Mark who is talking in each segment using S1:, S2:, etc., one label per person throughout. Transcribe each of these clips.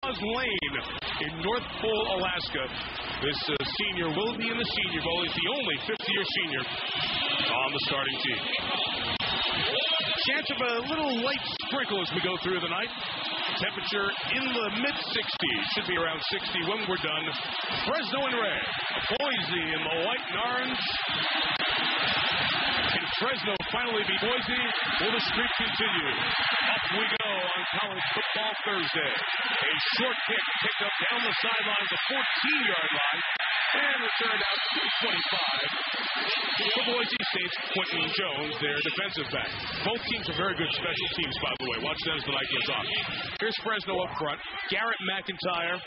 S1: Lane in North Pole, Alaska. This senior will be in the Senior Bowl. He's the only fifth-year senior on the starting team. Chance of a little light sprinkle as we go through the night. Temperature in the mid-60s. Should be around 60 when we're done. Fresno in red. Boise in the white and orange. And Fresno finally beat Boise. Will the streak continue? Up we go on College Football Thursday. A short kick picked up down the sideline, the 14-yard line, and returned out to 25. For Boise State's Quentin Jones, their defensive back. Both teams are very good special teams, by the way. Watch that as the night goes on. Here's Fresno up front. Garrett McIntyre,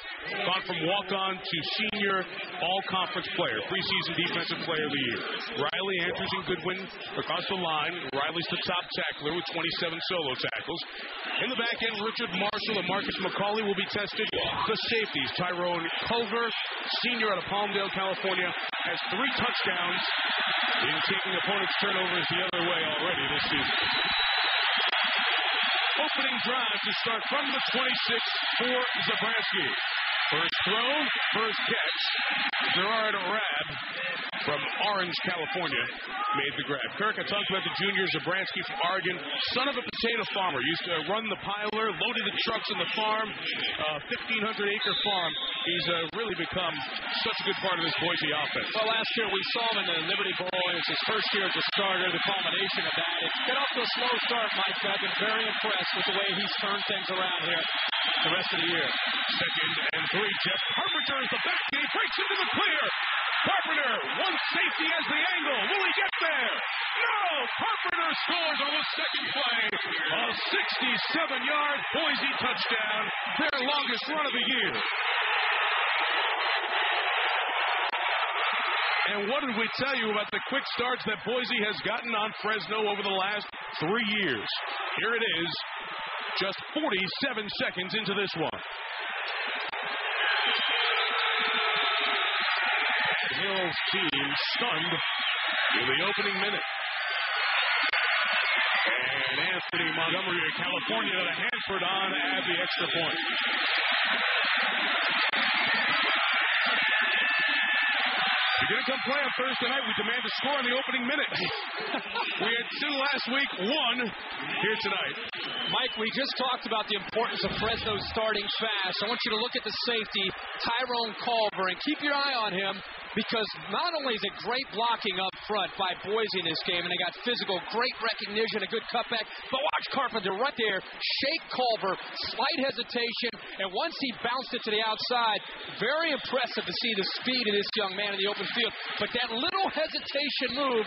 S1: gone from walk-on to senior all-conference player, preseason defensive player of the year. Riley Andrews and Goodwin across the line. Riley's the top tackler with 27 solo tackles. In the back end, Richard Marshall and Marcus McCauley will be tested. The safeties, Tyrone Culver, senior out of Palmdale, California, has 3 touchdowns. He's taking opponents' turnovers the other way already this season. Opening drive to start from the 26 for Zabransky. First throw, first catch. Gerard Rabb from Orange, California, made the grab. Kirk, I talked about the junior Zabransky from Oregon, son of a potato farmer. Used to run the piler, loaded the trucks on the farm, 1,500-acre farm. He's really become such a good part of this Boise offense.
S2: Well, last year we saw him in the Liberty Bowl. It's his first year as a starter, the culmination of that. It's got off to a slow start, Mike, but I've been very impressed with the way he's turned things around here the rest of the year.
S1: Second and 3, Jeff Carpenter is the back, and he breaks into the clear. Carpenter, one safety as the angle. Will he get there? No! Carpenter scores on the second play. A 67-yard Boise touchdown, their longest run of the year. And what did we tell you about the quick starts that Boise has gotten on Fresno over the last 3 years? Here it is, just 47 seconds into this one. Hill's team stunned in the opening minute. And Anthony Montgomery of California to Hanford on at the extra point. You're going to come play on Thursday night. We demand a score in the opening minute. We had 2 last week, 1 here tonight.
S2: Mike, we just talked about the importance of Fresno starting fast. I want you to look at the safety, Tyrone Culver, and keep your eye on him, because not only is it great blocking up front by Boise in this game, and they got physical, great recognition, a good cutback, but watch Carpenter right there, shake Culver, slight hesitation, and once he bounced it to the outside, very impressive to see the speed of this young man in the open field. But that little hesitation move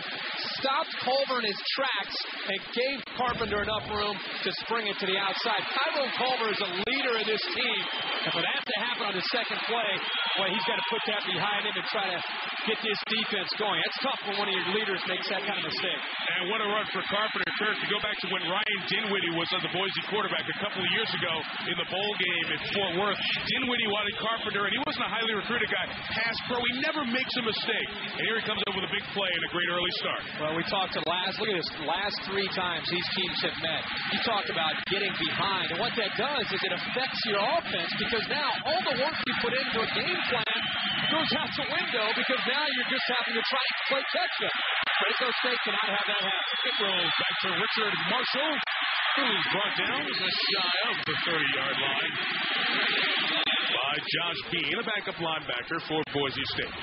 S2: stopped Culver in his tracks and gave Carpenter enough room to spring it to the outside. Tyrone Culver is a leader of this team, and for that to happen on the second play, boy, he's got to put that behind him and try to get this defense going. That's tough when one of your leaders makes that kind of mistake.
S1: And what a run for Carpenter. Kirk, to go back to when Ryan Dinwiddie was on the Boise quarterback a couple of years ago in the bowl game in Fort Worth. Dinwiddie wanted Carpenter, and he wasn't a highly recruited guy. Pass pro, he never makes a mistake. And here he comes up with a big play and a great early start.
S2: Well, we talked to look at this, last 3 times these teams have met. You talked about getting behind, and what that does is it affects your offense, because now all the work you put into a game plan goes out the window, because now you're just having to try to play catch-up. Fresno State cannot have that happen.
S1: It rolls back to Richard Marshall, who's brought down just shy of the 30-yard line by Josh Bean, a backup linebacker for Boise State.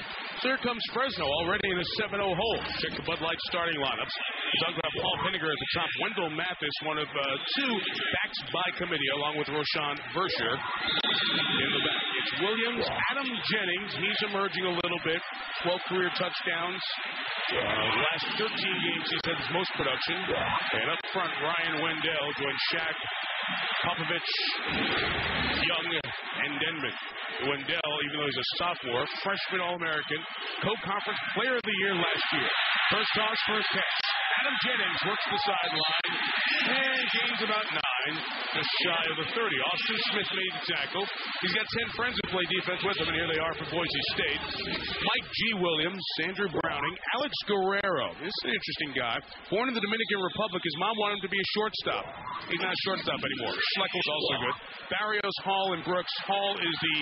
S1: So here comes Fresno already in a 7-0 hole. Check the Bud Light starting lineups. We talked about Paul Pinniger at the top. Wendell Mathis, one of 2 backs by committee, along with Roshan Versher in the back. It's Williams, Adam Jennings. He's emerging a little bit. 12 career touchdowns. The last 13 games he's had his most production. And up front, Ryan Wendell joined Shaq, Popovich, Young, and Denman. Wendell, even though he's a sophomore, freshman All-American, co-conference player of the year last year. First toss, first catch. Adam Jennings works the sideline and gains about 9, just shy of the 30. Austin Smith made the tackle. He's got 10 friends who play defense with him, and here they are for Boise State. Mike G. Williams, Andrew Browning, Alex Guerrero. This is an interesting guy. Born in the Dominican Republic, his mom wanted him to be a shortstop. He's not a shortstop anymore. Schleckel's also good. Barrios, Hall, and Brooks. Hall is the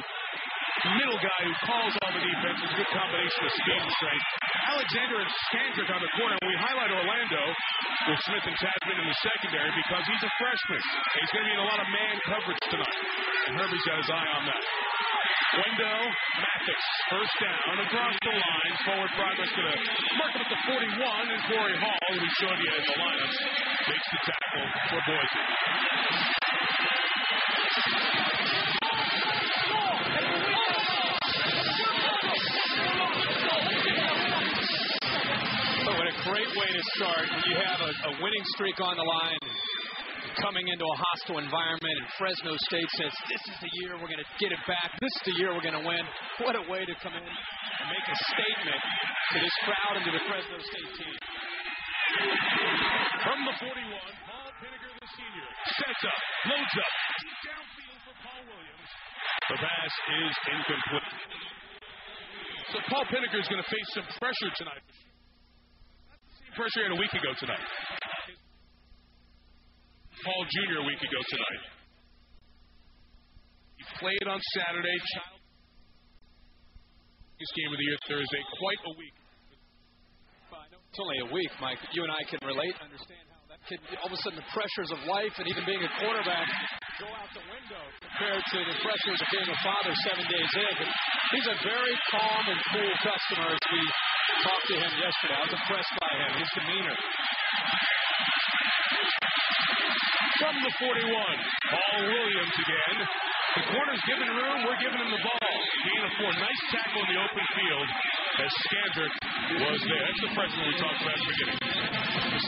S1: middle guy who calls all the defense. It's a good combination of speed and strength. Alexander and Skandrick on the corner. We highlight Orlando with Smith and Tasman in the secondary because he's a freshman. He's going to be in a lot of man coverage tonight. And Herbie's got his eye on that. Wendell Mathis, first down across the line. Forward progress going to mark him at the 41. And Corey Hall, who we showed you in the lineups, makes the tackle for Boise.
S2: Great way to start when you have a winning streak on the line, coming into a hostile environment, and Fresno State says, this is the year we're going to get it back. This is the year we're going to win. What a way to come in and make a statement to this crowd and to the Fresno State team.
S1: From the 41, Paul Pinniger, the senior, sets up, loads up, downfield for Paul Williams. The pass is incomplete. So Paul Pinniger is going to face some pressure tonight. Pressure a week ago tonight. Paul Jr. a week ago tonight. He played on Saturday. This game of the year Thursday. Quite a week.
S2: It's only a week, Mike. You and I can relate, understand how that can, all of a sudden, the pressures of life and even being a quarterback go out the window compared to the pressures of being a father 7 days in. But he's a very calm and cool customer as we talked to him yesterday. I was impressed by him, his demeanor.
S1: From the 41, Paul Williams again. The corner's giving room, we're giving him the ball. Gain of 4. Nice tackle in the open field as Skandrick was there. That's the freshman we talked about at the beginning.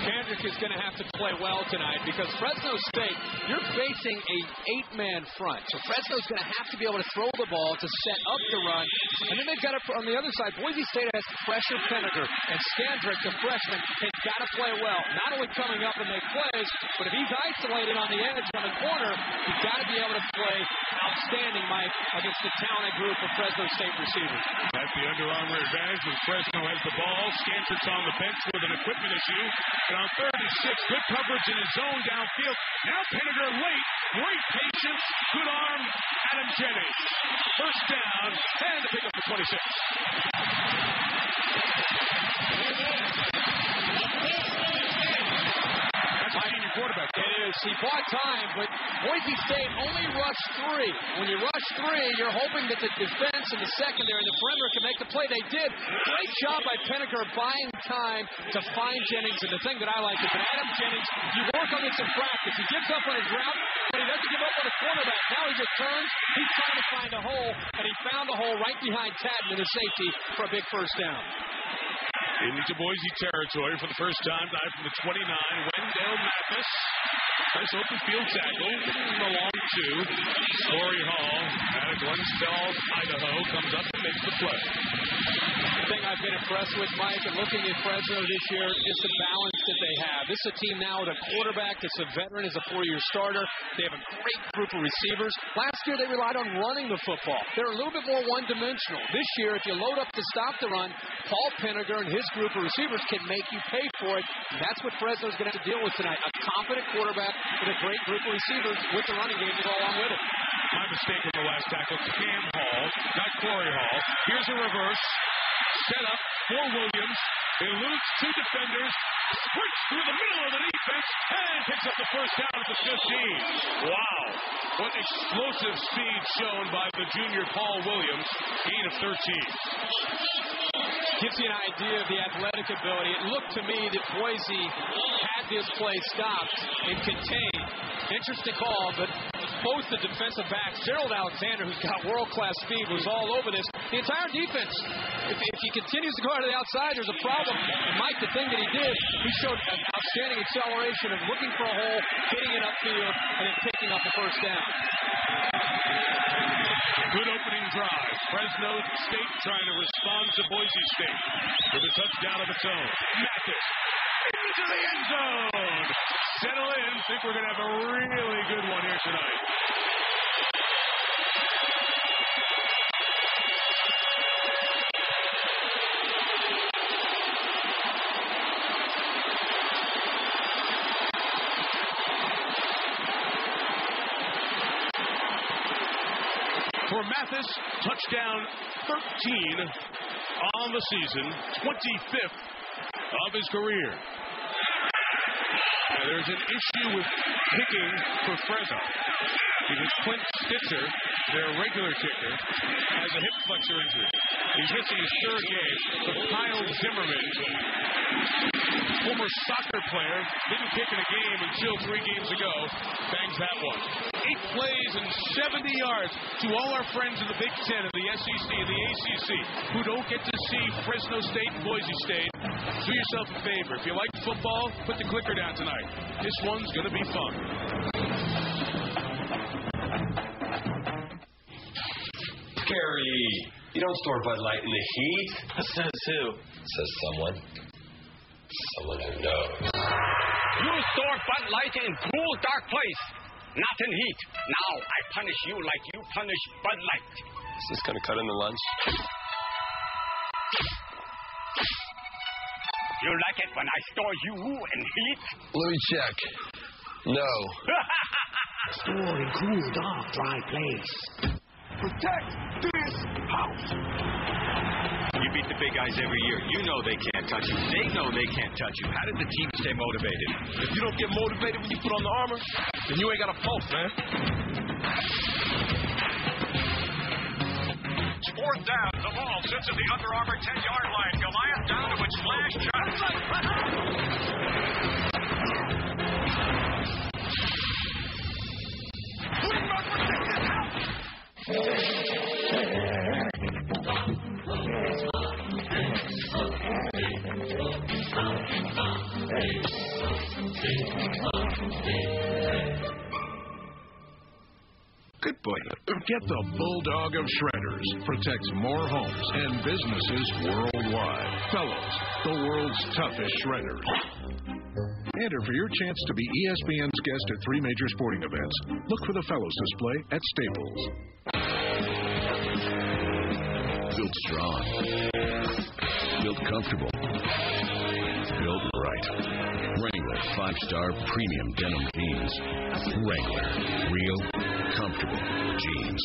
S2: Skandrick is going to have to play well tonight because Fresno State, you're facing a 8-man front. So Fresno's going to have to be able to throw the ball to set up the run. And then they've got to, on the other side, Boise State has to pressure Pinniger. And Skandrick, the freshman, has got to play well. Not only coming up and make plays, but if he's isolated on the edge on the corner, he's got to be able to play outstanding, Mike, against the talented group of Fresno State receivers.
S1: That's the Under Armour advantage when Fresno has the ball. Skandrick's on the bench with an equipment issue. And on 3rd and 6, good coverage in his zone downfield. Now Pinniger late. Great patience. Good arm. Adam Jennings. First down. And to pick up the 26. Quarterback.
S2: It is. He bought time, but Boise State only rushed 3. When you rush 3, you're hoping that the defense and the secondary and the perimeter can make the play. They did. Great job by Pinniger buying time to find Jennings. And the thing that I like is that Adam Jennings, you work on this in practice. He gives up on his route, but he doesn't give up on the cornerback. Now he just turns. He's trying to find a hole, and he found a hole right behind Tadman, the safety, for a big first down.
S1: Into Boise territory for the first time, dive from the 29. Wendell Mathis. Nice open field tackle. The long 2. Corey Hall out of Glensfeld, Idaho, comes up and makes the play.
S2: The thing I've been impressed with, Mike, and looking at Fresno this year, is the balance that they have. This is a team now with a quarterback that's a veteran, is a 4-year starter. They have a great group of receivers. Last year, they relied on running the football. They're a little bit more one-dimensional. This year, if you load up to stop the run, Paul Pinniger and his group of receivers can make you pay for it. And that's what Fresno's going to have to deal with tonight. A competent quarterback with a great group of receivers with the running game to go along with it.
S1: My mistake on the last tackle. Cam Hall, not Corey Hall. Here's a reverse. Set up for Williams. Eludes 2 defenders. Sprints through the middle of the defense and picks up the first down at the 15. Wow. What explosive speed shown by the junior Paul Williams. Gain of 13.
S2: Gives you an idea of the athletic ability. It looked to me that Boise had this play stopped and contained. Interesting call, but both the defensive backs, Gerald Alexander, who's got world-class speed, was all over this. The entire defense, if he continues to go out to the outside, there's a problem. And Mike, the thing that he did, he showed an outstanding acceleration of looking for a hole, hitting it upfield, and then picking up the first down.
S1: Good opening drive. Fresno State trying to respond to Boise State with a touchdown of its own. Mathis into the end zone. Settle in. Think we're going to have a really good one here tonight. For Mathis, touchdown 13 on the season, 25th of his career. Now, there's an issue with kicking for Fresno because Clint Stitzer, their regular kicker, has a hip flexor injury. He's missing his third game, but Kyle Zimmerman, former soccer player, didn't kick in a game until 3 games ago, bangs that one. 8 plays and 70 yards to all our friends in the Big Ten and the SEC and the ACC who don't get to see Fresno State and Boise State. Do yourself a favor. If you like football, put the clicker down tonight. This one's going to be fun.
S3: Gary, you don't store Bud Light in the heat.
S4: Says who?
S3: Says someone. Someone who knows.
S5: You store Bud Light in cool, dark place, not in heat. Now I punish you like you punish Bud Light.
S3: Is this going to cut into lunch?
S5: You like it when I store you in heat?
S3: Let me check. No.
S5: Store in cool, dark, dry place. Protect this house.
S6: You beat the big guys every year. You know they can't touch you. They know they can't touch you. How did the team stay motivated?
S3: If you don't get motivated when you put on the armor, then you ain't got a pulse, man.
S1: It's 4th down. The ball sits at the Under Armour 10-yard line. Goliath down to its flash shot.
S7: Good boy. Get the Bulldog of Shredders. Protects more homes and businesses worldwide. Fellows, the world's toughest shredders. Enter for your chance to be ESPN's guest at 3 major sporting events. Look for the Fellows display at Staples.
S8: Built strong. Built comfortable. Built right. Wrangler 5-star premium denim jeans. Wrangler. Real, comfortable jeans.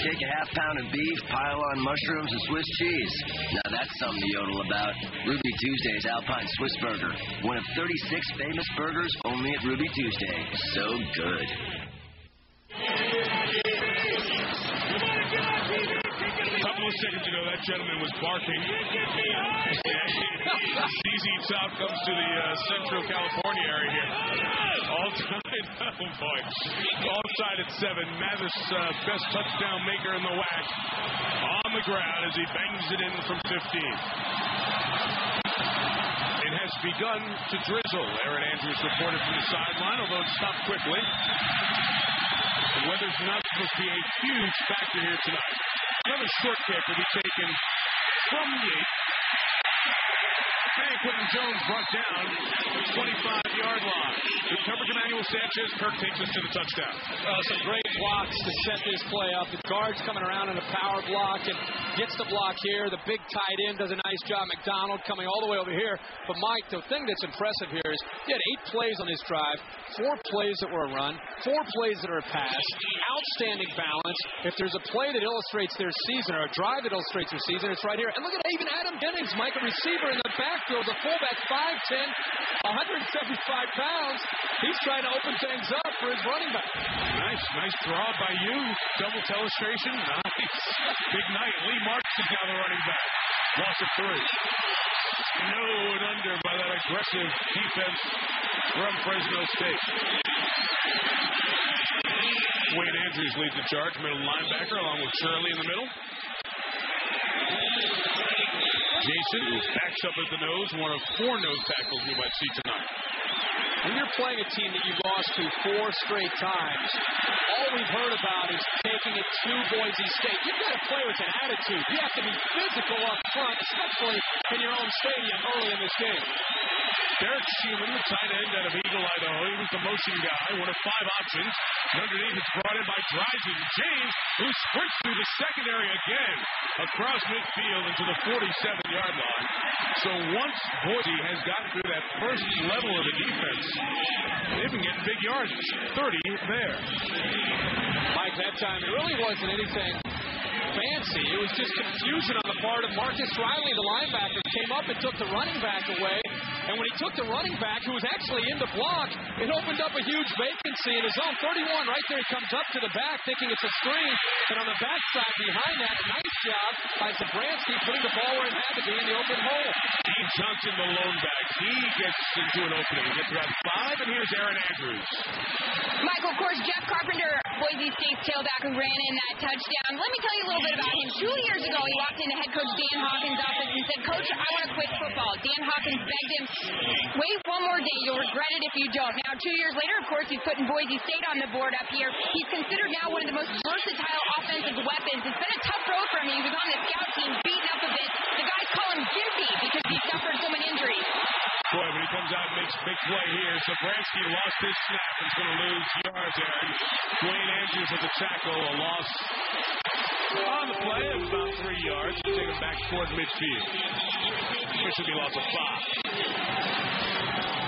S9: Take a half-pound of beef, pile on mushrooms, and Swiss cheese. Now that's something to yodel about. Ruby Tuesday's Alpine Swiss Burger. One of 36 famous burgers only at Ruby Tuesday. So good.
S1: A couple of seconds ago, that gentleman was barking. ZZ Top comes to the Central California area here. All-time, oh boy. All-side at 7. Mathis, best touchdown maker in the WAC. On the ground as he bangs it in from 15. It has begun to drizzle. Aaron Andrews reported from the sideline, although it stopped quickly. The weather's not supposed to be a huge factor here tonight. Another short kick will be taken from the 8. And Quentin Jones brought down the 25-yard line. Good coverage of Emmanuel Sanchez. Kirk takes us to the touchdown.
S2: Some great blocks to set this play up. The guard's coming around in a power block and gets the block here. The big tight end does a nice job. McDonald coming all the way over here. But, Mike, the thing that's impressive here is he had 8 plays on this drive, 4 plays that were a run, 4 plays that are a pass. Outstanding balance. If there's a play that illustrates their season or a drive that illustrates their season, it's right here. And look at even Adam Dennings, Mike, a receiver in the backfield, a fullback, 5'10", 175 pounds. He's trying to open things up for his running back.
S1: Nice draw by you. Double illustration. Nice. Big night. Lee Marks is now the running back. Loss of 3. No and under by that aggressive defense from Fresno State. Wayne Andrews leads the charge, middle linebacker, along with Shirley in the middle. Jason backs up at the nose, one of 4 nose tackles we might see tonight.
S2: when you're playing a team that you lost to 4 straight times, all we've heard about is taking it to Boise State. You've got to play with an attitude. You have to be physical up front, especially in your own stadium early in this game.
S1: Derek Schumann, the tight end out of Eagle, Idaho. He was the motion guy, one of 5 options. And underneath, it's brought in by Dryden James, who sprints through the secondary again, across midfield into the 47-yard line. So once Boise has gotten through that first level of the defense, they've been getting big yards. 30 there.
S2: Mike, that time it really wasn't anything fancy. It was just confusion on the part of Marcus Riley, the linebacker, came up and took the running back away. And when he took the running back, who was actually in the block, it opened up a huge vacancy in his zone 31. Right there, he comes up to the back, thinking it's a screen. And on the backside behind that, nice job by Zabransky putting the ball where it had to be in the open hole.
S1: Steve Johnson, the lone back. He gets into an opening. He gets about 5, and here's Aaron Andrews.
S4: Michael, of course, Jeff Carpenter, Boise State's tailback who ran in that touchdown. Let me tell you a little bit about him. 2 years ago, he walked into head coach Dan Hawkins' office and said, Coach, I want to quit football. Dan Hawkins begged him, wait one more day. You'll regret it if you don't. Now, 2 years later, of course, he's putting Boise State on the board up here. He's considered now one of the most versatile offensive weapons. It's been a tough road for him. He was on the scout team, beaten up a bit. The guys call him Gimpy because he suffered so many injuries.
S1: Boy, when he comes out and makes a big play here, Zabransky lost his snap and is going to lose yards there. Dwayne Andrews at the tackle, a loss on the play of about 3 yards. Take him back toward midfield. This should be loss of 5.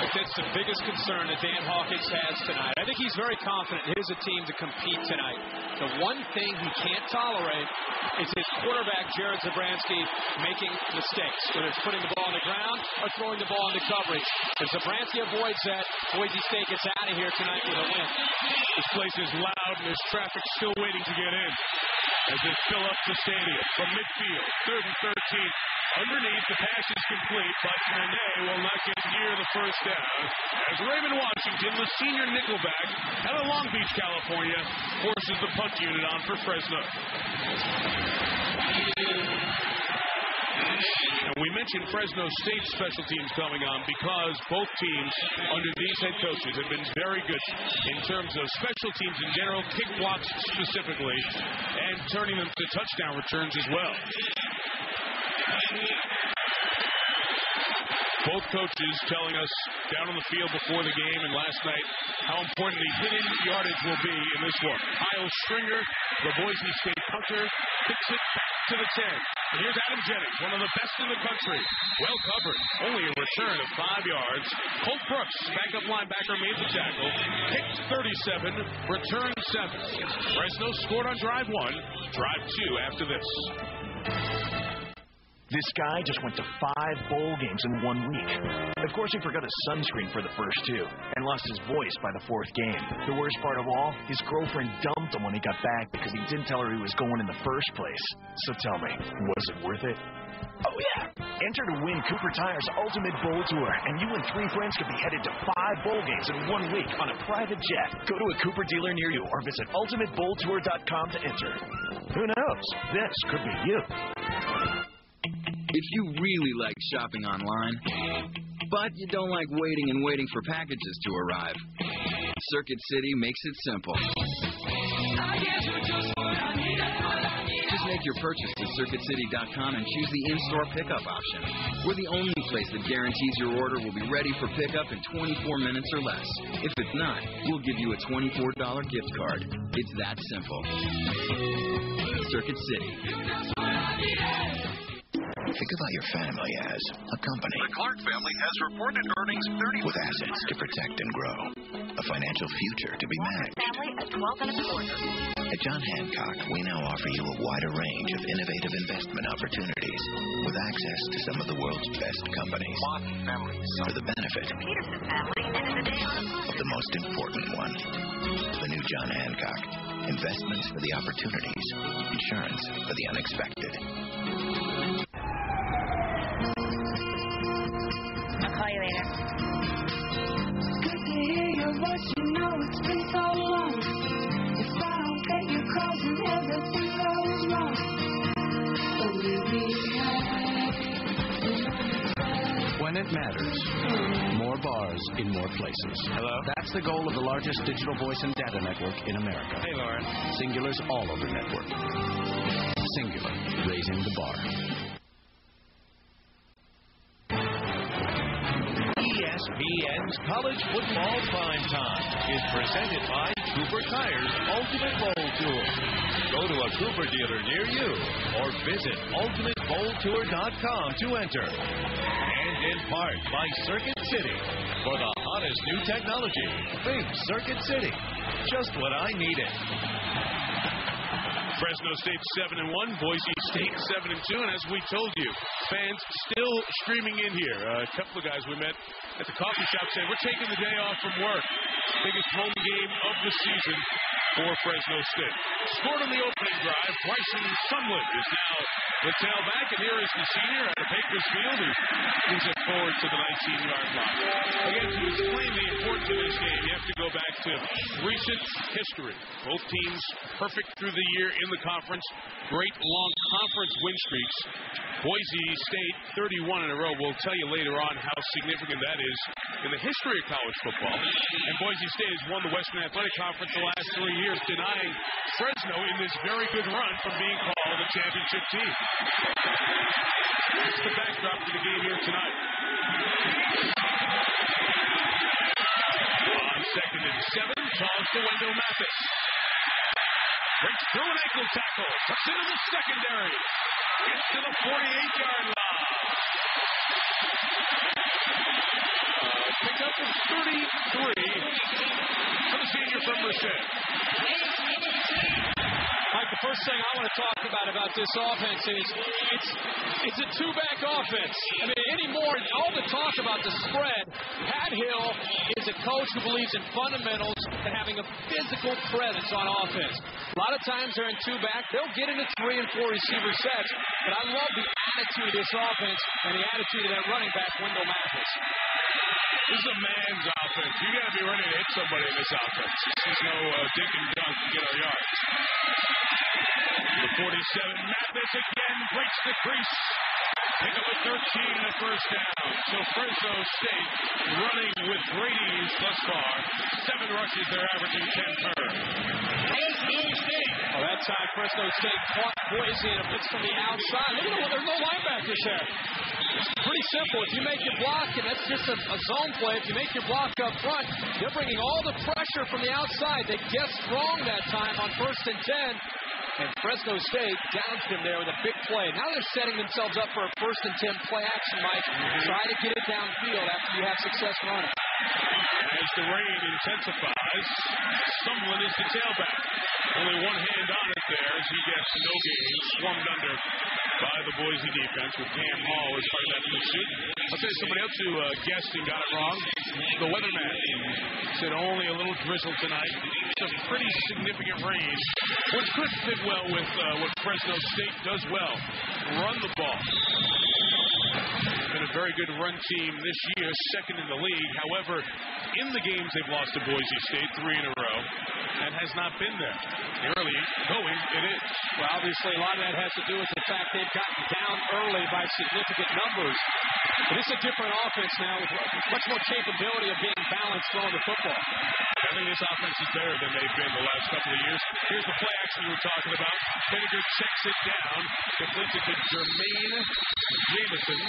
S2: That's the biggest concern that Dan Hawkins has tonight. I think he's very confident he has a team to compete tonight. The one thing he can't tolerate is his quarterback, Jared Zabransky, making mistakes, whether it's putting the ball on the ground or throwing the ball into coverage. If Zabransky avoids that, Boise State gets out of here tonight with a win.
S1: This place is loud and there's traffic still waiting to get in as they fill up the stadium from midfield. 3rd and 13. Underneath, the pass is complete, but Nene will not get near the first down as Raymond Washington, the senior nickelback out of Long Beach, California, forces the punt unit on for Fresno. And we mentioned Fresno State special teams coming on because both teams under these head coaches have been very good in terms of special teams in general, kick blocks specifically, and turning them to touchdown returns as well. Both coaches telling us down on the field before the game and last night how important the hidden yardage will be in this one. Kyle Stringer, the Boise State punter, kicks it back to the 10. And here's Adam Jennings, one of the best in the country. Well covered. Only a return of 5 yards. Colt Brooks, backup linebacker, made the tackle. Kicked 37, returned 7. Fresno scored on drive 1, drive 2 after this.
S10: This guy just went to 5 bowl games in 1 week. Of course, he forgot his sunscreen for the first 2 and lost his voice by the 4th game. The worst part of all, his girlfriend dumped him when he got back because he didn't tell her he was going in the first place. So tell me, was it worth it? Oh, yeah. Enter to win Cooper Tire's Ultimate Bowl Tour, and you and 3 friends could be headed to 5 bowl games in 1 week on a private jet. Go to a Cooper dealer near you or visit ultimatebowltour.com to enter. Who knows? This could be you.
S11: If you really like shopping online, but you don't like waiting for packages to arrive, Circuit City makes it simple. Just make your purchase at CircuitCity.com and choose the in-store pickup option. We're the only place that guarantees your order will be ready for pickup in 24 minutes or less. If it's not, we'll give you a $24 gift card. It's that simple. Circuit City.
S12: Think about your family as a company.
S13: The Clark family has reported earnings 30
S12: with assets to protect and grow, a financial future to be managed.
S14: Family at 12 and a quarter.
S12: At John Hancock, we now offer you a wider range of innovative investment opportunities with access to some of the world's best companies for the benefit
S14: Peterson family ended the day on
S12: of the most important one, the new John Hancock. Investments for the opportunities, insurance for the unexpected.
S14: I'll call you later.
S15: Good to hear your voice, you know it's been so long. If I don't get your calls and everything goes wrong, so leave me high.
S16: when it matters. More bars in more places.
S17: Hello?
S16: That's the goal of the largest digital voice and data network in America.
S17: Hey, Lauren.
S16: Singular's all over network. Singular, raising the bar.
S18: ESPN's College Football Prime Time is presented by Cooper Tire's Ultimate Bowl Tour. Go to a Cooper dealer near you or visit ultimatebowltour.com to enter. And in part by Circuit City. For the hottest new technology, think Circuit City. Just what I needed.
S1: Fresno State 7-1, Boise State 7-2, and as we told you, fans still streaming in here. A couple of guys we met at the coffee shop saying we're taking the day off from work. Biggest home game of the season for Fresno State. Scored on the opening drive. Bryson Sumlin is now the tailback, and here is the senior out of Bakersfield who moves it forward to the 19-yard line. Again, to explain the importance of this game, you have to go back to recent history. Both teams perfect through the year in the conference. Great long conference win streaks. Boise State 31 in a row. We'll tell you later on how significant that is in the history of college football. And Boise State has won the Western Athletic Conference the last 3 years, denying Fresno in this very good run from being called a championship team. That's the backdrop to the game here tonight. On 2nd and 7, toss to Wendell Mathis. Breaks through an ankle tackle. Tucks into the secondary. Gets to the 48-yard line. Picked up from 33 for the senior from Merced.
S2: Mike, the first thing I want to talk about this offense is it's a two-back offense. I mean, anymore, all the talk about the spread, Pat Hill is a coach who believes in fundamentals and having a physical presence on offense. A lot of times they're in two-back. They'll get into 3 and 4 receiver sets, but I love the attitude of this offense and the attitude of that running back, Wendell Mathis.
S1: This is a man's offense. You got to be ready to hit somebody in this offense. This is no dink and dunk to get our yards. The 47, Mathis again breaks the crease. Pick up a 13 the first down. So Fresno State running with great ease thus far. 7 rushes, they're averaging 10 per.
S2: Oh, that time Fresno State caught Boise in a blitz from the outside. Look at there's no linebackers there. It's pretty simple. If you make your block, and that's just a zone play, if you make your block up front, they're bringing all the pressure from the outside. They guessed wrong that time on 1st and 10. And Fresno State downs him there with a big play. Now they're setting themselves up for a 1st and 10 play action, Mike. Try to get it downfield after you have success running.
S1: As the rain intensifies, Sumlin is the tailback. Only one hand on it there as he gets no gain, swarmed under by the Boise defense with Cam Hall as part of that pursuit. I'll tell you somebody else who guessed and got it wrong. The weatherman said only a little drizzle tonight. Some pretty significant rain, which could fit well with what Fresno State does well, run the ball. Been a very good run team this year, 2nd in the league. However, in the games they've lost to Boise State 3 in a row, and has not been there. Early going, it is.
S2: Well, obviously, a lot of that has to do with the fact they've gotten down early by significant numbers. But it's a different offense now with much more capability of being balanced throwing the football.
S1: I think this offense is better than they've been the last couple of years. Here's the play action you were talking about. Vinegar checks it down. Deflected to Jermaine Jamison,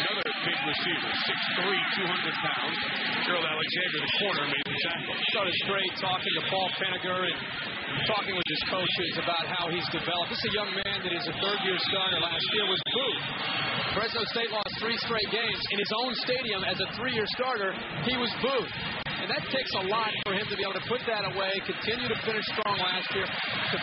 S1: another big receiver, 6'3", 200 pounds. Gerald Alexander, the corner, made the tackle.
S2: I thought it was great talking to Paul Penninger and talking with his coaches about how he's developed. This is a young man that is a 3rd-year starter. Last year was booed. Fresno State lost 3 straight games. In his own stadium as a 3-year starter, he was booed. And that takes a lot for him to be able to put that away, continue to finish strong last year, to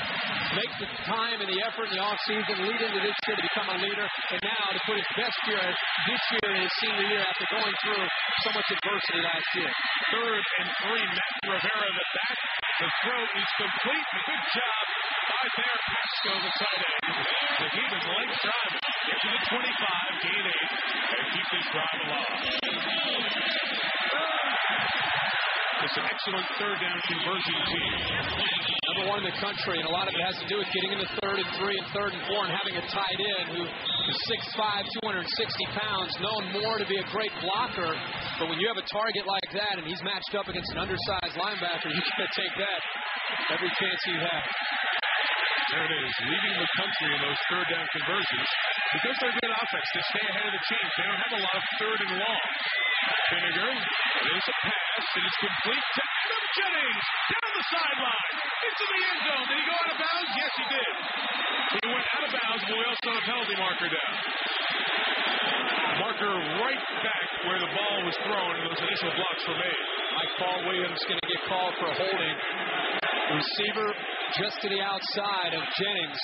S2: make the time and the effort in the offseason, lead into this year to become a leader, and now to put his best year this year in his senior year after going through so much adversity last year.
S1: 3rd and 3, Matt Rivera, the back. The throw is complete. A good job by Bear Pasco, the tight end, to keep his legs driving. Get to the 25, gain 8, and keep this drive alive. It's an excellent third down conversion team.
S2: Number one in the country, and a lot of it has to do with getting into 3rd and 3 and 3rd and 4 and having a tight end who is 6'5", 260 pounds, known more to be a great blocker. But when you have a target like that and he's matched up against an undersized linebacker, you got to take that every chance you have.
S1: There it is, leading the country in those third down conversions. Because they're good offense, they stay ahead of the chains. They don't have a lot of third and long. Vinegar, there's a pass, and it's complete to Adam Jennings down the sideline into the end zone. Did he go out of bounds? Yes, he did. He went out of bounds, but we also have a penalty marker down. Marker right back where the ball was thrown, and those initial blocks were made.
S2: Like Paul Williams going to get called for holding. Receiver just to the outside of Jennings.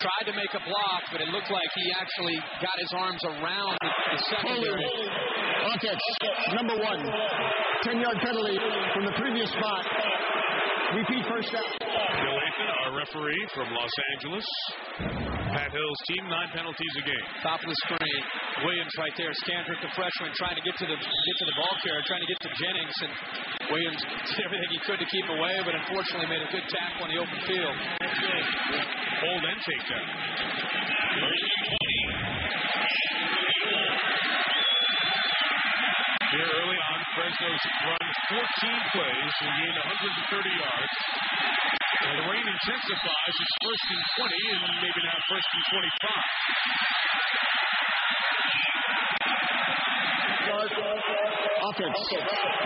S2: Tried to make a block, but it looked like he actually got his arms around the secondary.
S17: Offense, number 1. 10-yard penalty from the previous spot. Repeat first down.
S1: Bill Athan, our referee from Los Angeles. Pat Hill's team, 9 penalties a game.
S2: Top of the screen. Williams right there. Scandrick, the freshman, trying to get to the ball carrier, trying to get to Jennings, and Williams did everything he could to keep away, but unfortunately made a good tackle on the open field.
S1: Hold and take that. Here early on, Fresno's run 14 plays and gained 130 yards. And the rain intensifies. It's 1st and 20, and maybe now 1st and 25.
S17: Offense,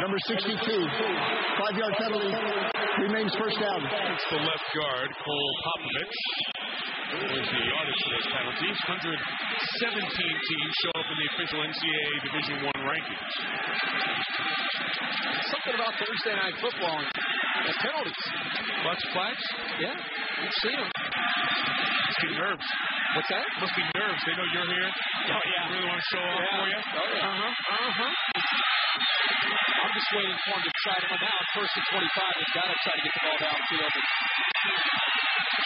S17: number 62. 5-yard penalty. Remains first down.
S1: It's the left guard, Cole Popovich. There's the yardage for those penalties. 117 teams show up in the official NCAA Division I rankings.
S2: Something about Thursday night football and penalties.
S1: Lots of flags?
S2: Yeah, you've seen them.
S1: Must be nerves.
S2: What's that?
S1: Must be nerves. They know you're here.
S2: Oh, yeah.
S1: They really want to show off for you?
S2: Oh, yeah. I'm just waiting for him to try to come out. 1st and 25. He's got to try to get the ball downfield.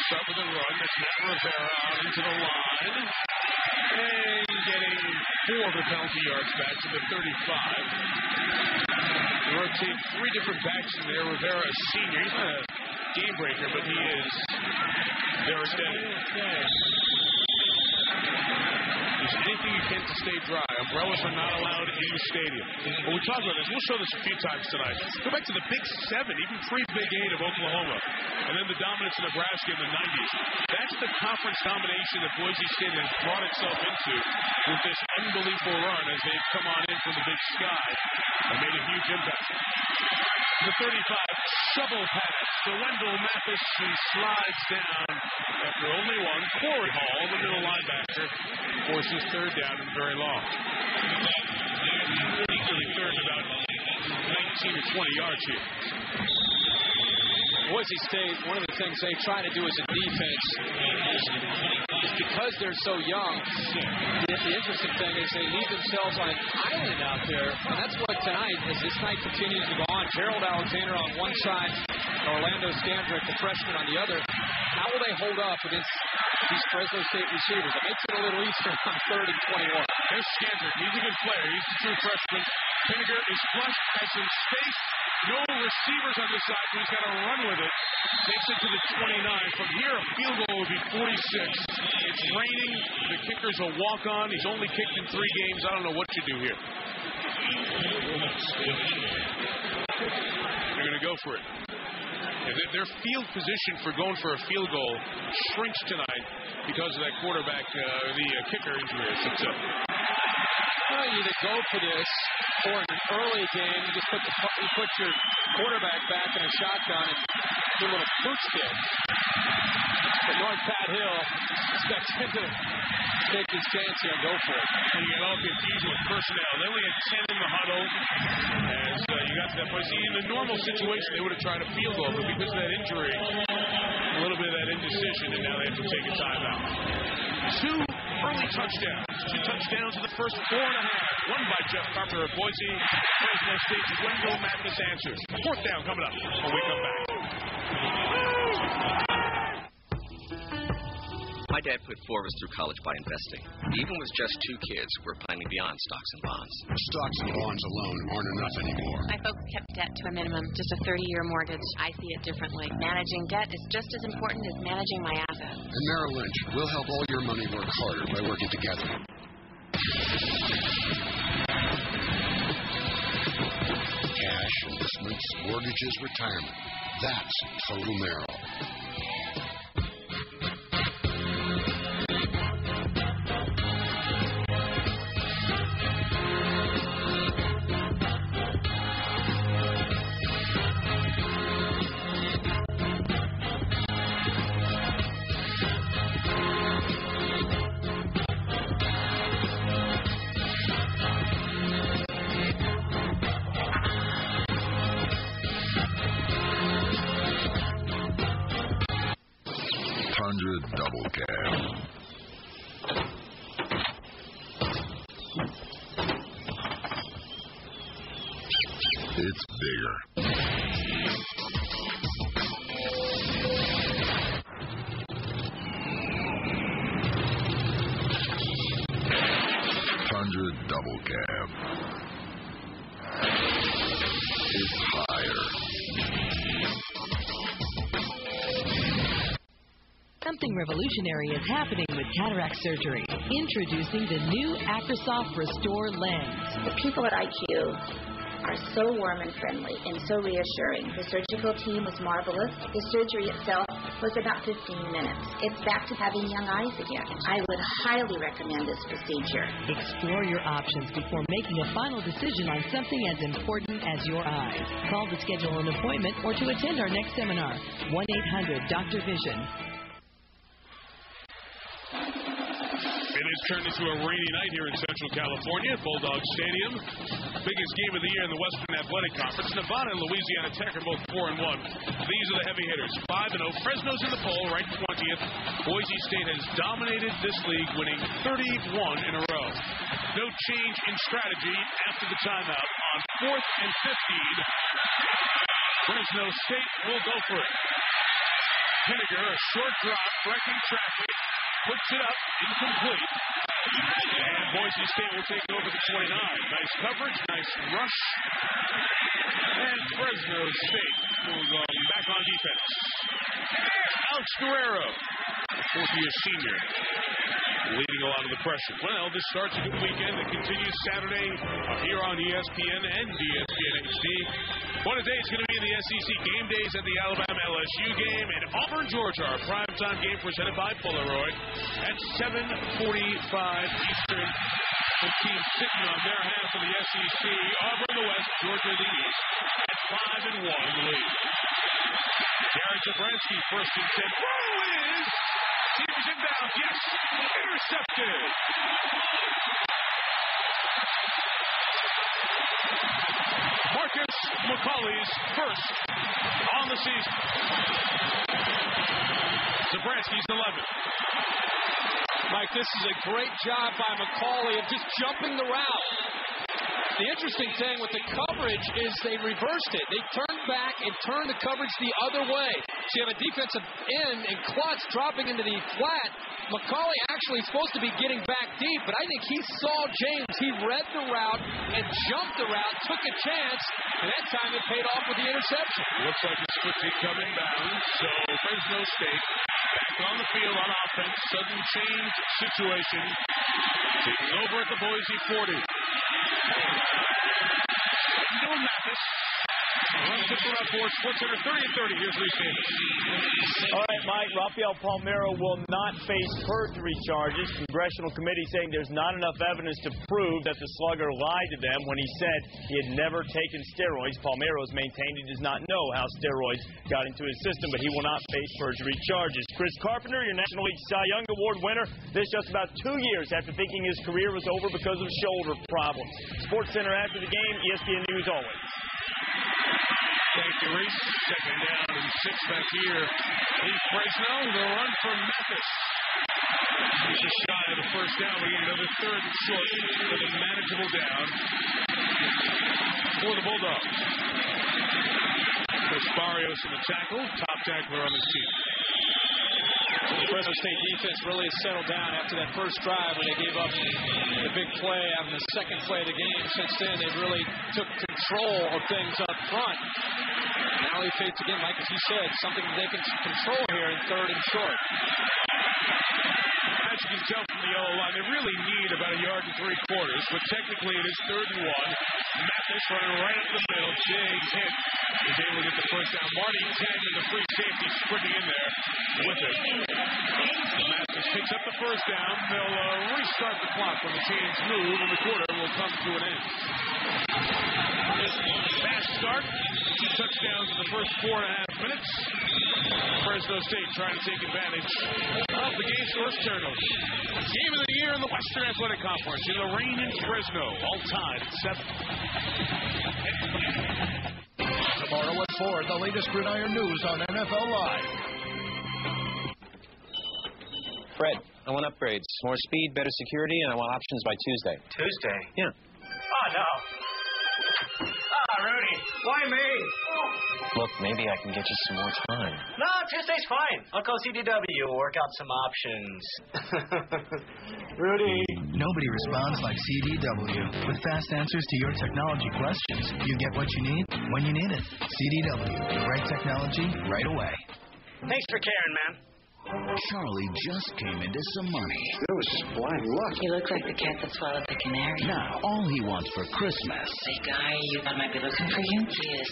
S1: Start with a run. That's Matt Rivera out into the line. And getting 4 of the penalty yards back to the 35. They rotate 3 different backs in there. Rivera, a senior. He's not a game breaker, but he is Derek Denny. There's anything you can to stay dry. Umbrellas are not allowed in the stadium. But we talked about this. We'll show this a few times tonight. Go back to the Big 7, even pre-Big 8 of Oklahoma. And then the dominance of Nebraska in the 90s. That's the conference domination that Boise State has brought itself into with this unbelievable run as they've come on in from the Big Sky and made a huge impact. The 35, shovel pass to Wendell Mathis, who slides down after only one. Corey Hall, the middle linebacker, forces 3rd down and very long. Easily 3rd about 19 or 20 yards here.
S2: Boise State, one of the things they try to do as a defense is because they're so young, the interesting thing is they leave themselves on an island out there, and that's what tonight, as this night continues to go on, Gerald Alexander on one side, Orlando Scandrick, the freshman, on the other. How will they hold up against these Fresno State receivers? It makes it a little easier on 3rd and 21.
S1: There's Scandrick. He's a good player. He's a true freshman. Vinegar is flushed, has some space. No receivers on this side, so he's got to run with it. Takes it to the 29. From here, a field goal would be 46. It's raining. The kicker's a walk-on. He's only kicked in 3 games. I don't know what to do here. They're going to go for it. Their field position for going for a field goal shrinks tonight because of that quarterback, the kicker injury.
S2: Well, you either go for this, or in an early game, you just put your quarterback back in a shotgun and do a little pooch kick. But North Pat Hill expects him to take his chance here and go for it.
S1: And you get all confused with personnel. They only had 10 in the huddle as you got to that point. See, in a normal situation, they would have tried a field goal, but because of that injury, a little bit of that indecision, and now they have to take a timeout. 2 early touchdowns. 2 touchdowns in the first 4.5. One by Jeff Carpenter of Boise. Fresno State's Wendell Mathis answers. 4th down coming up when we come back.
S19: My My dad put 4 of us through college by investing. Even with just 2 kids, we're planning beyond stocks and bonds.
S20: Stocks and bonds alone aren't enough anymore.
S14: My folks kept debt to a minimum, just a 30-year mortgage. I see it differently. Managing debt is just as important as managing my assets.
S20: And Merrill Lynch will help all your money work harder by working together. Cash, investments, mortgages, retirement. That's Total Merrill.
S8: Double cab. It's bigger. Double cab. It's higher.
S21: Something revolutionary is happening with cataract surgery. Introducing the new AcroSoft Restore lens.
S22: The people at IQ are so warm and friendly and so reassuring. The surgical team was marvelous. The surgery itself was about 15 minutes. It's back to having young eyes again. I would highly recommend this procedure.
S21: Explore your options before making a final decision on something as important as your eyes. Call to schedule an appointment or to attend our next seminar. 1-800-DR-VISION.
S1: It has turned into a rainy night here in Central California at Bulldog Stadium. Biggest game of the year in the Western Athletic Conference. Nevada and Louisiana Tech are both 4-1. These are the heavy hitters. 5-0. Fresno's in the poll, ranked 20th. Boise State has dominated this league, winning 31 in a row. No change in strategy after the timeout. On 4th and 15, Fresno State will go for it. Henniger, a short drop, wrecking traffic. Puts it up, incomplete. And Boise State will take over the 29. Nice coverage, nice rush. And Fresno State will go back on defense. Alex Guerrero, fourth-year senior, leading a lot of the pressure. Well, this starts a good weekend that continues Saturday here on ESPN and ESPN HD. What a day it's going to be in the SEC game days at the Alabama-LSU game and Auburn-Georgia, our primetime game presented by Polaroid at 7:45 Eastern. The team sitting on their half of the SEC. Auburn the West, Georgia the East at 5-1 in the league. Jared Zabransky first and 10. Throw is Steelers inbound. Yes, intercepted. Marcus McCauley's first on the season. Zabransky's 11.
S2: Mike, this is a great job by McCauley of just jumping the route. The interesting thing with the coverage is they reversed it. They turned back and turned the coverage the other way. So you have a defensive end and Klutz dropping into the flat. McCauley actually supposed to be getting back deep, but I think he saw James. He read the route and jumped the route, took a chance, and that time it paid off with the interception.
S1: Looks like it's quickly coming down. So Fresno State back on the field on offense. Sudden change situation. Taking over at the Boise 40. Wendell Mathis. Runs it from Sports Center 30-30. Here's Reese Davis.
S23: All right, Mike. Rafael Palmeiro will not face perjury charges. Congressional committee saying there's not enough evidence to prove that the slugger lied to them when he said he had never taken steroids. Palmeiro has maintained he does not know how steroids got into his system, but he will not face perjury charges. Chris Carpenter, your National League Cy Young Award winner, this just about 2 years after thinking his career was over because of shoulder problems. Sports Center after the game, ESPN News always.
S1: Thank you, Reese. Second down and 6 back here. Leave Fresno. The run from Mathis. He's just shy of the first down. We get another third and short with a manageable down for the Bulldogs. Chris Barrios in the tackle. Top tackler on his team.
S2: Fresno State defense really has settled down after that first drive when they gave up the big play on the second play of the game. Since then, they really took control of things up front. Now he fades again, Mike, as you said, something they can control here in third and short.
S1: As you can tell from the yellow line, they really need about 1.75 yards, but technically it is 3rd and 1. Mathis running right up the middle. Big hit. Is able to get the first down. Marty tagging the free safety, sprinting in there with it. Mathis picks up the first down. They'll restart the clock when the chains move, and the quarter will come to an end. Fast start. 2 touchdowns in the first 4.5 minutes. Fresno State trying to take advantage of the game's first turnover. Game of the year in the Western Athletic Conference in the rain in Fresno. All tied at 7.
S7: Tomorrow at 4, the latest gridiron news on NFL Live.
S3: Fred, I want upgrades. More speed, better security, and I want options by Tuesday.
S5: Tuesday?
S3: Yeah.
S5: Oh, no. Rudy, why me?
S3: Look, maybe I can get you some more time.
S5: No, Tuesday's fine. I'll call CDW. We'll work out some options. Rudy.
S6: Nobody responds like CDW. With fast answers to your technology questions, you get what you need when you need it. CDW. Right technology, right away.
S5: Thanks for caring, man.
S24: Charlie just came into some money.
S17: It was blind luck.
S14: You look like the cat that swallowed the canary.
S24: Now, all he wants for Christmas
S14: Say, guy, you thought might be looking for you? Yes.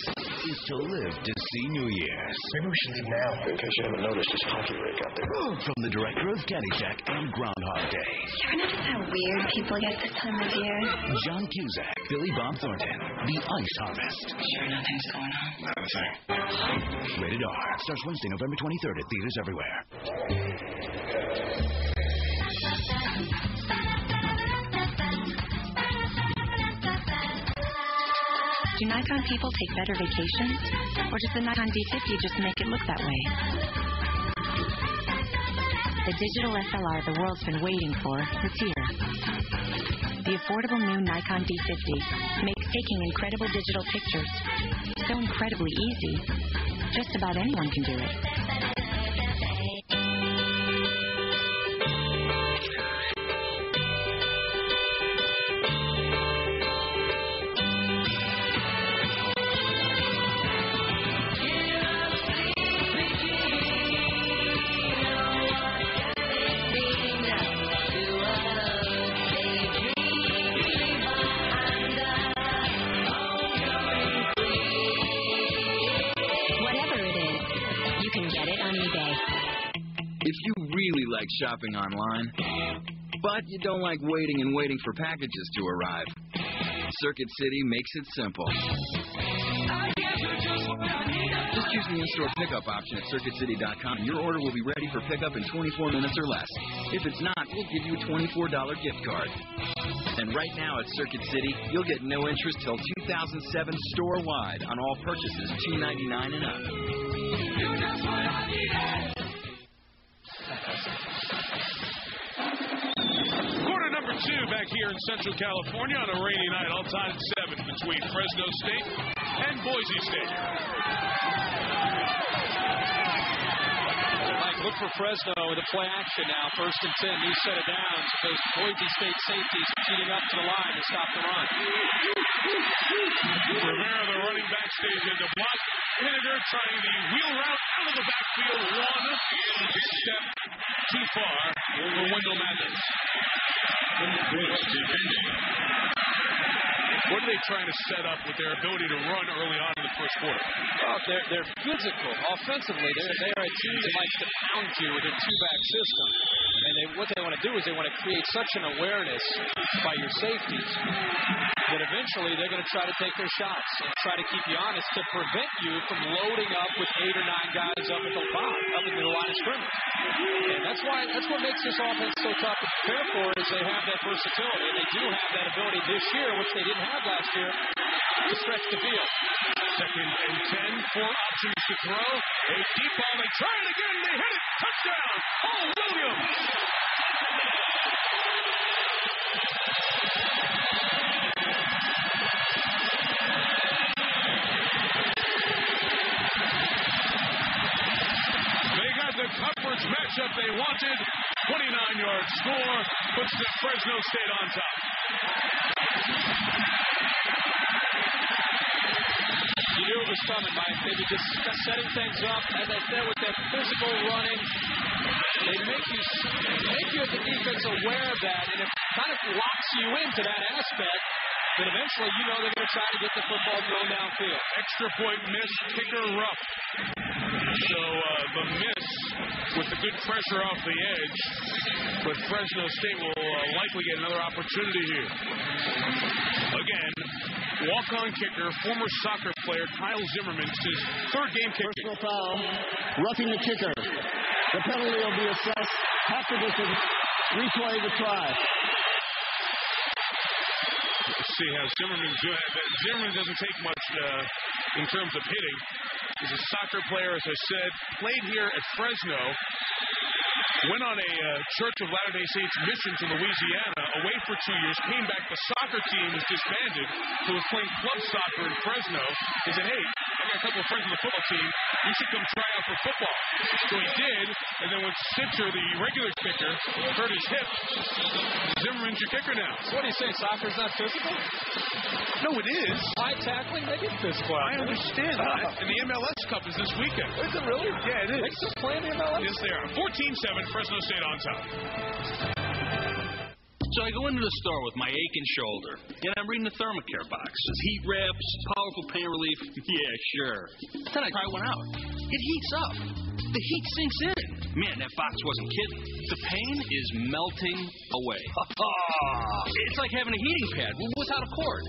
S24: is to live to see New Year's.
S17: Maybe we should leave now, in case you haven't noticed his hockey rink out there.
S24: From the director of Caddyshack and Groundhog Day,
S22: You ever notice how weird people get this time of year?
S24: John Cusack, Billy Bob Thornton, The Ice Harvest.
S14: Sure nothing's going on?
S17: Not a thing.
S24: Rated R. Starts Wednesday, November 23rd at theaters everywhere.
S14: Do Nikon people take better vacations? Or does the Nikon D50 just make it look that way? The digital SLR the world's been waiting for is here. The affordable new Nikon D50 makes taking incredible digital pictures so incredibly easy. Just about anyone can do it.
S11: If you really like shopping online, but you don't like waiting for packages to arrive, Circuit City makes it simple. Just choose the in-store pickup option at CircuitCity.com and your order will be ready for pickup in 24 minutes or less. If it's not, we'll give you a $24 gift card. And right now at Circuit City, you'll get no interest till 2007 store-wide on all purchases $2.99 and up.
S1: Quarter number 2 back here in Central California on a rainy night, all tied at 7 between Fresno State and Boise State.
S2: Mike, look for Fresno with a play action now. 1st and 10, new set of downs. Those Boise State safeties cheating up to the line to stop the run.
S1: Rivera, the running back, stays in the block. Henniger trying the wheel route out of the backfield. One step too far for Wendell Mathis. What are they trying to set up with their ability to run early on in the first quarter?
S2: Well, they're physical. Offensively, they are a team that likes to pound you with a two-back system. And what they want to do is they want to create such an awareness by your safeties that eventually they're going to try to take their shots and try to keep you honest to prevent you from loading up with 8 or 9 guys up at the line of scrimmage. And that's what makes this offense so tough to prepare for is they have that versatility. And they do have that ability this year, which they didn't have last year, to stretch the field.
S1: 2nd and 10, 4 options to throw. A deep ball, they try it again, they hit it, touchdown, Paul Williams. They got the coverage matchup matchup they wanted. 29-yard score puts the Fresno State on top.
S2: You knew it was coming, Mike. They were just setting things up, as I said, with that physical running. They make you as a defense aware of that, and it kind of locks you into that aspect. But eventually, you know they're going to try to get the football thrown downfield.
S1: Extra point miss, kicker rough. So the miss with the good pressure off the edge, but Fresno State will likely get another opportunity here. Again, walk-on kicker, former soccer player Kyle Zimmerman, his third game kicking.
S17: Personal foul, roughing the kicker. The penalty will be assessed. Half the distance. Replay the try.
S1: Let's see how Zimmerman's doing. Zimmerman doesn't take much in terms of hitting. He's a soccer player, as I said, played here at Fresno, went on a Church of Latter-day Saints mission to Louisiana, away for 2 years, came back, the soccer team was disbanded, so was playing club soccer in Fresno. He said, hey, I got a couple of friends on the football team, you should come try out for football. So he did, and then when Stitcher, the regular kicker, hurt his hip, Zimmerman's your kicker now.
S2: So what do you say, soccer's not physical?
S1: No, it is.
S2: High tackling, maybe it's physical.
S1: I understand that. And the MLS Cup is this weekend.
S2: Is it really?
S1: Yeah, it is.
S2: They still playing the MLS?
S1: Yes, they are. 14-7, Fresno State on top.
S4: So I go into the store with my aching shoulder, and I'm reading the Thermacare box. It's heat wraps, powerful pain relief. Yeah, sure. Then I try one out. It heats up. The heat sinks in. Man, that box wasn't kidding. The pain is melting away. It's like having a heating pad without a cord.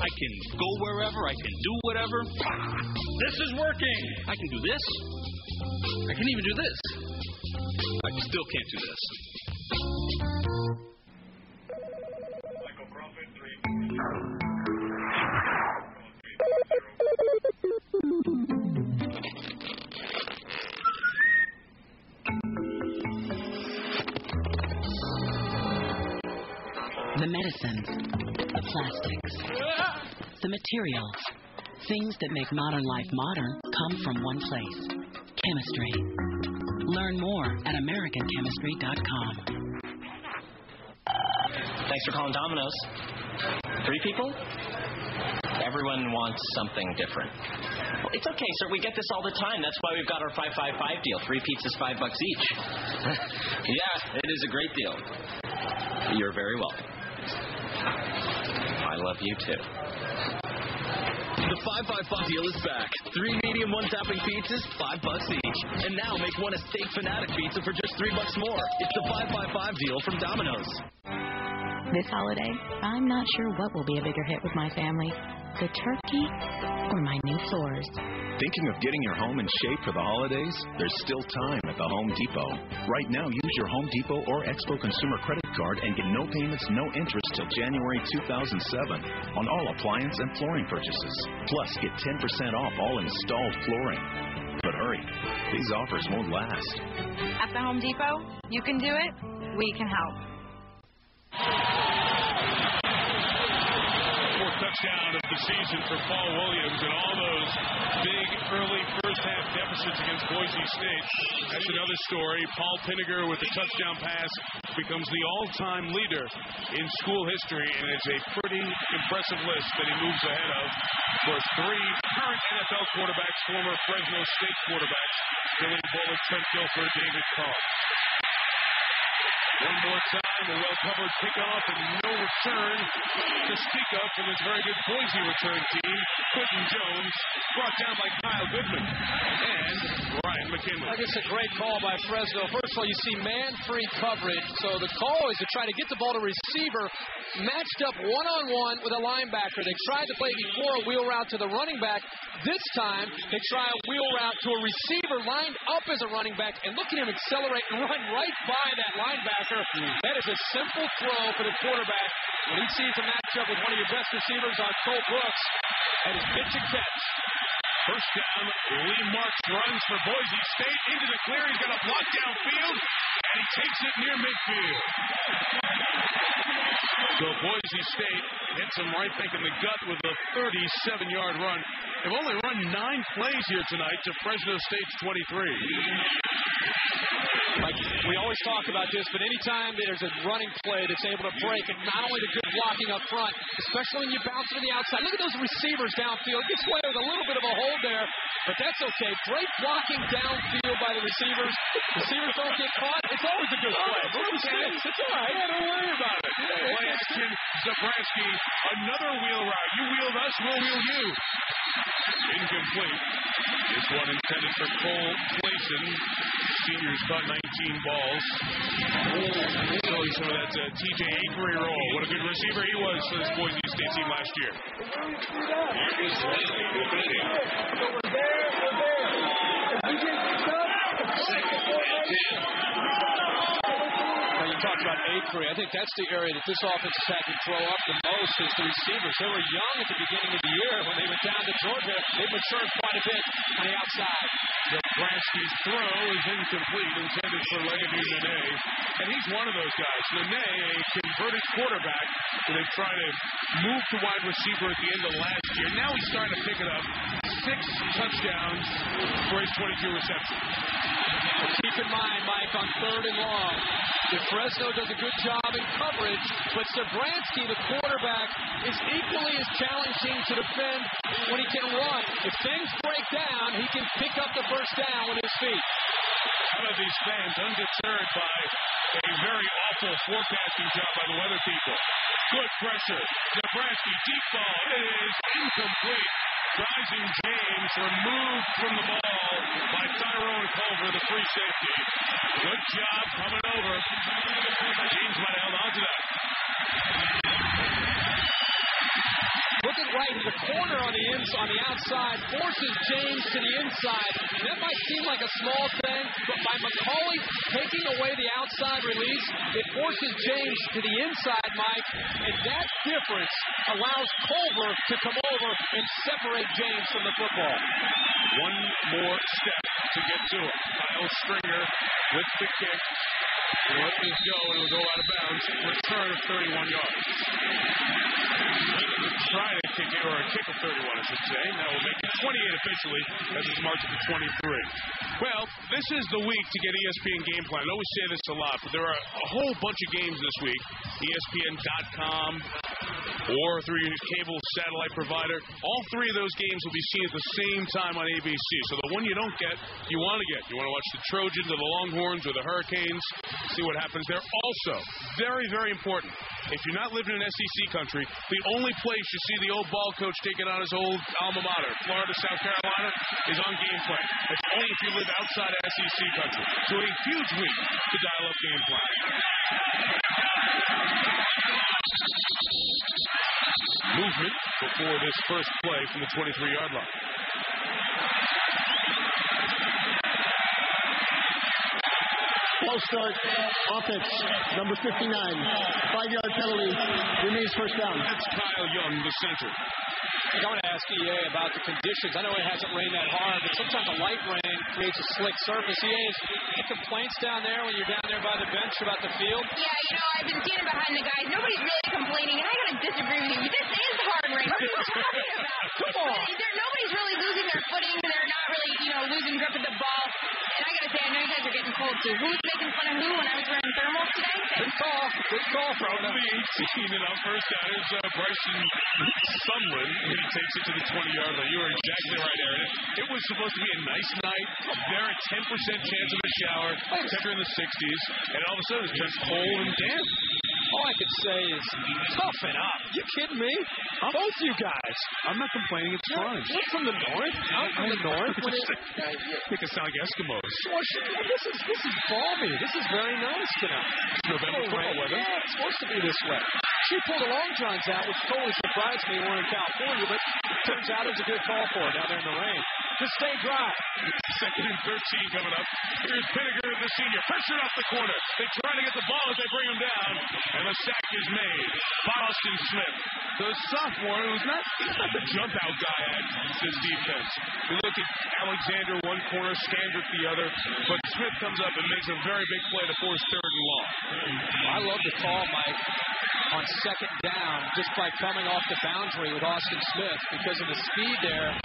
S4: I can go wherever. I can do whatever. This is working. I can do this. I can even do this. I still can't do this.
S21: The medicines, the plastics, the materials, things that make modern life modern come from one place. Chemistry. Learn more at AmericanChemistry.com.
S3: Thanks for calling Domino's. 3 people? Everyone wants something different. Well, it's okay, sir. We get this all the time. That's why we've got our 5-5-5 deal. 3 pizzas, $5 each. Yeah, it is a great deal. You're very welcome. I love you, too.
S9: The 5-5-5 deal is back. 3 medium, 1-topping pizzas, $5 each. And now make one a Steak Fanatic pizza for just $3 more. It's the 5-5-5 deal from Domino's.
S14: This holiday, I'm not sure what will be a bigger hit with my family, the turkey or my new floors.
S16: Thinking of getting your home in shape for the holidays? There's still time at the Home Depot. Right now, use your Home Depot or Expo Consumer Credit Card and get no payments, no interest till January 2007 on all appliance and flooring purchases. Plus, get 10% off all installed flooring. But hurry, these offers won't last.
S10: At the Home Depot, you can do it, we can help.
S1: Fourth touchdown of the season for Paul Williams, and all those big early first-half deficits against Boise State. That's another story. Paul Pinniger with the touchdown pass becomes the all-time leader in school history, and it's a pretty impressive list that he moves ahead of for 3 current NFL quarterbacks, former Fresno State quarterbacks, Billy Bullock, Trent Dilfer, David Carr. One more time, a well-covered kickoff and no return to speak of from this very good Boise return team. Quentin Jones brought down by Kyle Goodman and Ryan McKinley.
S2: I guess a great call by Fresno. First of all, you see man-free coverage. So the call is to try to get the ball to receiver matched up one-on-one with a linebacker. They tried to play before a wheel route to the running back. This time, they try a wheel route to a receiver lined up as a running back, and look at him accelerate and run right by that linebacker. That is a simple throw for the quarterback when he sees a matchup with one of your best receivers on Cole Brooks, and his pitch and catch.
S1: First down, Lee Marks runs for Boise State into the clear. He's got a block downfield, and he takes it near midfield. So Boise State hits him right back in the gut with a 37-yard run. They've only run 9 plays here tonight to Fresno State's 23.
S2: Like we always talk about this, but anytime there's a running play that's able to break, and not only the good blocking up front, especially when you bounce to the outside. Look at those receivers downfield. Gets away with a little bit of a hold there, but that's okay. Great blocking downfield by the receivers. Receivers don't get caught. It's always a good play. It's all right. Yeah, don't worry about it.
S1: Play action, Zabransky, another wheel route. You wheeled us, we'll wheel you. Incomplete. This one intended for Cole Clayson. Seniors caught 19 balls. Showing some of that TJ Avery roll. What a good receiver he was for this Boise State team last year.
S2: Now you talked about Avery. I think that's the area that this offense has had to throw up the most is the receivers. They were young at the beginning of the year when they went down to Georgia. They've matured quite a bit on the outside.
S1: Zabransky's throw is incomplete, intended for Legany Nene. And he's one of those guys. Nene, a converted quarterback, who they tried to move to wide receiver at the end of last year. Now he's starting to pick it up. 6 touchdowns for his 22 receptions.
S2: But keep in mind, Mike, on 3rd and long, if Fresno does a good job in coverage, but Zabransky, the quarterback, is equally as challenging to defend when he can run. If things break down, he can pick up the first down with his feet.
S1: How about these fans undeterred by a very awful forecasting job by the weather people? Good pressure. Zabransky, deep ball. It is incomplete. Rising James removed from the ball by Tyrone Culver, the free safety. Good job coming over. James might have held on to that.
S2: Looking right in the corner on the outside, forces James to the inside. That might seem like a small thing, but by McCauley taking away the outside release, it forces James to the inside, Mike, and that difference allows Culver to come over and separate James from the football.
S1: One more step to get to him. Kyle Stringer with the kick. He'll let this go, and it'll go out of bounds. Return of 31 yards. Try to kick it, or a kick of 31, I should say. That will make it 28 officially as it's marked to 23. Well, this is the week to get ESPN Game Plan. I know we say this a lot, but there are a whole bunch of games this week. ESPN.com or through your cable satellite provider. All 3 of those games will be seen at the same time on ABC. So the one you don't get, you want to get. You want to watch the Trojans or the Longhorns or the Hurricanes, see what happens there. Also, very, very important, if you're not living in SEC country, the only place you see the old ball coach taking on his old alma mater, Florida, South Carolina, is on Game Plan. That's only if you live outside of SEC country. So a huge week to dial up Game Plan. Movement before this first play from the 23-yard line.
S17: False start, offense, number 59. 5-yard penalty, remains first down.
S1: That's Kyle Young, the center.
S2: I want to ask EA about the conditions. I know it hasn't rained that hard, but sometimes a light rain creates a slick surface. EA, is any complaints down there when you're down there by the bench about the field?
S10: Yeah, I've been standing behind the guys. Nobody's really complaining, and I got to disagree with you. This is hard rain. What are you talking about?
S2: Come on.
S10: Nobody's really losing their footing. They're not really, losing grip of the ball. And I got to say, I know you guys are getting cold, too. Who was making fun of who when I was wearing thermals today?
S2: Good call. Good call,
S1: Probably 18, and our first down is Bryson Sumlin. He takes it to the 20-yard line. You are exactly right, Aaron. It was supposed to be a nice night. There a 10% chance of a shower. Temperature in the 60s, and all of a sudden it turns cold and damp.
S2: All I could say is toughen up. You kidding me? Both you guys.
S1: I'm not complaining. It's fine.
S2: You're from the north. I'm from the north.
S1: Make it sound like Eskimos.
S2: This is balmy. This is very nice tonight.
S1: November football weather.
S2: Yeah, it's supposed to be this way. She pulled the long johns out, which totally surprised me. We're in California, but turns out it was a good call for her down there in the rain. to stay dry.
S1: Second and 13 coming up. Here's Pinniger, the senior. Pressure off the corner. They try to get the ball as they bring him down. And the sack is made by Austin Smith. The sophomore, who's not the jump-out guy at this defense. We look at Alexander one corner, Scandrick the other. But Smith comes up and makes a very big play to force third and long.
S2: I love the call, Mike, on second down just by coming off the boundary with Austin Smith because of the speed there.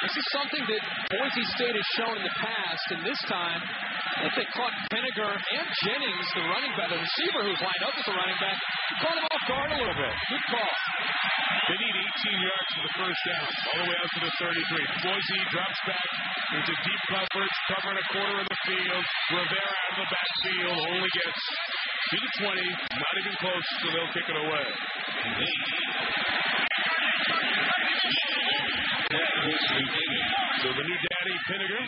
S2: This is something that Boise State has shown in the past, and this time I think they caught Pinniger and Jennings, the running back, the receiver who's lined up as a running back, caught him off guard a little bit. Good call.
S1: They need 18 yards for the first down, all the way out to the 33. Boise drops back into deep coverage, covering a quarter of the field. Rivera out of the backfield only gets to the 20, not even close, so they'll kick it away. So the new daddy, Pinniger,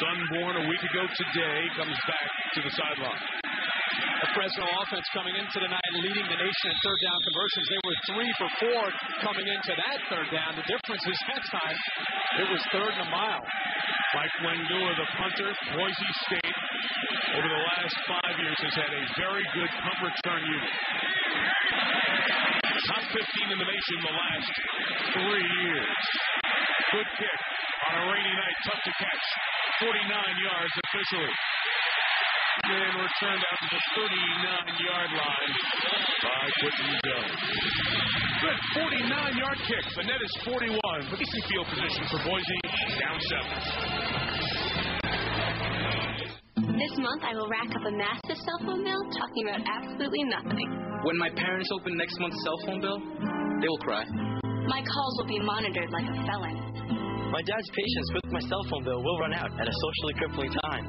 S1: son born a week ago today, comes back to the sideline.
S2: The Fresno offense coming into tonight leading the nation in third down conversions. They were 3 for 4 coming into that third down. The difference is that time it was third and a mile.
S1: Mike Wendua, the punter, Boise State, over the last 5 years has had a very good punt return unit. Top 15 in the nation the last 3 years. Good kick on a rainy night, tough to catch. 49 yards officially. And returned out to the 39-yard line by Quentin Jones. Good 49-yard kick. The net is 41. Decent field position for Boise, down 7.
S12: This month, I will rack up a massive cell phone bill talking about absolutely nothing.
S9: When my parents open next month's cell phone bill, they will cry.
S12: My calls will be monitored like a felon.
S5: My dad's patience with my cell phone bill will run out at a socially crippling time.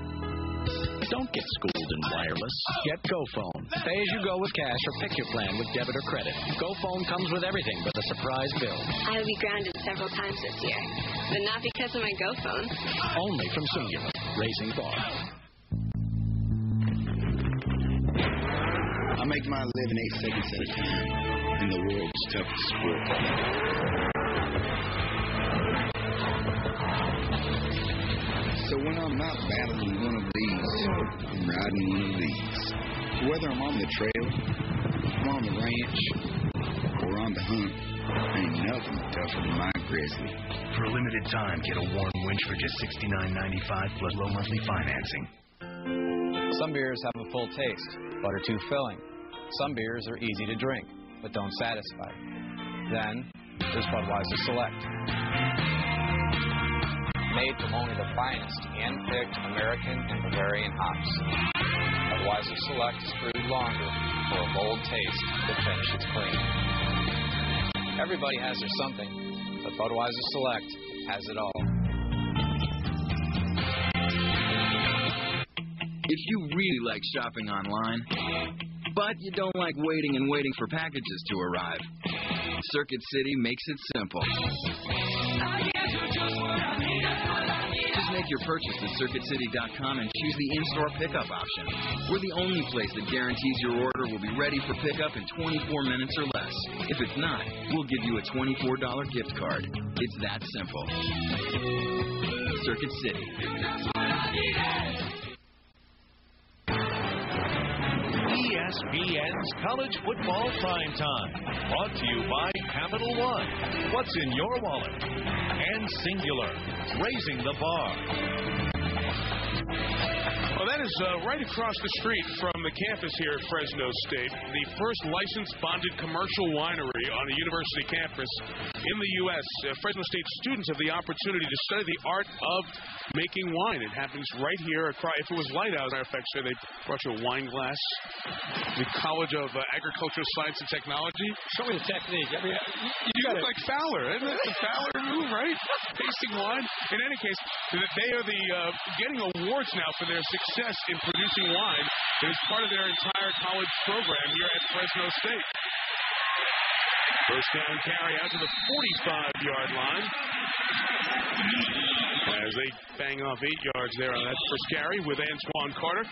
S13: Don't get schooled in wireless. Get GoPhone. Pay as you go with cash or pick your plan with debit or credit. GoPhone comes with everything but a surprise bill.
S12: I will be grounded several times this year, but not because of my GoPhone.
S13: Only from Singular. Raising thought.
S15: I make my living 8 seconds at a time in the world's toughest sport. So when I'm not battling one of these, I'm riding one of these. Whether I'm on the trail, I'm on the ranch, or on the hunt, ain't nothing tougher than my grizzly.
S16: For a limited time, get a warm winch for just $69.95 plus low monthly financing.
S18: Some beers have a full taste, but are too filling. Some beers are easy to drink, but don't satisfy. Then, there's Budweiser Select. Made from only the finest hand-picked American and Bavarian hops. Budweiser Select is brewed longer for a bold taste that finishes clean. Everybody has their something, but Budweiser Select has it all.
S11: If you really like shopping online, but you don't like waiting for packages to arrive, Circuit City makes it simple. Just make your purchase at CircuitCity.com and choose the in-store pickup option. We're the only place that guarantees your order will be ready for pickup in 24 minutes or less. If it's not, we'll give you a $24 gift card. It's that simple. Circuit City.
S25: ESPN's College Football Primetime, brought to you by Capital One. What's in your wallet? And Singular, raising the bar.
S1: Well, that is right across the street from the campus here at Fresno State, the first licensed bonded commercial winery on a university campus in the U.S. Fresno State students have the opportunity to study the art of making wine. It happens right here. If it was light out, as a matter of fact, sir, they brought you a wine glass. The College of Agricultural Science and Technology.
S2: Show me the technique. I mean,
S1: you look like Fowler. Isn't that the Fowler move, right? Tasting wine. In any case, they are getting awards now for their success in producing wine. It is part of their entire college program here at Fresno State. First down carry out to the 45-yard line. As they bang off 8 yards there on that first carry with Antoine Carter.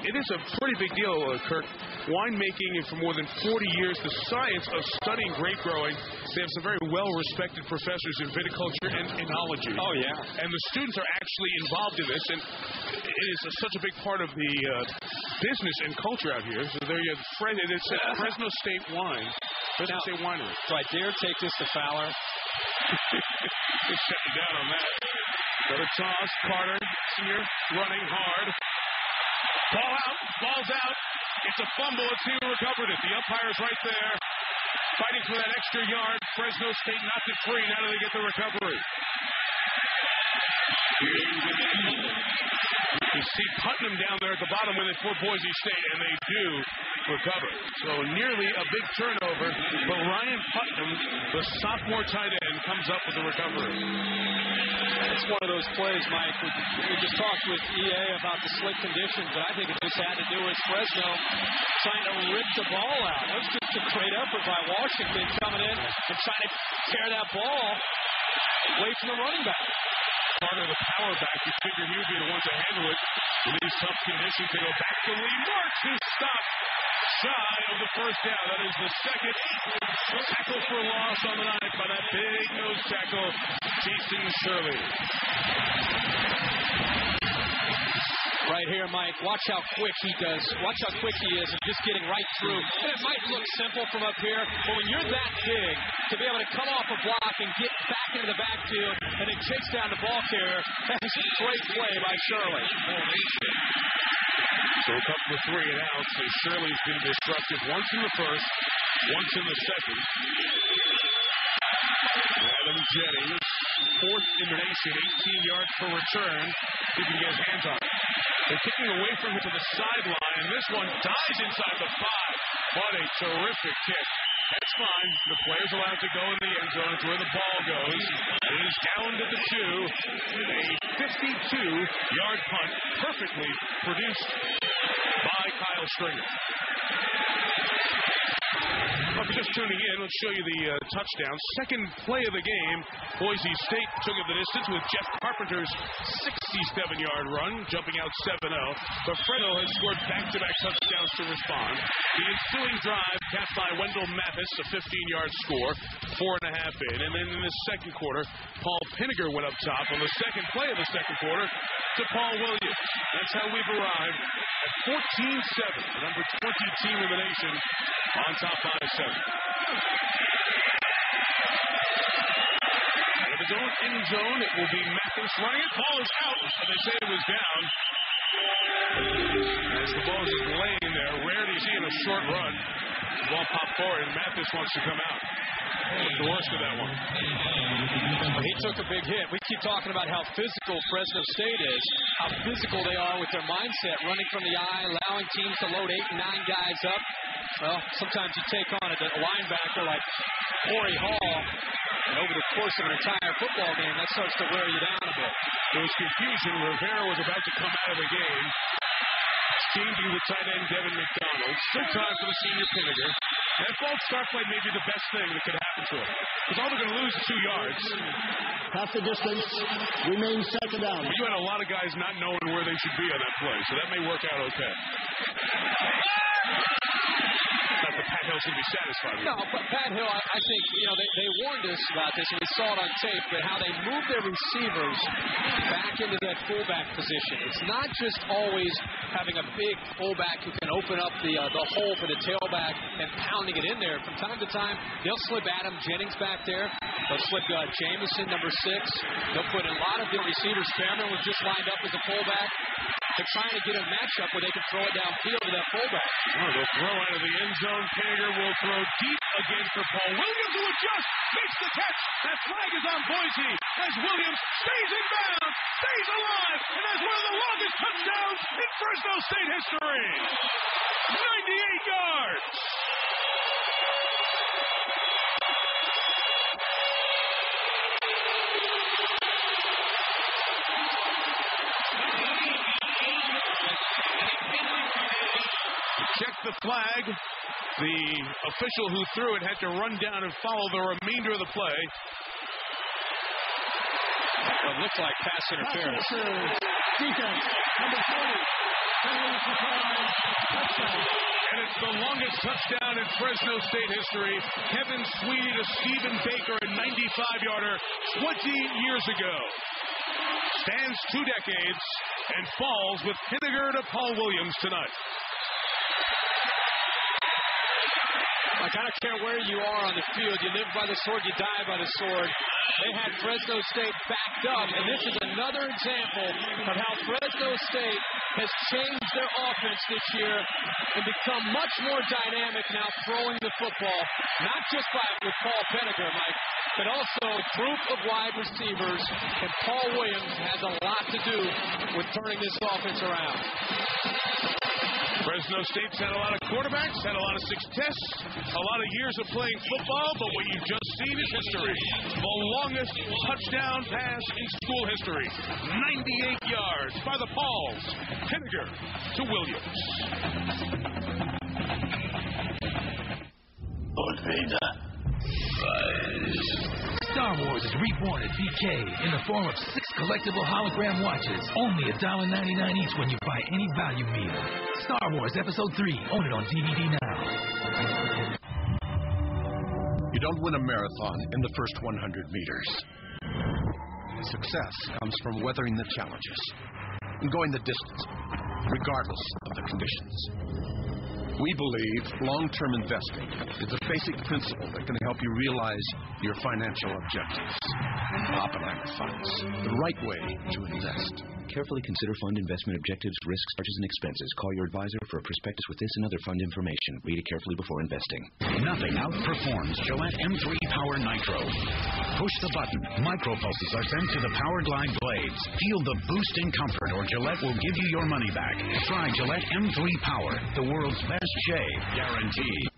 S1: It is a pretty big deal, Kirk. Winemaking for more than 40 years, the science of studying grape growing. They have some very well-respected professors in viticulture and enology.
S2: Oh, yeah.
S1: And the students are actually involved in this, and it is such a big part of the business and culture out here. So there you have it's Fresno State Wine. Fresno State Winery.
S2: Do I dare take this to Fowler?
S1: Just shut you down on that. Got a toss. Carter, senior, running hard. Ball's out. It's a fumble. Let's see who recovered it. The umpire's right there, fighting for that extra yard. Fresno State knocked it free. Now do they get the recovery? You see Putnam down there at the bottom with it for Boise State, and they do recover. So nearly a big turnover, but Ryan Putnam, the sophomore tight end, comes up with the recovery.
S2: It's one of those plays, Mike. We just talked with EA about the slick conditions, and I think it just had to do with Fresno trying to rip the ball out. That was just a great effort by Washington coming in and trying to tear that ball away from the running back.
S1: Carter, the power back, you figure he would be the one to handle it in these tough conditions. They go back to Lee Marks, who stopped shy of the first down. That is the second tackle for loss on the night by that big nose tackle, Jason Shirley.
S2: Right here, Mike. Watch how quick he does. Watch how quick he is and just getting right through. And it might look simple from up here, but when you're that big, to be able to come off a block and get back into the backfield and then chase down the ball carrier, that is a great play by Shirley.
S1: So a couple of 3 and outs as Shirley's been disruptive once in the first, once in the second. Adam Jennings, fourth in the nation, 18 yards per return. He can get his hands on it. They're kicking away from him to the sideline, and this one dies inside the 5. What a terrific kick. That's fine. The player's allowed to go in the end zone. It's where the ball goes. It is down to the 2. A 52-yard punt, perfectly produced by Kyle Stringer. If you're just tuning in, let's show you the touchdown. Second play of the game, Boise State took it the distance with Jeff Carpenter's 67-yard run, jumping out 7-0. But Fresno has scored back-to-back touchdowns to respond. The ensuing drive capped by Wendell Mathis, a 15-yard score, 4.5 in. And then in the second quarter, Paul Pinniger went up top on the second play of the second quarter to Paul Williams. That's how we've arrived at 14-7, the number 20 team in the nation, on top by 7. Out of his own end zone, it will be Mathis running it. Ball is out, and they say it was down. As the ball is just laying there, rare to see in a short run. The ball popped forward, and Mathis wants to come out. What's the worst of that one?
S2: He took a big hit. We keep talking about how physical Fresno State is, how physical they are with their mindset, running from the eye, allowing teams to load 8 and 9 guys up. Well, sometimes you take on a linebacker like Corey Hall, and over the course of an entire football game, that starts to wear you down a bit.
S1: There was confusion. Rivera was about to come out of the game. Changing the tight end, Devin McDonald. Still time for the senior Pinniger. That false start play may be the best thing that could happen to him. Because all they're going to lose 2 yards.
S17: Half the distance remains second down.
S1: But you had a lot of guys not knowing where they should be on that play, so that may work out okay. Not that Pat Hill's going to be satisfied with.
S2: No, but Pat Hill, I think, they warned us about this, and we saw it on tape, but how they move their receivers back into that fullback position. It's not just always having a big fullback who can open up the hole for the tailback and pounding it in there. From time to time, they'll slip Adam Jennings back there. They'll slip Jamison, number 6. They'll put in a lot of good receivers. Cameron was just lined up as a fullback. They're trying to get a matchup where they can throw it downfield to that fullback.
S1: Oh, they'll throw out of the end zone. Pinniger will throw deep again for Paul Williams, who will just makes the catch. That flag is on Boise as Williams stays in bounds, stays alive, and has one of the longest touchdowns in Fresno State history. 98 yards. Check the flag. The official who threw it had to run down and follow the remainder of the play.
S2: It looked like pass interference.
S17: Defense, number 20.
S1: And it's the longest touchdown in Fresno State history. Kevin Sweeney to Stephen Baker, a 95-yarder 20 years ago. Stands 2 decades and falls with Pinniger to Paul Williams tonight.
S2: Like, I don't care where you are on the field. You live by the sword, you die by the sword. They had Fresno State backed up, and this is another example of how Fresno State has changed their offense this year and become much more dynamic now throwing the football, not just with Paul Pinniger, Mike, but also a group of wide receivers, and Paul Williams has a lot to do with turning this offense around.
S1: Fresno State's had a lot of quarterbacks, had a lot of success, a lot of years of playing football, but what you've just seen is history. The longest touchdown pass in school history. 98 yards by the Pauls. Pinniger to Williams.
S7: Lord Vader. Star Wars is reborn at BK in the form of 6 collectible hologram watches. Only $1.99 each when you buy any value meal. Star Wars Episode 3. Own it on DVD now.
S8: You don't win a marathon in the first 100 meters. Success comes from weathering the challenges and going the distance, regardless of the conditions. We believe long-term investing is a basic principle that can help you realize your financial objectives. Oppenheimer Funds, the right way to invest.
S19: Carefully consider fund investment objectives, risks, charges, and expenses. Call your advisor for a prospectus with this and other fund information. Read it carefully before investing.
S20: Nothing outperforms Gillette M3 Power Nitro. Push the button. Micropulses are sent to the Power Glide blades. Feel the boost in comfort, or Gillette will give you your money back. Try Gillette M3 Power, the world's best shave, guaranteed.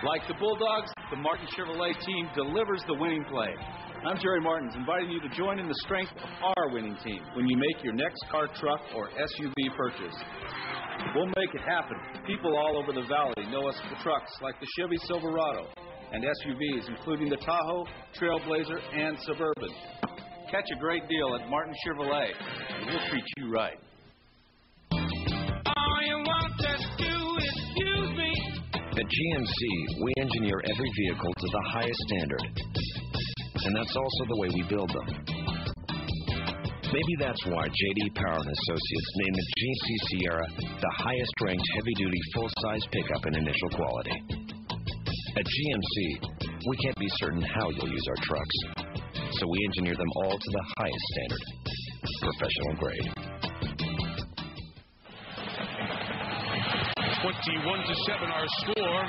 S23: Like the Bulldogs, the Martin Chevrolet team delivers the winning play. I'm Jerry Martins, inviting you to join in the strength of our winning team when you make your next car, truck, or SUV purchase. We'll make it happen. People all over the valley know us for trucks like the Chevy Silverado and SUVs, including the Tahoe, Trailblazer, and Suburban. Catch a great deal at Martin Chevrolet, and we'll treat you right.
S26: All you want to do is use me.
S19: At GMC, we engineer every vehicle to the highest standard. And that's also the way we build them. Maybe that's why J.D. Power & Associates named the GMC Sierra the highest-ranked heavy-duty full-size pickup in initial quality. At GMC, we can't be certain how you'll use our trucks, so we engineer them all to the highest standard, professional grade.
S1: 21-7 our score,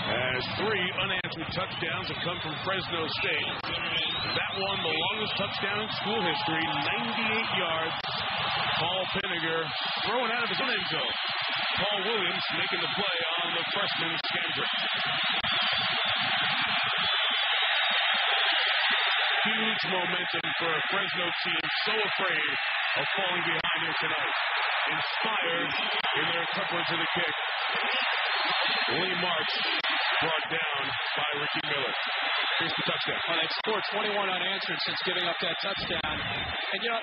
S1: as 3 unanswered touchdowns have come from Fresno State. That one, the longest touchdown in school history, 98 yards. Paul Pinniger throwing out of his own end zone. Paul Williams making the play on the freshman Scandrick. Huge momentum for a Fresno team so afraid of falling behind here tonight. Inspired in their coverage of the kick. Lee March brought down by Ricky Miller. Here's the touchdown.
S2: Well, they've scored 21 unanswered since giving up that touchdown. And, you know,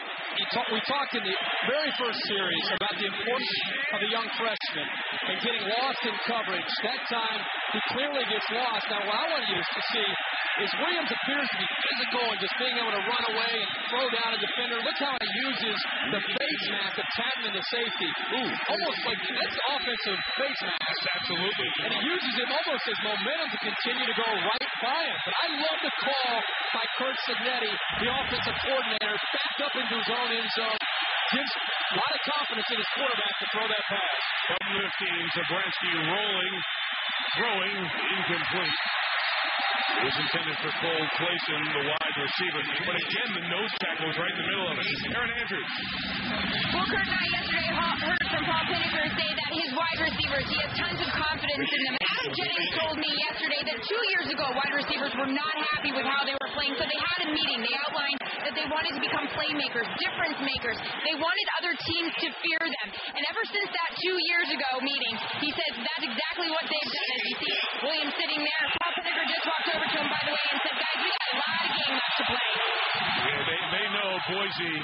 S2: we talked in the very first series about the importance of the young freshman and getting lost in coverage. That time, he clearly gets lost. Now, what I want you to see is Williams appears to be physical and just being able to run away and throw down a defender. Look how he uses the face mask of Chapman, the safety. Ooh, almost like that's offensive face mask.
S1: Absolutely.
S2: And he uses him almost as momentum to continue to go right by him. But I love the call by Kurt Signetti, the offensive coordinator, backed up into his own end zone. Gives a lot of confidence in his quarterback to throw that pass.
S1: From the 15, Zabransky rolling, throwing, incomplete. It was intended for Cole Clayson, the wide receiver. But again, the nose tackle was right in the middle of it. Aaron Andrews.
S10: Well, Kurt and I yesterday heard from Paul Pinniger say that his wide receivers, he has tons of confidence in them. Adam Jennings told me yesterday that 2 years ago, wide receivers were not happy with how they were playing, so they had a meeting. They outlined that they wanted to become playmakers, difference makers. They wanted other teams to fear them. And ever since that 2 years ago meeting, he said that's exactly what they've done. As you see Williams sitting there, Paul Pinniger just walked over to him, by the way, and said, guys, we got a lot of game left to play.
S1: Yeah, they know Boise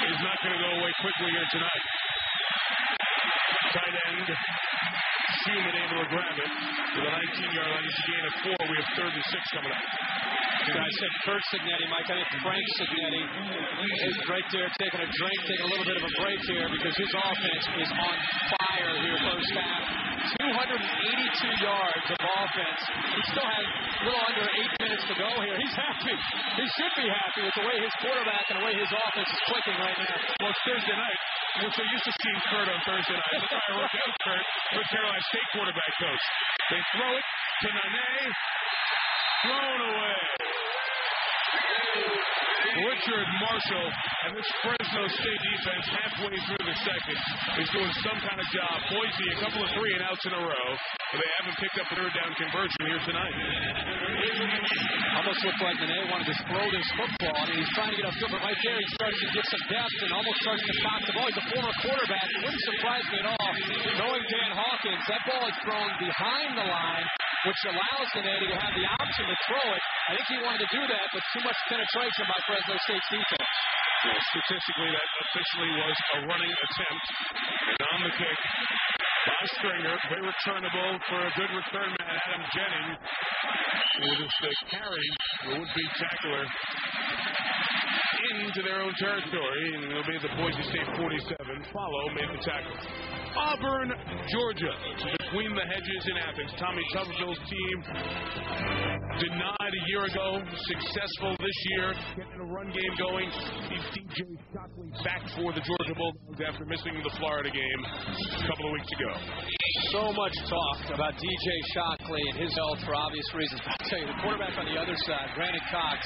S1: is not going to go away quickly here tonight. Tight end, Schumann able to grab it to the 19-yard line. It's a gain of 4. We have 3rd and 6 coming up.
S2: I said Kurt Signetti, Mike. I think Frank Signetti is right there taking a drink, taking a little bit of a break here because his offense is on fire here first half. 282 yards of offense. He still has a little under 8 minutes to go here. He's happy. He should be happy with the way his quarterback and the way his offense is clicking right now.
S1: Well, it's Thursday night. We're so used to seeing Kurt on Thursday night. That's why I wrote down Kurt, the Carolina State quarterback coach. They throw it to Nene. Thrown away. Richard Marshall and this Fresno State defense halfway through the second is doing some kind of job. Boise, a couple of 3-and-outs in a row, but they haven't picked up a third down conversion here tonight.
S2: Almost looked like Nene wanted to throw this football. I mean, he's trying to get upfield, but right there he starts to get some depth and almost starts to cock the ball. He's a former quarterback. It wouldn't surprise me at all. Knowing Dan Hawkins, that ball is thrown behind the line, which allows Nene to have the option to throw it. I think he wanted to do that, but too much penetration by Fresno State's defense.
S1: Well, statistically, that officially was a running attempt. And on the kick by Stringer, very returnable for a good return man, Adam Jennings. Will just carry the would-be tackler into their own territory, and it'll be the Boise State 47. Follow made the tackle. Auburn, Georgia, between the hedges in Athens. Tommy Tuberville's team denied a year ago, successful this year, getting a run game going. DJ Shockley back for the Georgia Bulldogs after missing the Florida game a couple of weeks ago.
S2: So much talk about DJ Shockley and his health for obvious reasons. I'll tell you, the quarterback on the other side, Brandon Cox,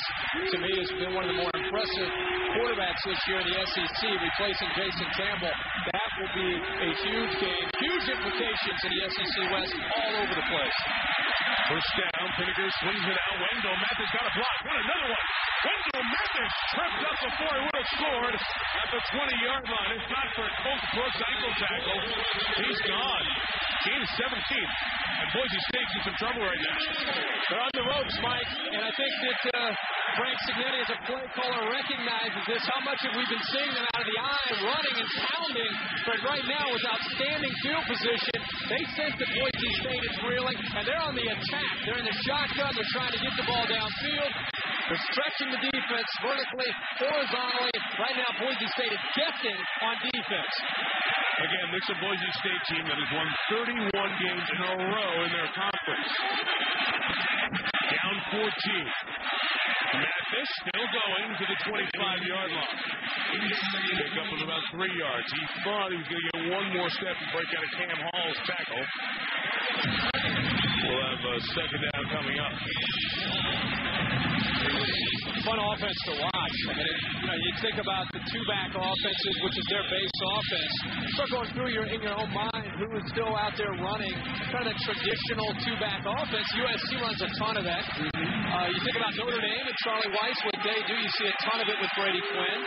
S2: to me has been one of the more impressive quarterbacks this year in the SEC, replacing Jason Campbell. That will be a huge game, huge implications in the SEC West all over the place.
S1: First down, Pinniger swings it out. Wendell Mathis got a block. What another one. Wendell Mathis tripped up before he would have scored at the 20-yard line. If not for Colt Brooks' ankle tackle, he's gone. Gain is 17. And Boise State's in some trouble right now.
S2: They're on the ropes, Mike, and I think that Frank Signetti, as a play caller, recognizes this. How much have we been seeing them out of the eye, running and pounding? But right now, with outstanding field position, they sense that Boise State is reeling, and they're on the attack. They're in the shotgun. They're trying to get the ball downfield. They're stretching the defense vertically, horizontally. Right now, Boise State is guessing on defense.
S1: Again, this is a Boise State team that has won 31 games in a row in their conference. Down 14. Mathis still going to the 25-yard line. Pick up of about 3 yards. He thought he was going to get one more step and break out of Cam Hall's tackle. We'll have a second down coming up.
S2: Fun offense to watch. I mean, you think about the two-back offenses, which is their base offense. Start going through in your own mind who is still out there running kind of that traditional two-back offense. USC runs a ton of that. You think about Notre Dame and Charlie Weiss, what they do. You see a ton of it with Brady Quinn.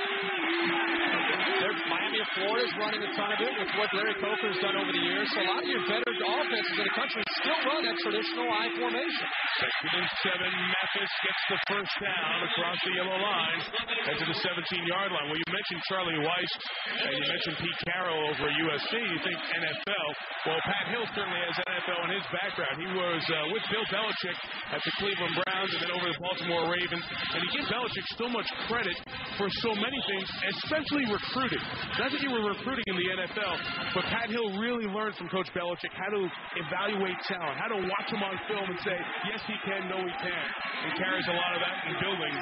S2: Miami of Florida is running a ton of it with what Larry Coker has done over the years. So a lot of your better offenses in the country still run that traditional I formation.
S1: Second and 7, Mathis gets the first down across the yellow line and to the 17-yard line. Well, you mentioned Charlie Weiss and you mentioned Pete Carroll over at USC. You think NFL. Well, Pat Hill certainly has NFL in his background. He was with Bill Belichick at the Cleveland Browns and then over the Baltimore Ravens. And you give Belichick so much credit for so many things, especially recruiting. Not that you were recruiting in the NFL, but Pat Hill really learned from Coach Belichick how to evaluate talent, how to watch him on film and say, yes, he can, no, he can. And carries a lot of that in building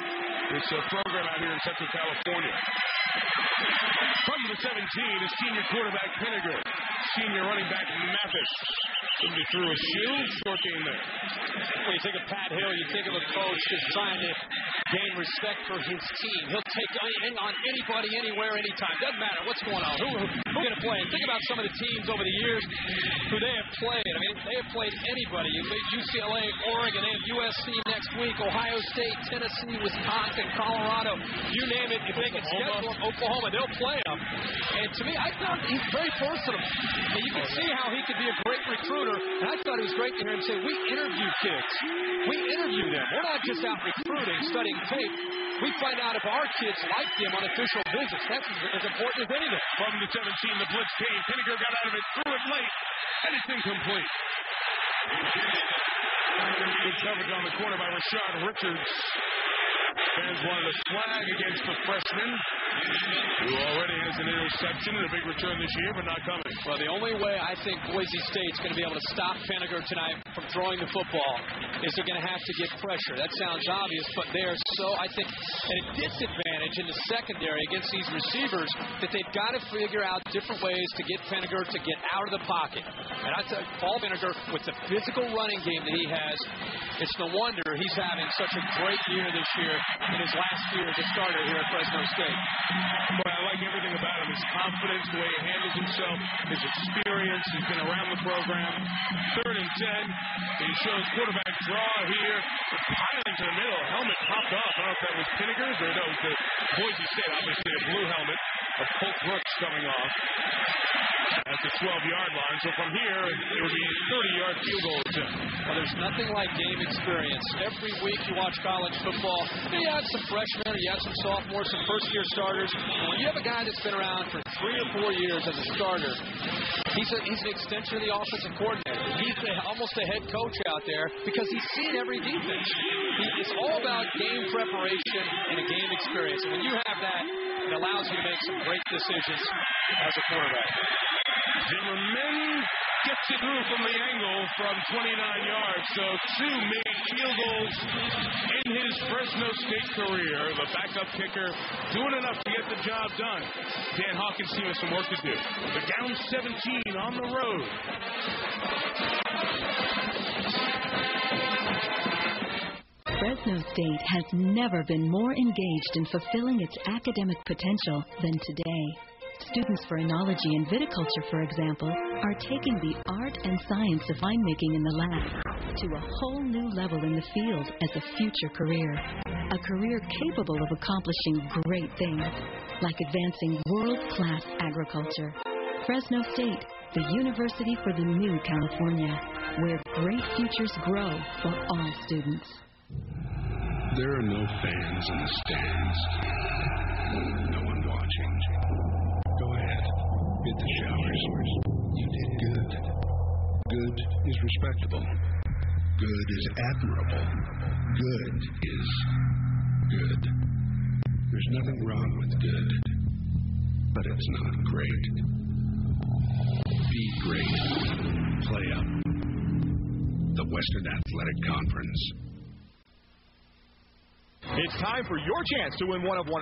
S1: this program out here in Central California. From the 17 is senior quarterback Pinniger. senior running back Mathis. Somebody threw a shoe. Short game there.
S2: When you think of Pat Hill, you think of a coach that's trying to gain respect for his team. He'll take on anybody, anywhere, anytime. Doesn't matter what's going on. Who's going to play? Think about some of the teams over the years who they have played. I mean, they have played anybody. You leave UCLA, Oregon, they have USC next week, Ohio State, Tennessee, Wisconsin, Colorado. You name it. If they can schedule Oklahoma, they'll play them. And to me, I thought he's very personal. And you can see how he could be a great recruiter. And I thought it was great to hear him say, we interview kids. We interview them. We're not just out recruiting, studying tape. We find out if our kids like them on official visits. That's as important as anything.
S1: From the 17, the blitz came. Pinniger got out of it, threw it late, and it's incomplete. Good coverage on the corner by Rashad Richards. Fans wanted a flag against the freshman, who already has an interception and a big return this year, but not coming.
S2: Well, the only way I think Boise State's going to be able to stop Pinniger tonight from throwing the football is they're going to have to get pressure. That sounds obvious, but they're so, I think, at a disadvantage in the secondary against these receivers that they've got to figure out different ways to get Pinniger to get out of the pocket. And I tell you, Paul Pinniger, with the physical running game that he has, it's no wonder he's having such a great year this year in his last year as a starter here at Fresno State.
S1: Boy, I like everything about him. His confidence, the way he handles himself, his experience. He's been around the program. 3rd and 10. He shows quarterback draw here. Piling to the middle. Helmet popped off. I don't know if that was Pinniger's or no, it was the Boise State. Obviously a blue helmet of Colt Brooks coming off at the 12-yard line. So from here, it would be a 30-yard field goal attempt.
S2: Well, there's nothing like game experience. Every week you watch college football, you have some freshmen, you have some sophomores, some first-year starters. And when you have a guy that's been around for 3 or 4 years as a starter, he's an extension of the offensive coordinator. He's almost a head coach out there because he's seen every defense. It's all about game preparation and a game experience. And when you have that, it allows you to make some great decisions as a quarterback.
S1: Zimmerman gets it through from the angle from 29 yards. So 2 made field goals in his Fresno State career. The backup kicker doing enough to get the job done. Dan Hawkins' team has some work to do. They're down 17 on the road.
S3: Fresno State has never been more engaged in fulfilling its academic potential than today. Students for enology and viticulture, for example, are taking the art and science of winemaking in the lab to a whole new level in the field as a future career. A career capable of accomplishing great things, like advancing world-class agriculture. Fresno State, the university for the new California, where great futures grow for all students.
S8: There are no fans in the stands. No one watching. Go ahead. Hit the showers. You did good. Good is respectable. Good is admirable. Good is good. There's nothing wrong with good, but it's not great. Be great. Play up. The Western Athletic Conference.
S4: It's time for your chance to win one of 100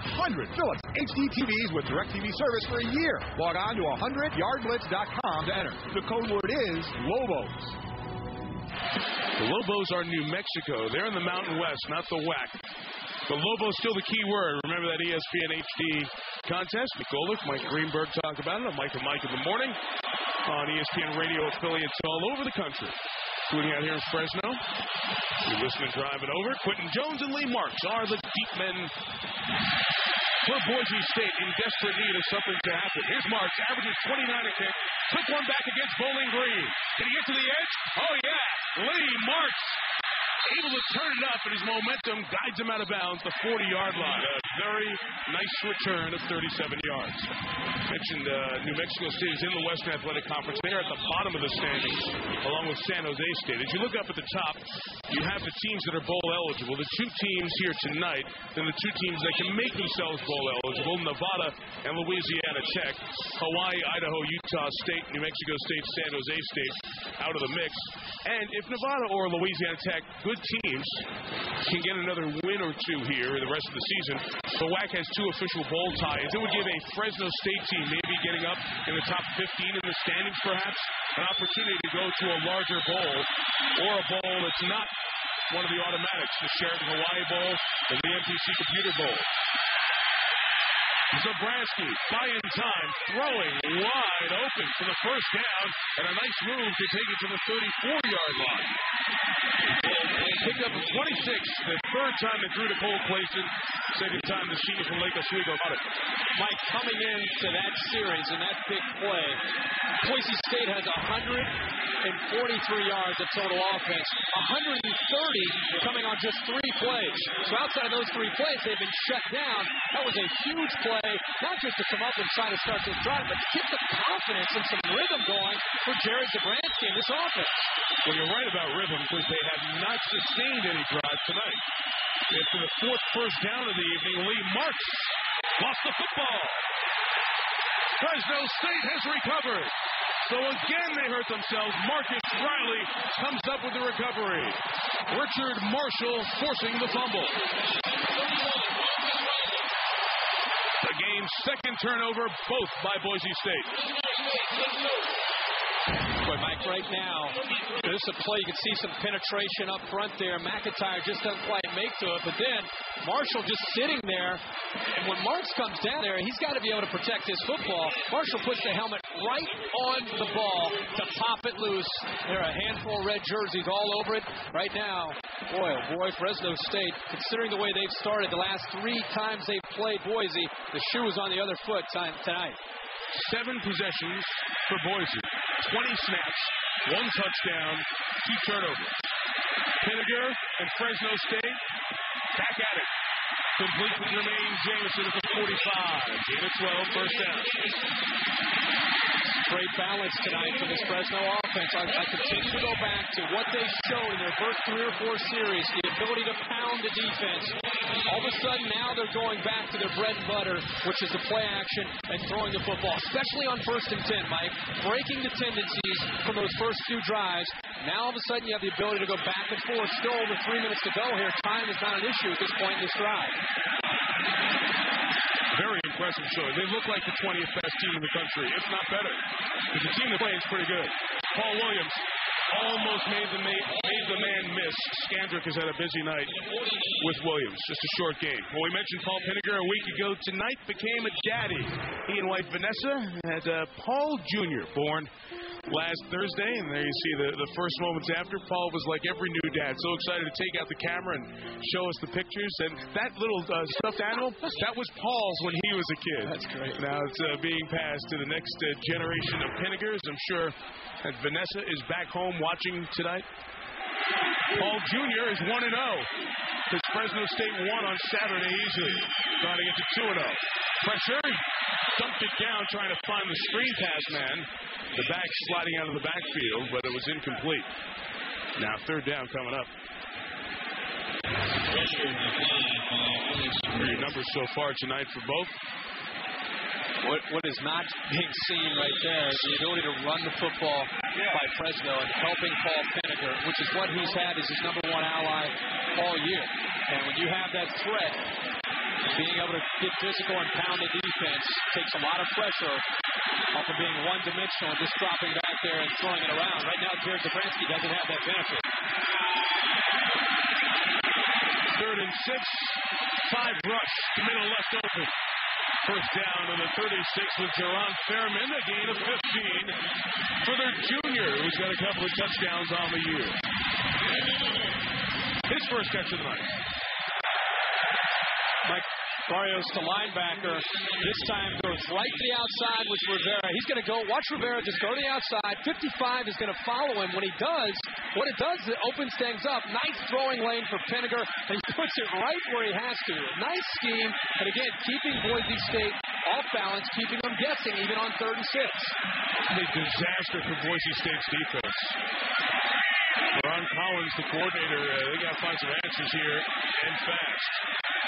S4: Philips HD TVs with DirecTV service for a year. Log on to 100yardblitz.com to enter. The code word is Lobos.
S1: The Lobos are New Mexico. They're in the Mountain West, not the WAC. The Lobos still the key word. Remember that ESPN HD contest? Nick Golick, Mike Greenberg talked about it on Mike and Mike in the morning on ESPN radio affiliates all over the country. Shooting out here in Fresno. You listen and driving over. Quentin Jones and Lee Marks are the deep men for Boise State in desperate need of something to happen. Here's Marks, averages 29 a kick. Took one back against Bowling Green. Can he get to the edge? Oh, yeah. Lee Marks able to turn it up, and his momentum guides him out of bounds, the 40-yard line. A very nice return of 37 yards. Mentioned New Mexico State is in the Western Athletic Conference. They are at the bottom of the standings, along with San Jose State. As you look up at the top, you have the teams that are bowl eligible. The 2 teams here tonight, then the 2 teams that can make themselves bowl eligible, Nevada and Louisiana Tech. Hawaii, Idaho, Utah State, New Mexico State, San Jose State out of the mix. And if Nevada or Louisiana Tech, good good teams can get another win or two here the rest of the season. The WAC has 2 official bowl ties. It would give a Fresno State team maybe getting up in the top 15 in the standings perhaps an opportunity to go to a larger bowl or a bowl that's not one of the automatics, the Sheraton Hawaii Bowl and the MPC Computer Bowl. Zabransky buying time, throwing wide open for the first down, and a nice move to take it to the 34-yard line. Picked up a 26, the third time they threw to Cole Clayson, second time the senior from Lake Oswego got it.
S2: Mike, coming into that series and that big play, Boise State has 143 yards of total offense, 130 coming on just 3 plays. So outside of those 3 plays, they've been shut down. That was a huge play, not just to come up and try to start this drive, but to get the confidence and some rhythm going for Jerry Zabransky in this offense.
S1: Well, you're right about rhythm because they have not sustained any drive tonight. And for the 4th first down of the evening, Lee Marks lost the football. Fresno State has recovered. So again they hurt themselves. Marcus Riley comes up with the recovery. Richard Marshall forcing the fumble. The game's second turnover, both by Boise State.
S2: But Mike, right now, this is a play. You can see some penetration up front there. McIntyre just doesn't quite make to it. But then Marshall just sitting there. And when Marks comes down there, he's got to be able to protect his football. Marshall puts the helmet right on the ball to pop it loose. There are a handful of red jerseys all over it. Right now, boy, Fresno State, considering the way they've started the last 3 times they've played Boise, the shoe is on the other foot tonight.
S1: 7 possessions for Boise. 20 snaps, 1 touchdown, 2 turnovers. Pinniger and Fresno State back at it. Complete with Jermaine Jameson at the 45. Gain of 12, first down.
S2: Great balance tonight for this Fresno offense. I continue to go back to what they showed in their first 3 or 4 series, the ability to pound the defense. All of a sudden, now they're going back to their bread and butter, which is the play action and throwing the football, especially on 1st and 10, Mike. Breaking the tendencies from those first 2 drives. Now, all of a sudden, you have the ability to go back and forth. Still over 3 minutes to go here. Time is not an issue at this point in this drive.
S1: Very impressive show. They look like the 20th best team in the country, if not better. Because the team that plays pretty good. Paul Williams almost made the man miss. Skandrick has had a busy night with Williams. Just a short game. Well, we mentioned Paul Pinniger a week ago. Tonight became a daddy. He and wife Vanessa had Paul Jr. born last Thursday, and there you see the first moments after. Paul was like every new dad, so excited to take out the camera and show us the pictures. And that little stuffed animal, that was Paul's when he was a kid.
S2: That's great.
S1: Now it's being passed to the next generation of Pinnigers. I'm sure that Vanessa is back home watching tonight. Paul Jr. is 1-0 because Fresno State won on Saturday easily, trying to get to 2-0. Pressure, dumped it down, trying to find the screen pass man. The back sliding out of the backfield, but it was incomplete. Now 3rd down coming up. Your numbers so far tonight for both.
S2: What is not being seen right there is the ability to run the football by Fresno and helping Paul Pinniger, which is what he's had as his number 1 ally all year. And when you have that threat, being able to get physical and pound the defense takes a lot of pressure off of being one-dimensional and just dropping back there and throwing it around. Right now, Jared Zabransky doesn't have that benefit.
S1: 3rd and 6, 5 rush, the middle left open. First down on the 36 with Jerron Fairman, a gain of 15 for their junior, who's got a couple of touchdowns on the year. His first catch of the night.
S2: Mike Barrios to linebacker. This time goes right to the outside with Rivera. He's going to go. Watch Rivera just go to the outside. 55 is going to follow him. When he does, what it does is it opens things up. Nice throwing lane for Pinniger, and he puts it right where he has to. Nice scheme, and again, keeping Boise State off balance, keeping them guessing even on 3rd and 6.
S1: A disaster for Boise State's defense. Ron Collins, the coordinator, they got to find some answers here and fast.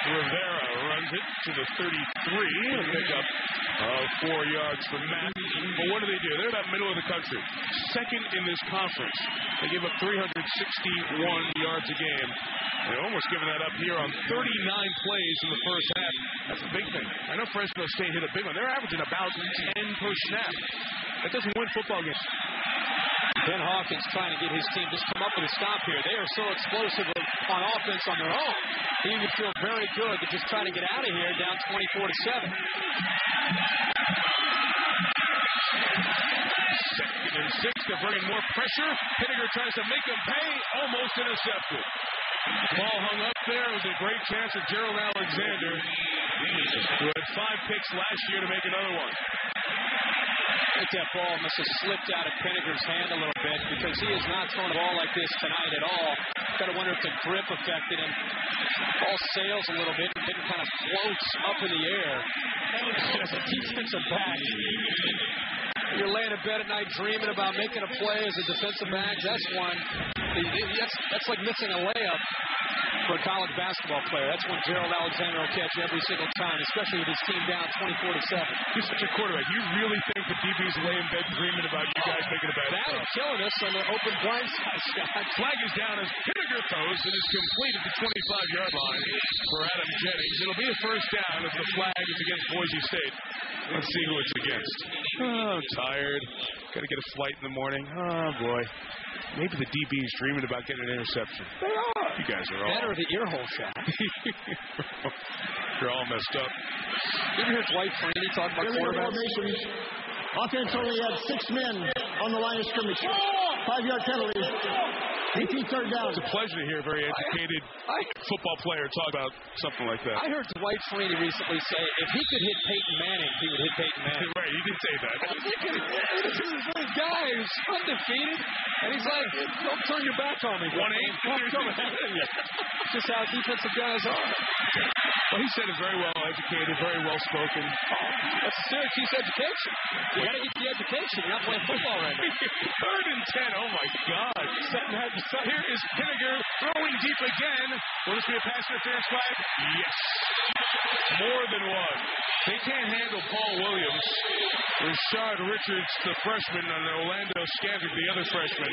S1: Rivera runs it to the 33. A pickup of 4 yards for Matt. But what do? They're about middle of the country. Second in this conference. They give up 361 yards a game. They're almost giving that up here on 39 plays in the first half. That's a big thing. I know Fresno State hit a big one. They're averaging about 10 per snap. That doesn't win football games.
S2: Ben Hawkins trying to get his team just come up with a stop here. They are so explosive on offense on their own. He would feel very good to just try to get out of here down 24-7.
S1: Second and 6. They're bringing more pressure. Pinniger tries to make them pay. Almost intercepted. Ball hung up there. It was a great chance for Gerald Alexander, who had 5 picks last year to make another one.
S2: I think that ball must have slipped out of Pinniger's hand a little bit because he is not throwing a ball like this tonight at all. Got to wonder if the grip affected him. Ball sails a little bit and then kind of floats up in the air. As a defensive back, you're laying in bed at night dreaming about making a play as a defensive back. That's one. That's like missing a layup for a college basketball player. That's when Gerald Alexander will catch every single time, especially with his team down 24-7.
S1: You're such a quarterback. You really think the DBs lay in bed dreaming about you guys making a bad
S2: throw? That is killing us on the open blind side shot.
S1: Flag is down as Pinniger throws. It is complete at the 25-yard line for Adam Jennings. It'll be a first down as the flag is against Boise State. Let's see who it's against. Oh, I'm tired. Got to get a flight in the morning. Oh, boy. Maybe the DB's dreaming about getting an interception. They are. You guys are all.
S2: Better the ear hole shot.
S1: You're all messed up.
S2: Did you hear Dwight Freeney talk about quarterbacks?
S17: Offense only had 6 men on the line of scrimmage. 5-yard penalty. 18 third down.
S1: It's a pleasure to hear a very educated football player talk about something like that.
S2: I heard Dwight Freeney recently say if he could hit Peyton Manning, he would hit Peyton Manning.
S1: Right, he did say that.
S2: I'm thinking, this is this guy who's undefeated, and he's like, don't turn your back on me.
S1: 1-8.
S2: Just how defensive guys are.
S1: Well, he said it very well educated, very well spoken.
S2: That's Syracuse education. You got to get the education. You're not playing football right now.
S1: 3rd and 10. Oh, my God. Here is Pinniger throwing deep again. Will this be a pass interference flag? Yes. More than one. They can't handle Paul Williams. Rashard Richards, the freshman, and Orlando Scandrick, the other freshman,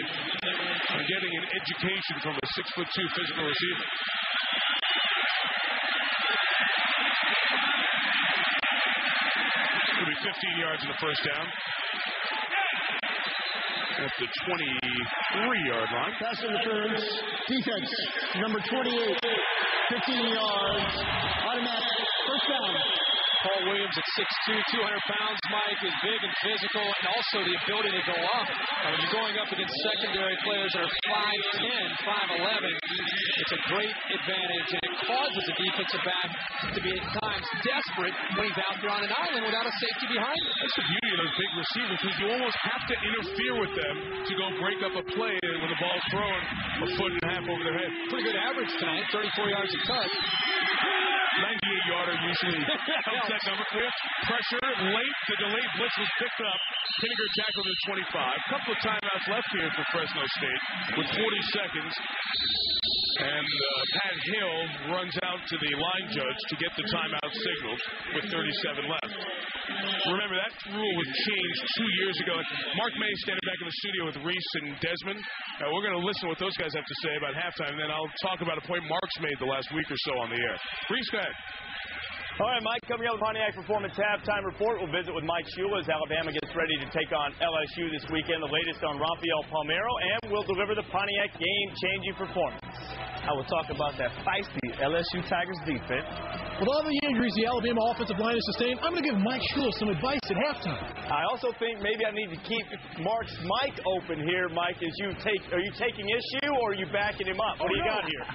S1: are getting an education from a 6'2" physical receiver. It'll be 15 yards in the first down. At the 23-yard line.
S17: Pass interference. Defense, number 28. 15 yards. Automatic. First down.
S2: Paul Williams at 6'2", 200 pounds. Mike is big and physical, and also the ability to go up. When you're going up against secondary players that are 5'10", 5'11", it's a great advantage, and it causes a defensive back to be at times desperate when he's out there on an island without a safety behind him.
S1: That's the beauty of those big receivers, because you almost have to interfere with them to go break up a play when the ball's thrown a foot and a half over their head.
S2: Pretty good average tonight, 34 yards a touch.
S1: 98-yarder usually helps that number clear. Pressure late. The delayed blitz was picked up. Pinniger tackled at 25. A couple of timeouts left here for Fresno State with 40 seconds. And Pat Hill runs out to the line judge to get the timeout signaled with 37 left. Remember, that rule was changed 2 years ago. Mark May standing back in the studio with Reese and Desmond. We're going to listen to what those guys have to say about halftime, and then I'll talk about a point Mark's made the last week or so on the air. Reese, go ahead.
S6: All right, Mike, coming up with Pontiac Performance Halftime Report. We'll visit with Mike Shula as Alabama gets ready to take on LSU this weekend. The latest on Rafael Palmeiro, and we'll deliver the Pontiac game-changing performance. I will talk about that feisty LSU Tigers defense.
S9: With all the injuries the Alabama offensive line has sustained, I'm going to give Mike Shula some advice at halftime.
S6: I also think maybe I need to keep Mark's mic open here, Mike, as are you taking issue or are you backing him up? What do you got here?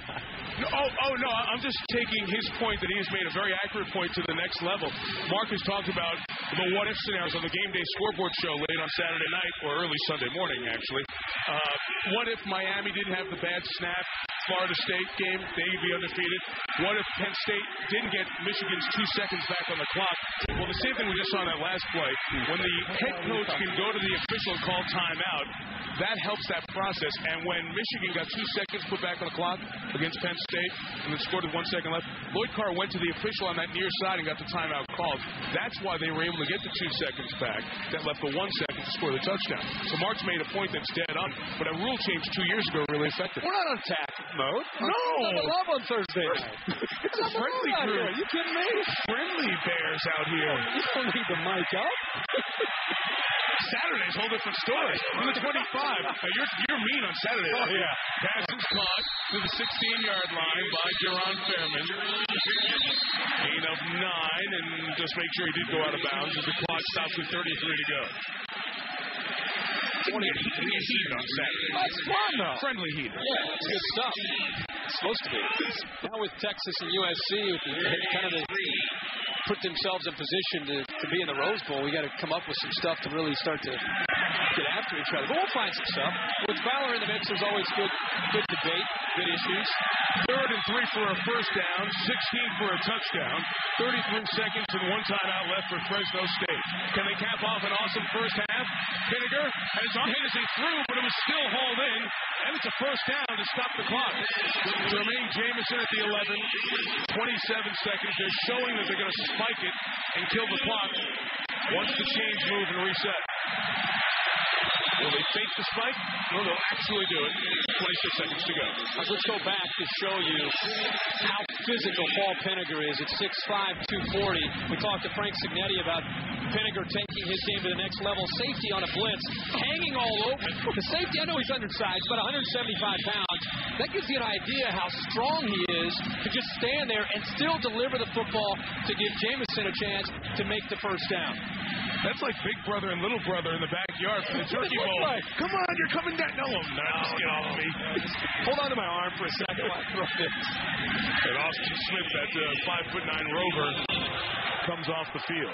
S1: No, I'm just taking his point that he has made a very accurate point to the next level. Mark has talked about the what-if scenarios on the Game Day Scoreboard show late on Saturday night, or early Sunday morning, actually. What if Miami didn't have the bad snap Florida State game? They'd be undefeated. What if Penn State didn't get Michigan's 2 seconds back on the clock? Well, the same thing we just saw in that last play. When the head coach can go to the official and call timeout, that helps that process. And when Michigan got 2 seconds put back on the clock against Penn State and then scored with 1 second left, Lloyd Carr went to the official on that near side and got the timeout called. That's why they were able to get the 2 seconds back. That left the 1 second to score the touchdown. So Mark's made a point that's dead on. But a rule change 2 years ago really affected.
S2: We're not on attack mode.
S1: No.
S2: I love on Thursday night.
S1: It's a friendly group.
S2: Are you kidding me?
S1: Friendly Bears out here.
S2: You don't need the mic up.
S1: Saturday's whole different story. From the 25. You're mean on Saturday.
S2: Oh, yeah.
S1: Pass is caught to the 16-yard line by Jerron Fairman. Gain of 9, and just make sure he did go out of bounds as the clock stops with 33 to go. Heat on Saturday.
S2: That's fun, though.
S1: Friendly heat.
S2: Yeah, it's good stuff. It's supposed to be. Now with Texas and USC, kind of put themselves in position to be in the Rose Bowl, we got to come up with some stuff to really start to get after each other. But we'll find some stuff. With Valor in the mix, there's always good debate, good issues.
S1: 3rd and 3 for a first down, 16 for a touchdown, 33 seconds and 1 timeout left for Fresno State. Can they cap off an awesome first half? Pinniger had his arm hit as he threw, but it was still hauled in, and it's a first down to stop the clock. Jermaine Jamison at the 11, 27 seconds. They're showing that they're going to spike it and kill the clock once the chains move and reset. Will they fake the spike? No, they'll actually do it. 26 seconds to go.
S2: Let's go back to show you how physical Paul Pinniger is at 6'5", 240. We talked to Frank Signetti about Pinniger taking his game to the next level. Safety on a blitz, hanging all over. The safety, I know he's undersized, about 175 pounds. That gives you an idea how strong he is to just stand there and still deliver the football to give Jamison a chance to make the first down.
S1: That's like Big Brother and Little Brother in the backyard for the Turkey Bowl.
S2: Like?
S1: Come on, you're coming down. No, just get off me.
S2: Hold on to my arm for a second while I throw this.
S1: And Austin Smith, that 5'9" rover, comes off the field.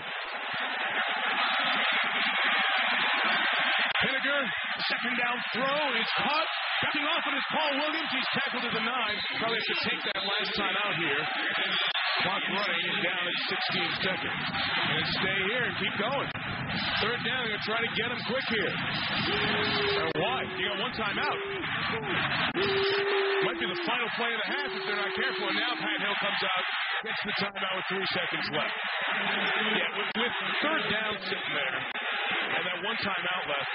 S1: Pinniger, second down throw is caught. Backing off it is Paul Williams. He's tackled at the 9. Probably have to take that last time out here. Clock running down at 16 seconds. And stay here and keep going. 3rd down, they're going to try to get him quick here. Why? You got 1 timeout. Might be the final play of the half if they're not careful. And now Pat Hill comes out, gets the timeout with 3 seconds left. Yeah, with 3rd down sitting there and that 1 timeout left,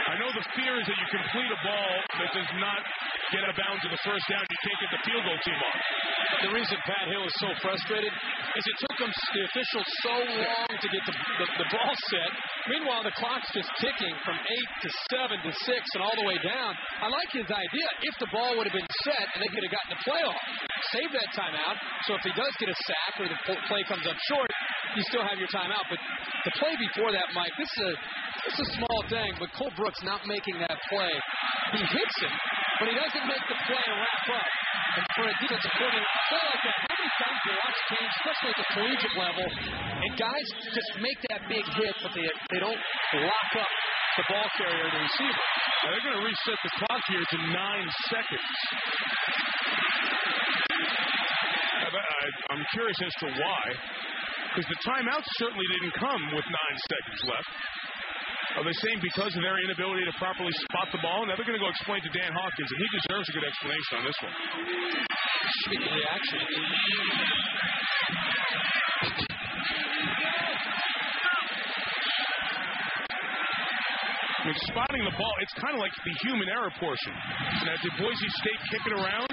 S1: I know the fear is that you complete a ball that does not get out of bounds in the first down. You can't get the field goal team off.
S2: The reason Pat Hill is so frustrated is it took the officials so long to get the ball set. Meanwhile, the clock's just ticking from 8 to 7 to 6 and all the way down. I like his idea. If the ball would have been set and they could have gotten a playoff, save that timeout. So if he does get a sack or the play comes up short, you still have your timeout. But the play before that, Mike, this is a small thing, but Cole Brooks not making that play. He hits him, but he doesn't make the play and wrap up. And for a defensive coordinator, a play like that, how many times do you watch games, especially at the collegiate level, and guys just make that big hit, but they don't lock up the ball carrier or the receiver?
S1: Now they're going to reset the clock here to 9 seconds. I'm curious as to why, because the timeouts certainly didn't come with 9 seconds left. Are they saying because of their inability to properly spot the ball? Now they're going to go explain to Dan Hawkins, and he deserves a good explanation on this one.
S2: Speaking of reaction.
S1: I mean, spotting the ball, it's kind of like the human error portion. Now, did Boise State kick it around?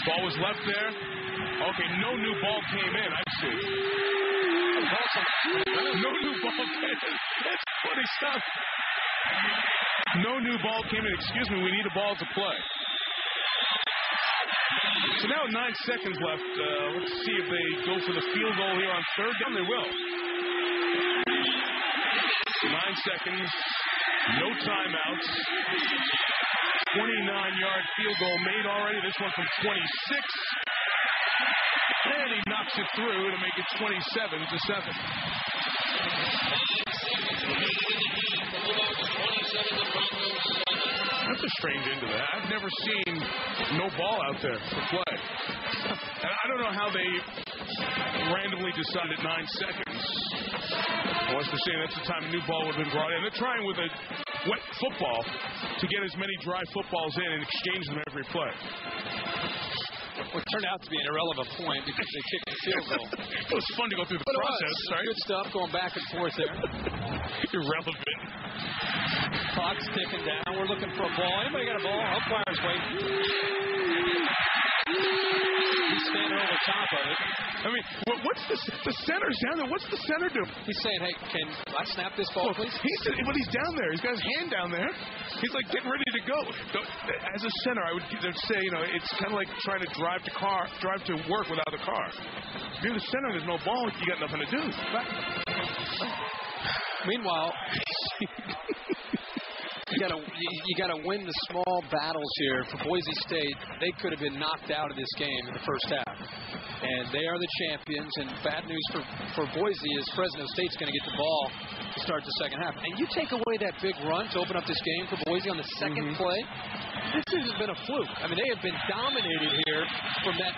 S1: Ball was left there. Okay, no new ball came in. I see. No new ball came in. That's funny stuff. No new ball came in. Excuse me, we need a ball to play. So now 9 seconds left. Let's see if they go for the field goal here on 3rd down. They will. 9 seconds. No timeouts. 29-yard field goal made already. This one from 26. And he knocks it through to make it 27-7. That's a strange end to that. I've never seen no ball out there for play. And I don't know how they randomly decided 9 seconds. What's the saying? That's the time a new ball would have been brought in. They're trying with a wet football to get as many dry footballs in and exchange them every play.
S2: Well, it turned out to be an irrelevant point because they kicked the field goal.
S5: It was fun to go through the process, right?
S2: Good stuff going back and forth there.
S5: Irrelevant.
S2: Clock's ticking down. We're looking for a ball. Anybody got a ball? Umpire's waiting. He's standing over top of it.
S5: I mean, what's the center's down there? What's the center doing?
S2: He's saying, hey, can I snap this ball, please?
S5: But he's down there. He's got his hand down there. He's like getting ready to go. As a center, I would say, it's kind of like trying to drive to work without a car. If you're the center and there's no ball, you got nothing to do.
S2: Meanwhile, you got to win the small battles here. For Boise State, they could have been knocked out of this game in the first half. And they are the champions. And bad news for Boise is Fresno State's going to get the ball to start the second half. And you take away that big run to open up this game for Boise on the second play, this hasn't been a fluke. I mean, they have been dominated here from that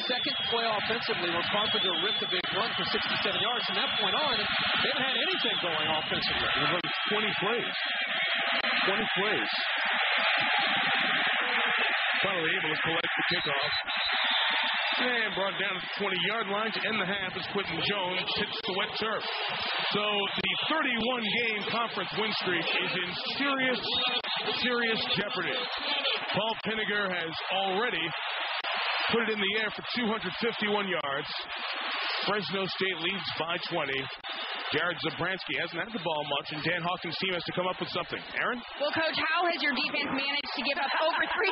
S2: second play offensively where Carpenter ripped a big run for 67 yards. From that point on, they haven't had anything going offensively.
S5: They've run 20 plays. 20 plays. Finally able to collect the kickoff. And brought down to the 20-yard line to end the half as Quentin Jones hits the wet turf. So the 31-game conference win streak is in serious jeopardy. Paul Pinniger has already put it in the air for 251 yards. Fresno State leads by 20. Jared Zabransky hasn't had the ball much, and Dan Hawkins' team has to come up with something. Aaron?
S10: Well, Coach, how has your defense managed to give up over 360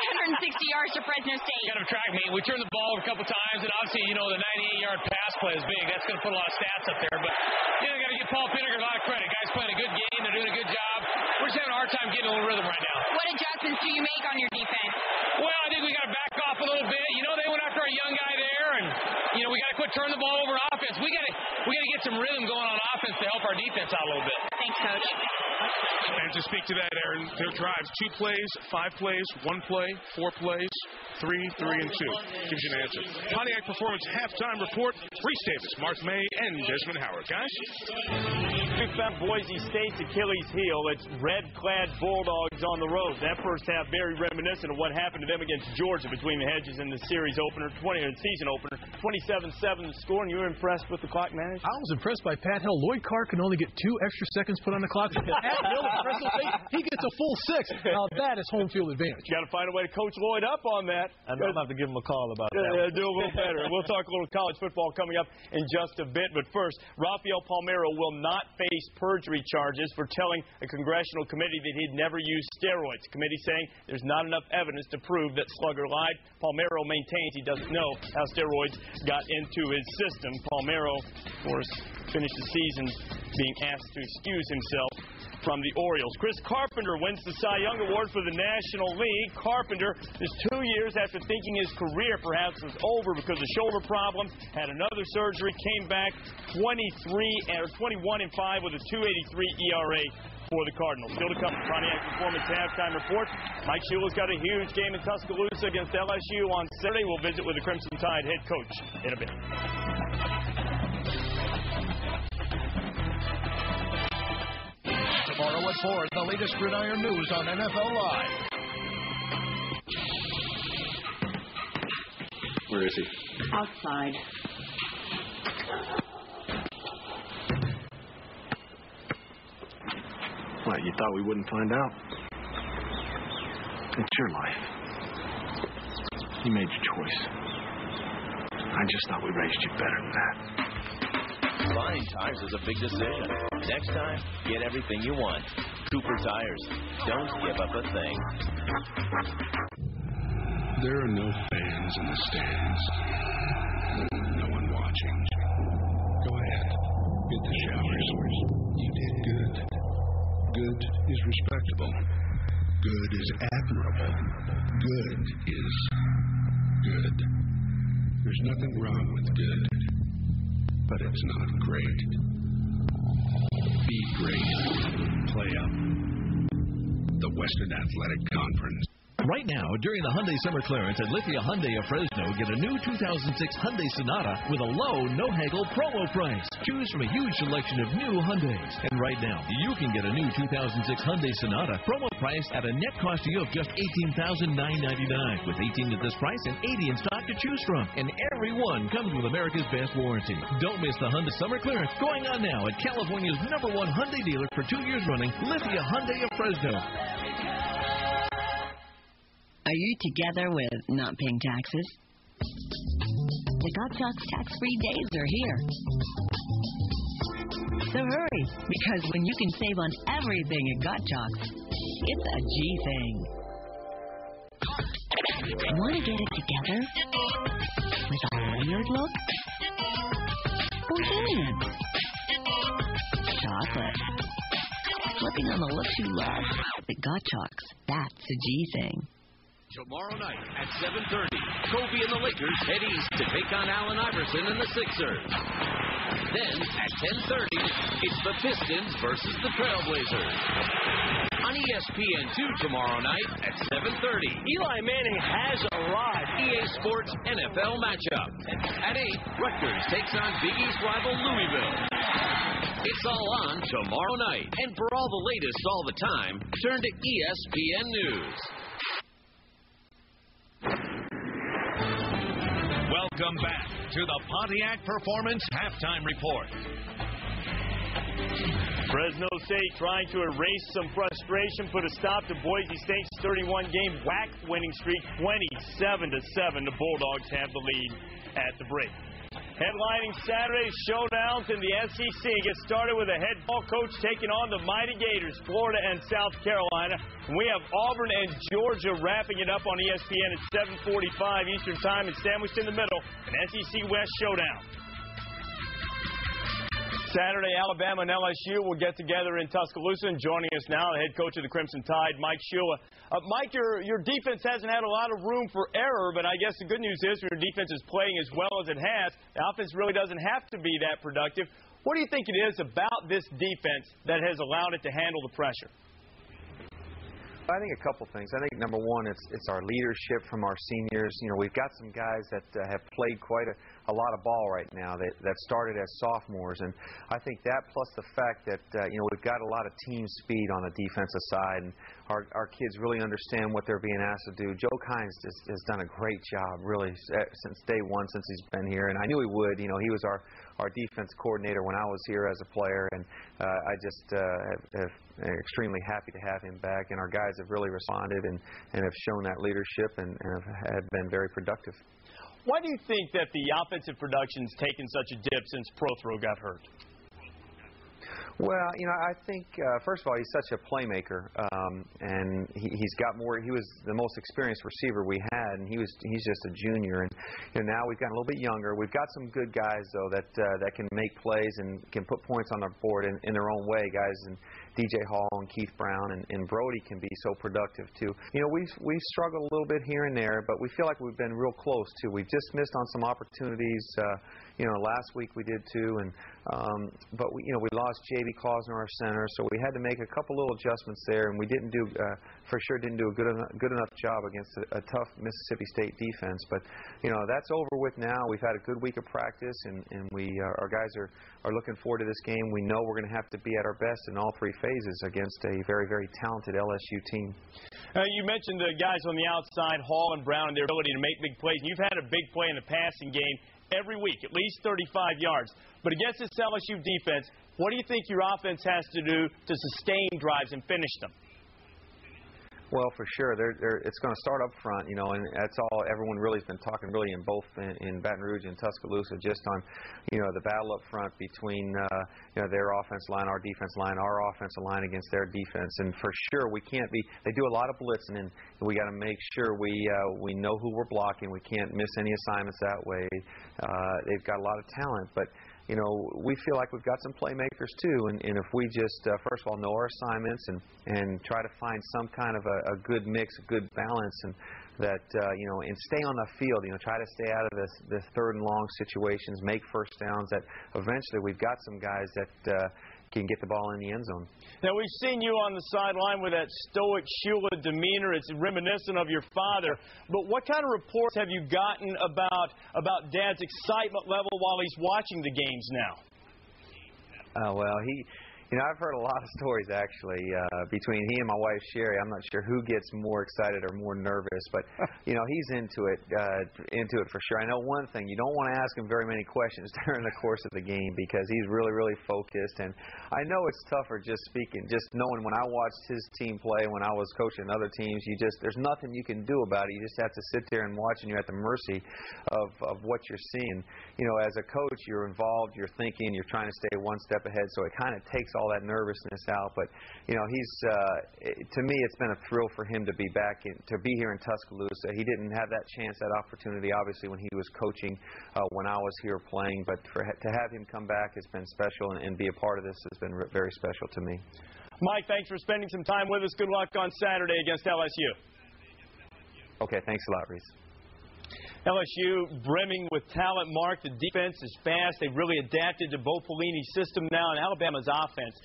S10: yards to Fresno State?
S12: Got to track me. We turned the ball over a couple times, and obviously, the 98-yard pass play is big. That's going to put a lot of stats up there. But, got to give Paul Pinniger a lot of credit. Guys playing a good game. They're doing a good job. We're just having a hard time getting a little rhythm right now.
S10: What adjustments do you make on your defense?
S12: Well, I think we got to back off a little bit. They went after our young guy there, and, we got to quit turning the ball over on offense. We got to get some rhythm going on offense to help our defense out a little bit.
S10: Thanks, Coach.
S5: And to speak to that, Aaron, their drives, 2 plays, 5 plays, 1 play, 4 plays, 3, and 2. Gives you an answer. Pontiac Performance halftime report. Reese Davis, Mark May, and Desmond Howard. Guys?
S6: We found Boise State's Achilles heel. It's red-clad Bulldogs on the road. That first half very reminiscent of what happened to them against Georgia between the hedges in the series opener, season opener. 27-7 the score, and you were impressed with the clock management?
S9: I was impressed by Pat Hill. Lloyd Carr can only get 2 extra seconds put on the clock. Pat Hill at Fresno State, he gets a full 6. Now that is home field advantage.
S6: You got to find a way to coach Lloyd up on that.
S14: I'm going to have to give him a call about that.
S6: Yeah, do a little better. We'll talk a little college football coming up in just a bit. But first, Rafael Palmeiro will not face perjury charges for telling a congressional committee that he'd never used steroids. The committee saying there's not enough evidence to prove that Slugger lied. Palmeiro maintains he doesn't know how steroids got into his system. Palmeiro, of course, finished the season being asked to excuse himself from the Orioles. Chris Carpenter wins the Cy Young Award for the National League. Carpenter, just 2 years after thinking his career perhaps was over because of shoulder problems, had another surgery, came back 21-5 with a 2.83 ERA for the Cardinals. Still to come, Pontiac Performance halftime report. Mike Shula's got a huge game in Tuscaloosa against LSU on Saturday. We'll visit with the Crimson Tide head coach in a bit.
S21: Tomorrow at 4, the latest gridiron news on NFL Live.
S22: Where is he?
S24: Outside.
S22: What, you thought we wouldn't find out? It's your life. You made your choice. I just thought we raised you better than that.
S16: Buying tires is a big decision. Next time, get everything you want. Cooper Tires. Don't give up a thing.
S8: There are no fans in the stands. No one watching. Go ahead. Get the showers. You did good. Good is respectable. Good is admirable. Good is good. There's nothing wrong with good, but it's not great. Be great. Play up. The Western Athletic Conference.
S11: Right now, during the Hyundai Summer Clearance at Lithia Hyundai of Fresno, get a new 2006 Hyundai Sonata with a low, no-haggle promo price. Choose from a huge selection of new Hyundais. And right now, you can get a new 2006 Hyundai Sonata promo priced at a net cost to you of just $18,999, with 18 at this price and 80 in stock to choose from. And every one comes with America's best warranty. Don't miss the Hyundai Summer Clearance going on now at California's #1 Hyundai dealer for 2 years running, Lithia Hyundai of Fresno.
S13: Are you together with not paying taxes? The Gottschalk's tax-free days are here. So hurry, because when you can save on everything at Gottschalk's, it's a G thing. Want to get it together? With a weird look? Bohemian? Chocolate? Flipping on the looks you love? At Gottschalk's, that's a G thing.
S15: Tomorrow night at 7:30, Kobe and the Lakers head east to take on Allen Iverson and the Sixers. Then at 10:30, it's the Pistons versus the Trailblazers. On ESPN2 tomorrow night at 7:30,
S6: Eli Manning has arrived.
S15: EA Sports NFL matchup. At 8, Rutgers takes on Big East rival Louisville. It's all on tomorrow night. And for all the latest all the time, turn to ESPN News.
S20: Welcome back to the Pontiac Performance Halftime Report.
S6: Fresno State trying to erase some frustration, put a stop to Boise State's 31-game WAC winning streak, 27-7. The Bulldogs have the lead at the break. Headlining Saturday's showdowns in the SEC gets started with a head ball coach taking on the Mighty Gators, Florida and South Carolina. And we have Auburn and Georgia wrapping it up on ESPN at 7:45 Eastern Time and sandwiched in the middle, an SEC West showdown. Saturday, Alabama and LSU will get together in Tuscaloosa. And joining us now, the head coach of the Crimson Tide, Mike Shula. Mike, your defense hasn't had a lot of room for error, but I guess the good news is your defense is playing as well as it has. The offense really doesn't have to be that productive. What do you think it is about this defense that has allowed it to handle the pressure?
S18: I think a couple things. I think number one, it's our leadership from our seniors. You know, we've got some guys that have played quite a lot of ball right now that started as sophomores, and I think that plus the fact that we've got a lot of team speed on the defensive side, and our kids really understand what they're being asked to do. Joe Kynes has done a great job really since day one, since he's been here, and I knew he would. You know, he was our defense coordinator when I was here as a player, and I just am extremely happy to have him back, and our guys have really responded and have shown that leadership and have been very productive.
S6: Why do you think that the offensive production's taken such a dip since Prothro got hurt?
S18: Well, I think, first of all, he's such a playmaker, and he's got more. He was the most experienced receiver we had, and he's just a junior. And now we've gotten a little bit younger. We've got some good guys, though, that can make plays and can put points on the board in their own way, guys. And DJ Hall and Keith Brown and Brody can be so productive, too. We've struggled a little bit here and there, but we feel like we've been real close, too. We've just missed on some opportunities. Last week we did, too. But we lost J.B. Klausner, our center, so we had to make a couple little adjustments there, and we didn't do a good enough job against a tough Mississippi State defense. But that's over with now. We've had a good week of practice, and our guys are looking forward to this game. We know we're going to have to be at our best in all three phases against a very, very talented LSU team.
S6: You mentioned the guys on the outside, Hall and Brown, and their ability to make big plays. And you've had a big play in the passing game every week, at least 35 yards. But against this LSU defense, what do you think your offense has to do to sustain drives and finish them?
S18: Well, for sure, it's going to start up front, and that's all everyone really has been talking really in both in Baton Rouge and Tuscaloosa, just on, the battle up front between, their offensive line, our defensive line, our offensive line against their defense. And for sure, we can't be. They do a lot of blitzing, and we got to make sure we know who we're blocking. We can't miss any assignments that way. They've got a lot of talent, but. We feel like we've got some playmakers, too, and if we just, first of all, know our assignments and try to find some kind of a good mix, a good balance, and that, and stay on the field, try to stay out of the third and long situations, make first downs, that eventually we've got some guys that can get the ball in the end zone.
S6: Now, we've seen you on the sideline with that stoic Shula demeanor. It's reminiscent of your father. But what kind of reports have you gotten about Dad's excitement level while he's watching the games now?
S18: Well, I've heard a lot of stories, actually, between he and my wife, Sherry. I'm not sure who gets more excited or more nervous, but, he's into it for sure. I know one thing, you don't want to ask him very many questions during the course of the game because he's really, really focused. And I know it's tougher just knowing when I watched his team play, when I was coaching other teams, there's nothing you can do about it. You just have to sit there and watch, and you're at the mercy of what you're seeing. As a coach, you're involved, you're thinking, you're trying to stay one step ahead, so it kind of takes all that nervousness out. But to me, it's been a thrill for him to be here in Tuscaloosa. He didn't have that chance, that opportunity, obviously, when he was coaching, when I was here playing. But to have him come back has been special, and be a part of this has been very special to me.
S6: Mike, thanks for spending some time with us. Good luck on Saturday against LSU.
S18: Okay, thanks a lot, Reese.
S6: LSU brimming with talent, Mark. The defense is fast. They've really adapted to Bo Pelini's system now. And Alabama's offense,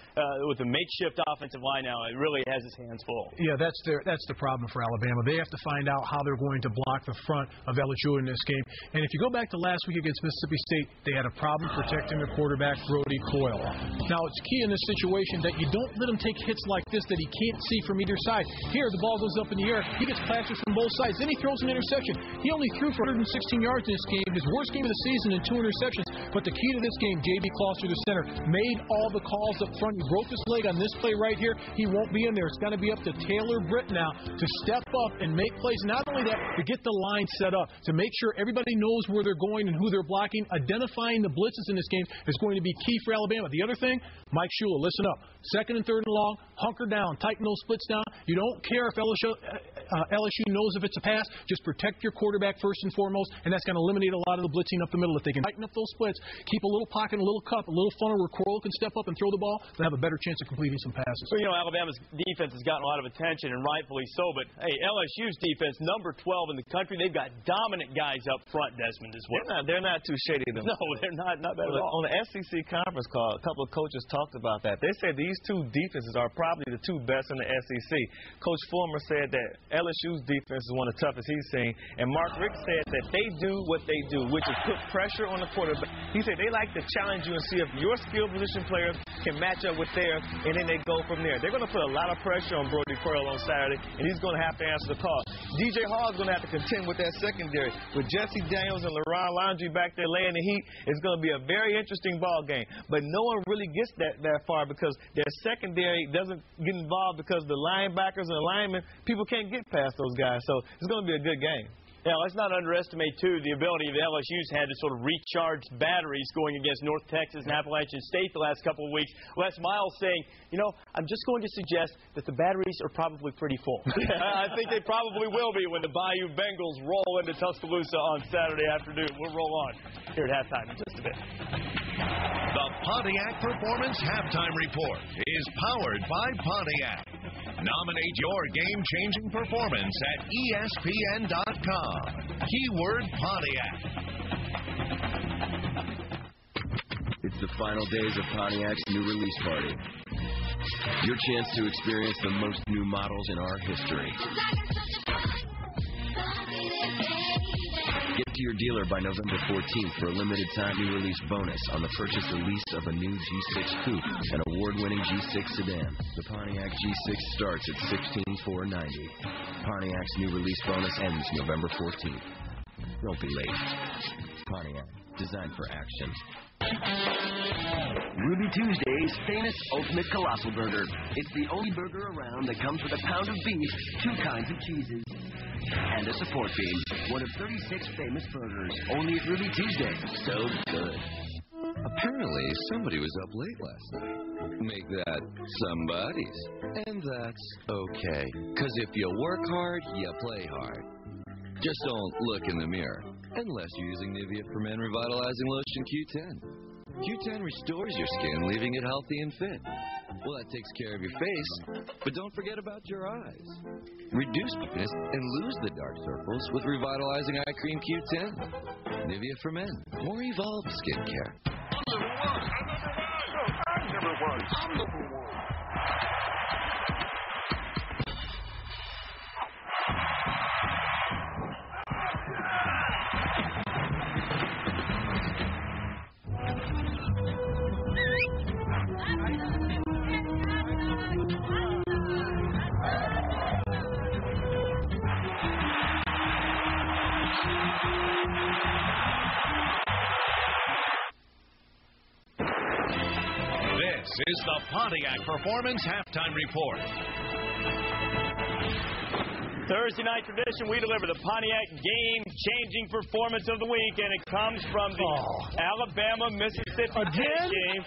S6: with the makeshift offensive line now, it really has its hands full.
S9: Yeah, that's the problem for Alabama. They have to find out how they're going to block the front of LSU in this game. And if you go back to last week against Mississippi State, they had a problem protecting their quarterback, Brody Coyle. Now, it's key in this situation that you don't let him take hits like this that he can't see from either side. Here, the ball goes up in the air. He gets plastered from both sides. Then he throws an interception. He only threw for 116 yards in this game, his worst game of the season, and 2 interceptions. But the key to this game, J.B. Closter, the center, made all the calls up front. He broke his leg on this play right here. He won't be in there. It's going to be up to Taylor Britt now to step up and make plays. Not only that, to get the line set up, to make sure everybody knows where they're going and who they're blocking. Identifying the blitzes in this game is going to be key for Alabama. The other thing, Mike Shula, listen up. 2nd and 3rd and long, hunker down, tighten those splits down. You don't care if LSU knows if it's a pass. Just protect your quarterback first and foremost, and that's going to eliminate a lot of the blitzing up the middle. If they can tighten up those splits, keep a little pocket, a little cup, a little funnel where Coyle can step up and throw the ball, they'll have a better chance of completing some passes.
S6: Well, Alabama's defense has gotten a lot of attention, and rightfully so, but, hey, LSU's defense, number 12 in the country, they've got dominant guys up front, Desmond, as well.
S14: They're not too shady.
S6: No, they're not bad at all.
S14: On the SEC conference call, a couple of coaches talked about that. They said these two defenses are probably the 2 best in the SEC. Coach Fulmer said that LSU's defense is one of the toughest he's seen, and Mark Richt said that they do what they do, which is put pressure on the quarterback. He said they like to challenge you and see if your skill position players can match up with theirs, and then they go from there. They're going to put a lot of pressure on Brody Coyle on Saturday, and he's going to have to answer the call. DJ Hall's going to have to contend with that secondary. With Jesse Daniels and LaRon Landry back there laying the heat, it's going to be a very interesting ball game. But no one really gets that far because their secondary doesn't get involved because the linebackers and the linemen, people can't get past those guys. So it's going to be a good game.
S6: Yeah, let's not underestimate, too, the ability the LSU's had to sort of recharge batteries going against North Texas and Appalachian State the last couple of weeks. Les Miles saying, I'm just going to suggest that the batteries are probably pretty full. I think they probably will be when the Bayou Bengals roll into Tuscaloosa on Saturday afternoon. We'll roll on here at halftime in just a bit.
S21: The Pontiac Performance Halftime Report is powered by Pontiac. Nominate your game-changing performance at ESPN.com. Keyword Pontiac.
S7: It's the final days of Pontiac's new release party. Your chance to experience the most new models in our history. Get to your dealer by November 14th for a limited time new release bonus on the purchase or lease of a new G6 Coupe and award-winning G6 sedan. The Pontiac G6 starts at $16,490. Pontiac's new release bonus ends November 14th. Don't be late. Pontiac, designed for action.
S19: Ruby Tuesday's famous Ultimate Colossal Burger. It's the only burger around that comes with a pound of beef, 2 kinds of cheeses, and a support bean. One of 36 famous burgers, only at Ruby Tuesday. So good.
S23: Apparently, somebody was up late last night. Make that somebody's. And that's okay. Because if you work hard, you play hard. Just don't look in the mirror. Unless you're using Nivea for Men Revitalizing Lotion Q10. Q10 restores your skin, leaving it healthy and fit. Well, that takes care of your face, but don't forget about your eyes. Reduce puffiness and lose the dark circles with Revitalizing Eye Cream Q10. Nivea for Men. More evolved skincare.
S3: number one. I'm number one.
S21: This is the Pontiac Performance Halftime Report.
S6: Thursday night tradition, we deliver the Pontiac game-changing performance of the week, and it comes from the Alabama-Mississippi State game.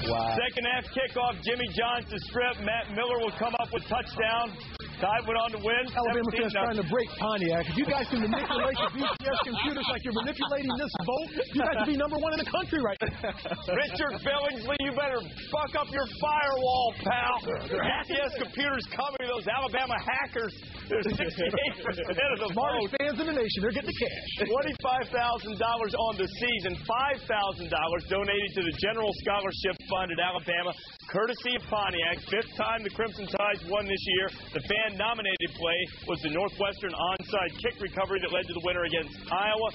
S4: Wow.
S6: Second half kickoff, Jimmy John's to strip. Matt Miller will come up with touchdown. Tide went on to win.
S9: Alabama fans trying to break Pontiac. If you guys can manipulate the BCS computers like you're manipulating this vote, you guys would be number one in the country right now.
S6: Richard Billingsley, you better buck up your firewall, pal. BCS computers coming to those Alabama hackers. They're 68% of the
S9: smartest fans in the nation. They're getting the cash.
S6: $25,000 on the season. $5,000 donated to the General Scholarship Fund at Alabama, courtesy of Pontiac. Fifth time the Crimson Tides won this year. The fan-nominated play was the Northwestern onside kick recovery that led to the winner against Iowa.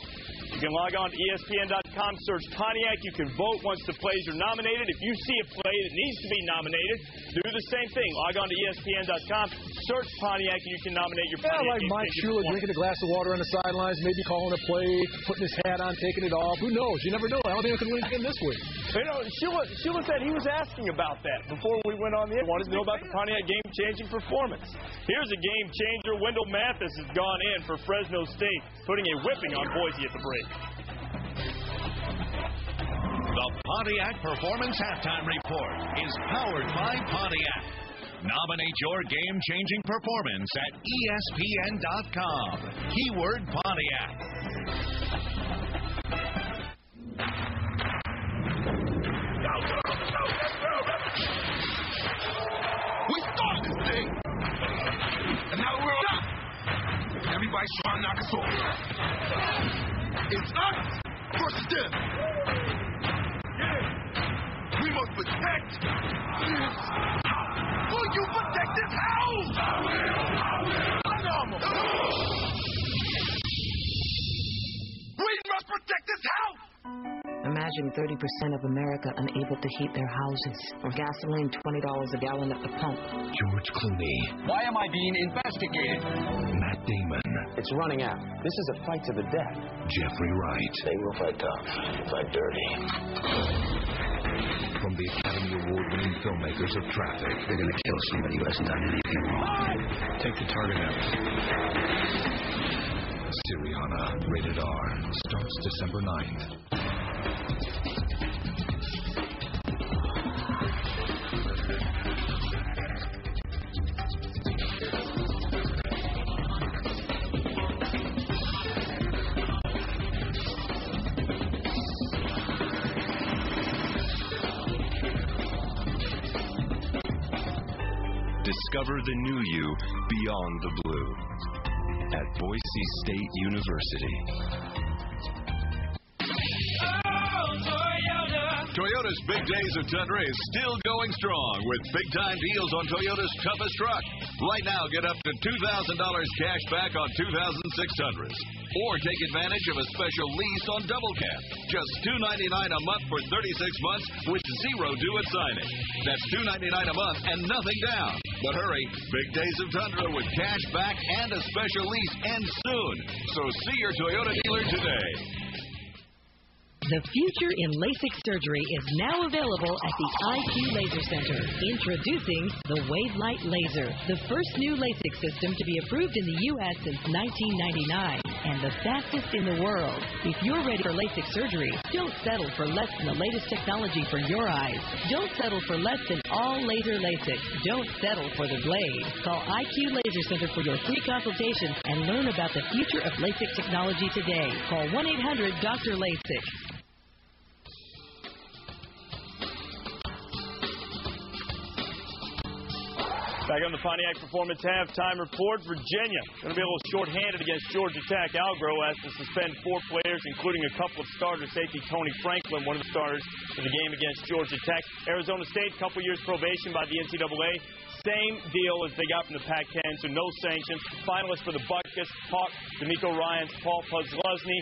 S6: You can log on to ESPN.com, search Pontiac. You can vote once the plays are nominated. If you see a play that needs to be nominated, do the same thing. Log on to ESPN.com, search Pontiac, and you can nominate your Pontiac.
S9: Like Mike Shula drinking a glass of water on the sidelines, maybe calling a play, putting his hat on, taking it off. Who knows? You never know. Alabama could win again this week.
S6: You know, Shula said he was asking about that before we went on the air. He wanted to know about the Pontiac game-changing performance. Here's a game-changer. Wendell Mathis has gone in for Fresno State, putting a whipping on Boise at the break.
S21: The Pontiac Performance Halftime Report is powered by Pontiac. Nominate your game-changing performance at ESPN.com. Keyword Pontiac.
S3: We started this thing, and now we're up. Everybody's trying to knock us off. It's us versus them. We must protect this house. Will you protect this house? I will. We must protect this house.
S17: Imagine 30% of America unable to heat their houses, or gasoline $20 a gallon at the pump.
S16: George Clooney.
S24: Why am I being investigated?
S16: Matt Damon.
S24: It's running out. This is a fight to the death.
S16: Jeffrey Wright.
S24: They will fight tough, fight dirty.
S16: From the Academy Award-winning filmmakers of Traffic.
S24: They're going to kill somebody who hasn't done anything wrong.
S16: Take the target out. Syriana, rated R, starts December 9th.
S7: Discover the new you beyond the blue at Boise State University.
S21: Toyota's Big Days of Tundra is still going strong with big-time deals on Toyota's toughest truck. Right now, get up to $2,000 cash back on 2006 or take advantage of a special lease on double cab. Just $299 a month for 36 months with zero due at signing. That's $299 a month and nothing down. But hurry, Big Days of Tundra with cash back and a special lease ends soon. So see your Toyota dealer today.
S25: The future in LASIK surgery is now available at the IQ Laser Center. Introducing the WaveLight Laser, the first new LASIK system to be approved in the U.S. since 1999 and the fastest in the world. If you're ready for LASIK surgery, don't settle for less than the latest technology for your eyes. Don't settle for less than all laser LASIK. Don't settle for the blade. Call IQ Laser Center for your free consultation and learn about the future of LASIK technology today. Call 1-800-DR-LASIK.
S6: Back on the Pontiac Performance halftime report, Virginia going to be a little short-handed against Georgia Tech. Algro has to suspend 4 players, including a couple of starters. Safety Tony Franklin, one of the starters in the game against Georgia Tech. Arizona State, couple years probation by the NCAA. Same deal as they got from the Pac-10, so no sanctions. Finalists for the Butkus, Hawk, D'Amico Ryans, Paul Puslesny.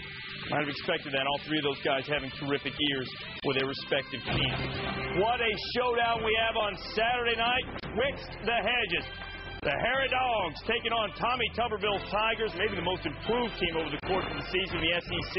S6: Might have expected that. All 3 of those guys having terrific years with their respective teams. What a showdown we have on Saturday night. Twixt the hedges. The Hairy Dogs taking on Tommy Tuberville's Tigers, maybe the most improved team over the course of the season in the SEC.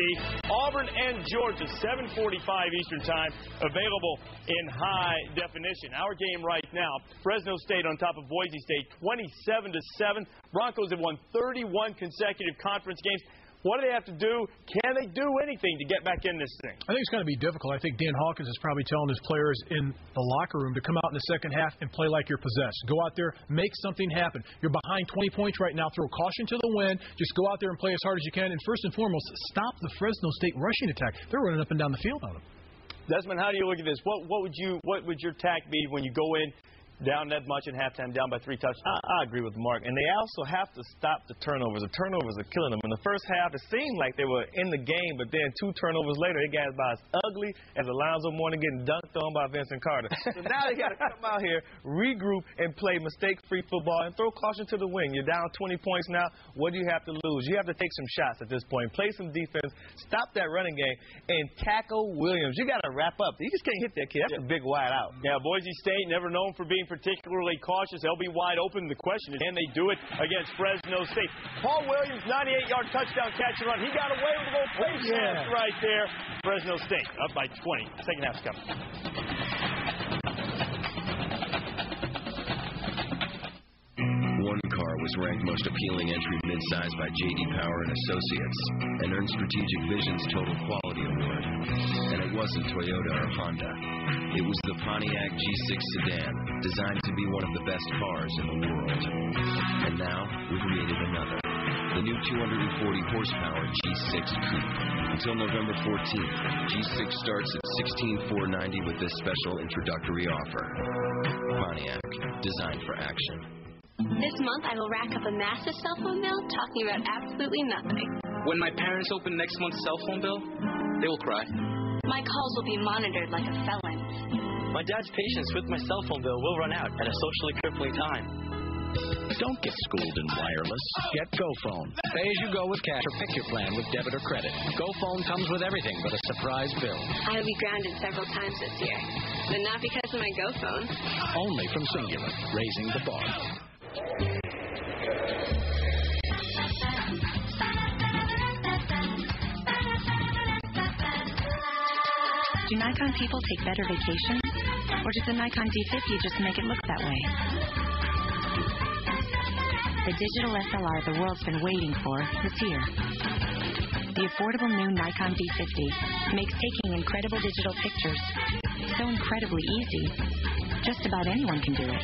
S6: Auburn and Georgia, 7:45 Eastern Time, available in high definition. Our game right now, Fresno State on top of Boise State, 27-7. Broncos have won 31 consecutive conference games. What do they have to do? Can they do anything to get back in this thing?
S9: I think it's going to be difficult. I think Dan Hawkins is probably telling his players in the locker room to come out in the second half and play like you're possessed. Go out there, make something happen. You're behind 20 points right now. Throw caution to the wind. Just go out there and play as hard as you can. And first and foremost, stop the Fresno State rushing attack. They're running up and down the field on them.
S6: Desmond, how do you look at this? What would your tack be when you go in down that much in halftime, down by 3 touchdowns?
S14: I agree with Mark. And they also have to stop the turnovers. The turnovers are killing them. In the first half, it seemed like they were in the game, but then 2 turnovers later, they got about as ugly as Alonzo Mourning getting dunked on by Vincent Carter. So now they got to come out here, regroup, and play mistake-free football and throw caution to the wind. You're down 20 points now. What do you have to lose? You have to take some shots at this point. Play some defense. Stop that running game and tackle Williams. You got to wrap up. You just can't hit that kid. That's a big wide out.
S6: Yeah, Boise State, never known for being particularly cautious. They'll be wide open. The question is, can they do it against Fresno State? Paul Williams, 98-yard touchdown catch and run. He got away with a little face mask right there. Fresno State up by 20. Second half's coming.
S7: One car was ranked most appealing entry midsize by J.D. Power and Associates and earned Strategic Vision's Total Quality Award. And it wasn't Toyota or Honda. It was the Pontiac G6 sedan, designed to be one of the best cars in the world. And now, we've created another. The new 240 horsepower G6 Coupe. Until November 14th, G6 starts at $16,490 with this special introductory offer. Pontiac, designed for action.
S1: This month, I will rack up a massive cell phone bill talking about absolutely nothing.
S2: When my parents open next month's cell phone bill, they will cry.
S1: My calls will be monitored like a felon.
S2: My dad's patience with my cell phone bill will run out at a socially crippling time.
S20: Don't get schooled in wireless. Get GoPhone. Pay as you go with cash or pick your plan with debit or credit. GoPhone comes with everything but a surprise bill.
S1: I will be grounded several times this year, but not because of my GoPhone.
S20: Only from Singular, raising the bar.
S13: Do Nikon people take better vacations? Or does the Nikon D50 just make it look that way? The digital SLR the world's been waiting for is here. The affordable new Nikon D50 makes taking incredible digital pictures so incredibly easy. Just about anyone can do it.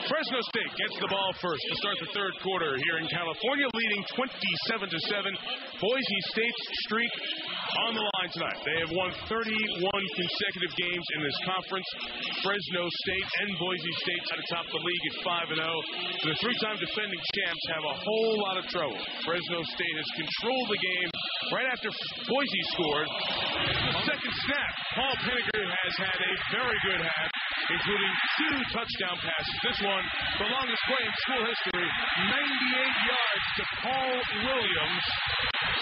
S5: Fresno State gets the ball first to start the third quarter here in California, leading 27-7. Boise State's streak on the line tonight. They have won 31 consecutive games in this conference. Fresno State and Boise State atop the league at 5-0. The 3-time defending champs have a whole lot of trouble. Fresno State has controlled the game right after Boise scored. The second snap, Paul Penninger has had a very good half, including 2 touchdown passes. This one, the longest play in school history, 98 yards to Paul Williams.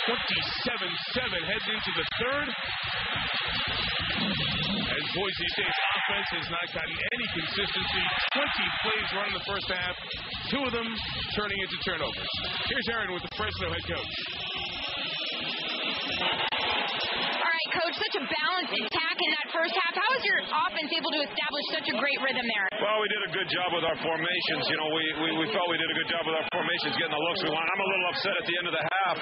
S5: 27-7 heads into the third. As Boise State's offense has not gotten any consistency. 20 plays run in the first half, 2 of them turning into turnovers. Here's Aaron with the Fresno head coach.
S4: All right, Coach, such a balanced attack in that first half. How was your offense able to establish such a great rhythm there?
S10: Well, we did a good job with our formations. You know, we felt we did a good job with our formations, getting the looks we want. I'm a little upset at the end of the half.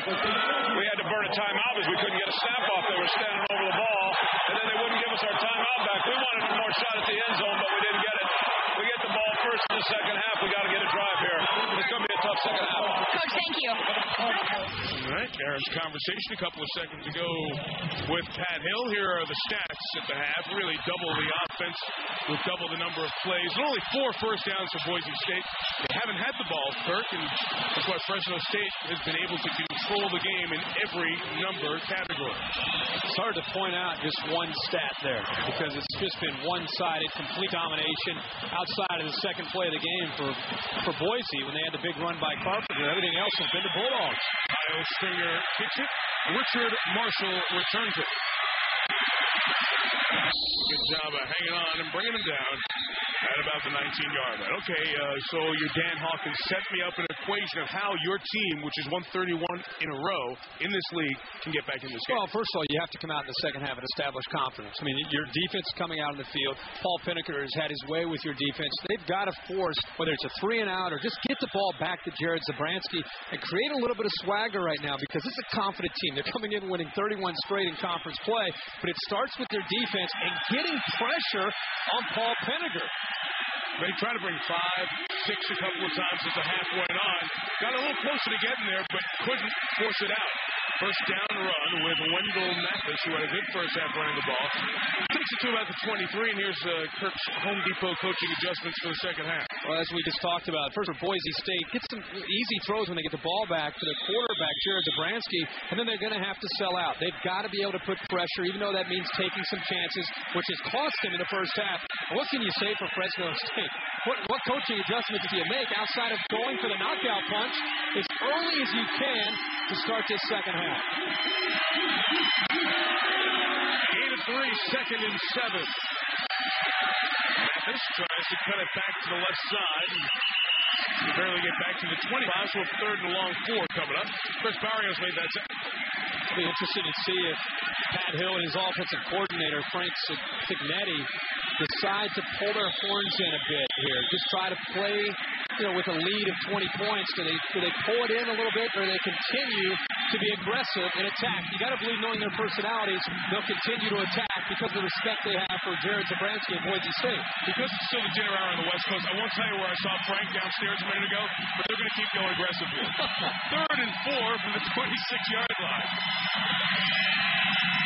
S10: We had to burn a timeout because we couldn't get a snap off. They were standing over over the ball, and then they wouldn't give us our timeout back. We wanted one more shot at the end zone, but we didn't get it. We get the ball first in the second half. We got to get a drive here. It's going to be a tough second half.
S4: Coach, thank you.
S5: All right, Aaron's conversation a couple of seconds ago with Pat Hill. Here are the stats at the half. Really double the offense with double the number of plays. And only 4 first downs for Boise State. They haven't had the ball, Kirk, and that's why Fresno State has been able to control the game in every number category.
S8: It's hard to point out just one stat there because it's just been one-sided, complete domination outside of the second play of the game for Boise when they had the big run by Carpenter. Everything else has been the Bulldogs.
S5: Kyle Stringer kicks it. Richard Marshall returns it. Good job of hanging on and bringing him down at about the 19-yard line. Okay, so your Dan Hawkins set me up an equation of how your team, which is 131 in a row in this league, can get back in this game.
S8: Well, first of all, you have to come out in the second half and establish confidence. I mean, your defense coming out on the field. Paul Pinnaker has had his way with your defense. They've got to force, whether it's a 3-and-out or just get the ball back to Jared Zabransky and create a little bit of swagger right now because it's a confident team. They're coming in winning 31 straight in conference play, but it starts with their defense and getting pressure on Paul Pinnaker.
S5: They tried to bring 5, 6 a couple of times as the half went on. Got a little closer to getting there, but couldn't force it out. First down run with Wendell Mathis, who had a good first half running the ball. Takes it to about the 23, and here's Kirk's Home Depot coaching adjustments for the second half.
S8: Well, as we just talked about, first for Boise State, get some easy throws when they get the ball back to the quarterback, Jared Zabransky, and then they're going to have to sell out. They've got to be able to put pressure, even though that means taking some chances, which has cost them in the first half. What can you say for Fresno State? What coaching adjustments do you make outside of going for the knockout punch as early as you can to start this second half?
S5: Gain of 3, second and 7. Mathis tries to cut it back to the left side. You barely get back to the 25, so a third and long 4 coming up. Chris Barrios made that sack.
S8: I'll be interested to see if Pat Hill and his offensive coordinator, Frank Signetti, decide to pull their horns in a bit here. Just try to play, with a lead of 20 points. Do they pull it in a little bit, or do they continue to be aggressive and attack? You got to believe, knowing their personalities, they'll continue to attack because of the respect they have for Jared Zabransky and Boise State.
S5: Because it's still the dinner hour on the West Coast, I won't tell you where I saw Frank downstairs a minute ago, but they're going to keep going aggressive here. Third and 4 from the 26-yard line.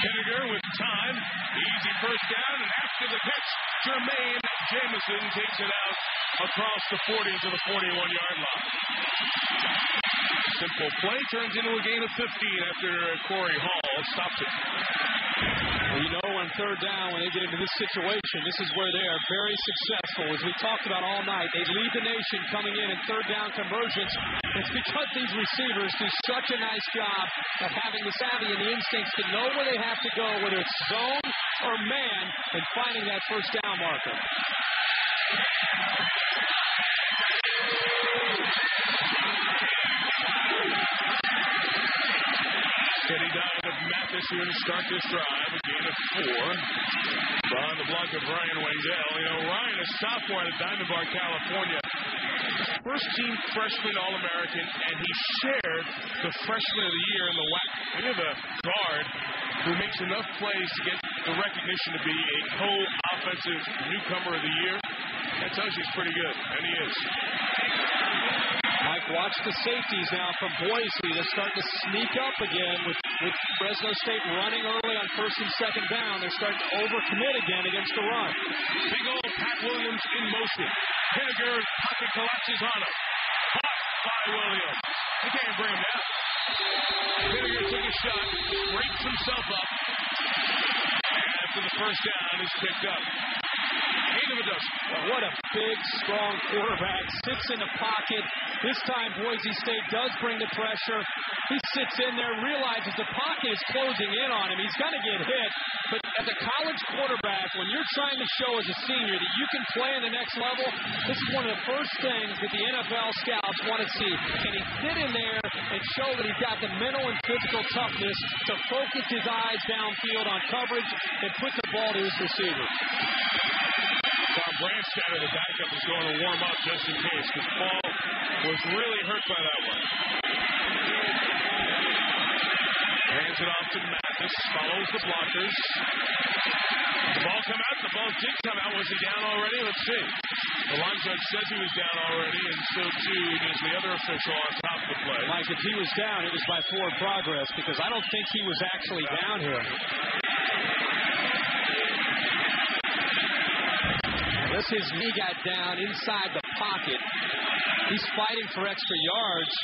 S5: Pinnaker with time. Easy first down, and after the pitch, Jermaine Jamison takes it out across the 40 to the 41-yard line. Simple play turns into a gain of 15 after Corey Hall stops it.
S8: Well, on third down, when they get into this situation, this is where they are very successful. As we talked about all night, they lead the nation coming in third down conversions. It's because these receivers do such a nice job of having the savvy and the instincts to know where they have to go, whether it's zone or man, and finding that first down marker.
S5: Steady dive of Mathis here to start this drive. A gain of 4. Behind the block of Ryan Wendell. Ryan, a sophomore out of Diamond Bar, California. First team freshman All-American, and he shared the freshman of the year in the WAC. We have a guard who makes enough plays to get the recognition to be a co-offensive newcomer of the year. That tells you he's pretty good, and he is.
S8: Mike, watch the safeties now from Boise. They're starting to sneak up again with Fresno State running early on first and second down. They're starting to overcommit again against the run.
S5: Big old Pat Williams in motion. Pinnaker, pocket collapses on him. Caught by Williams. He can't bring him down. Pinnaker took a shot, scrapes himself up, and after the first down is picked up.
S8: What a big, strong quarterback. Sits in the pocket. This time, Boise State does bring the pressure. He sits in there, realizes the pocket is closing in on him. He's going to get hit. But as a college quarterback, when you're trying to show as a senior that you can play in the next level, this is one of the first things that the NFL scouts want to see. Can he sit in there and show that he's got the mental and physical toughness to focus his eyes downfield on coverage and put the ball to his receiver?
S5: Tom Branstad, the backup, is going to warm up just in case, because Paul was really hurt by that one. Hands it off to Mathis. Bowness follows the blockers. The ball come out. The ball did come out. Was he down already? Let's see. The line judge says he was down already, and so too does the other official on top of the play.
S8: Mike, if he was down, it was by forward progress because I don't think he was actually down here. Unless his knee got down inside the pocket. He's fighting for extra yards.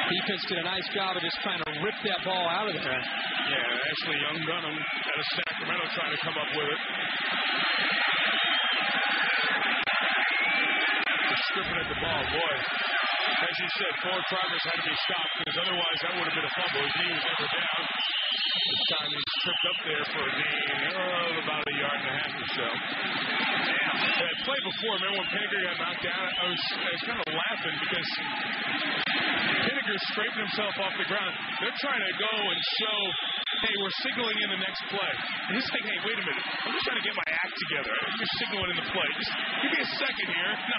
S8: Defense did a nice job of just trying to rip that ball out of there.
S5: Yeah, Ashley Young Dunham out of Sacramento trying to come up with it. Just stripping at the ball. Boy, as you said, forward progress had to be stopped because otherwise that would have been a fumble. His knee was never down. This time he's tripped up there for a gain of about a yard and a half or so. Damn. That play before, remember when Pinniger got knocked down? I was kind of laughing because Pinniger's scraping himself off the ground. They're trying to go and show, hey, we're signaling in the next play. And he's like, hey, wait a minute. I'm just trying to get my act together. You're signaling in the play. Just give me a second here. No.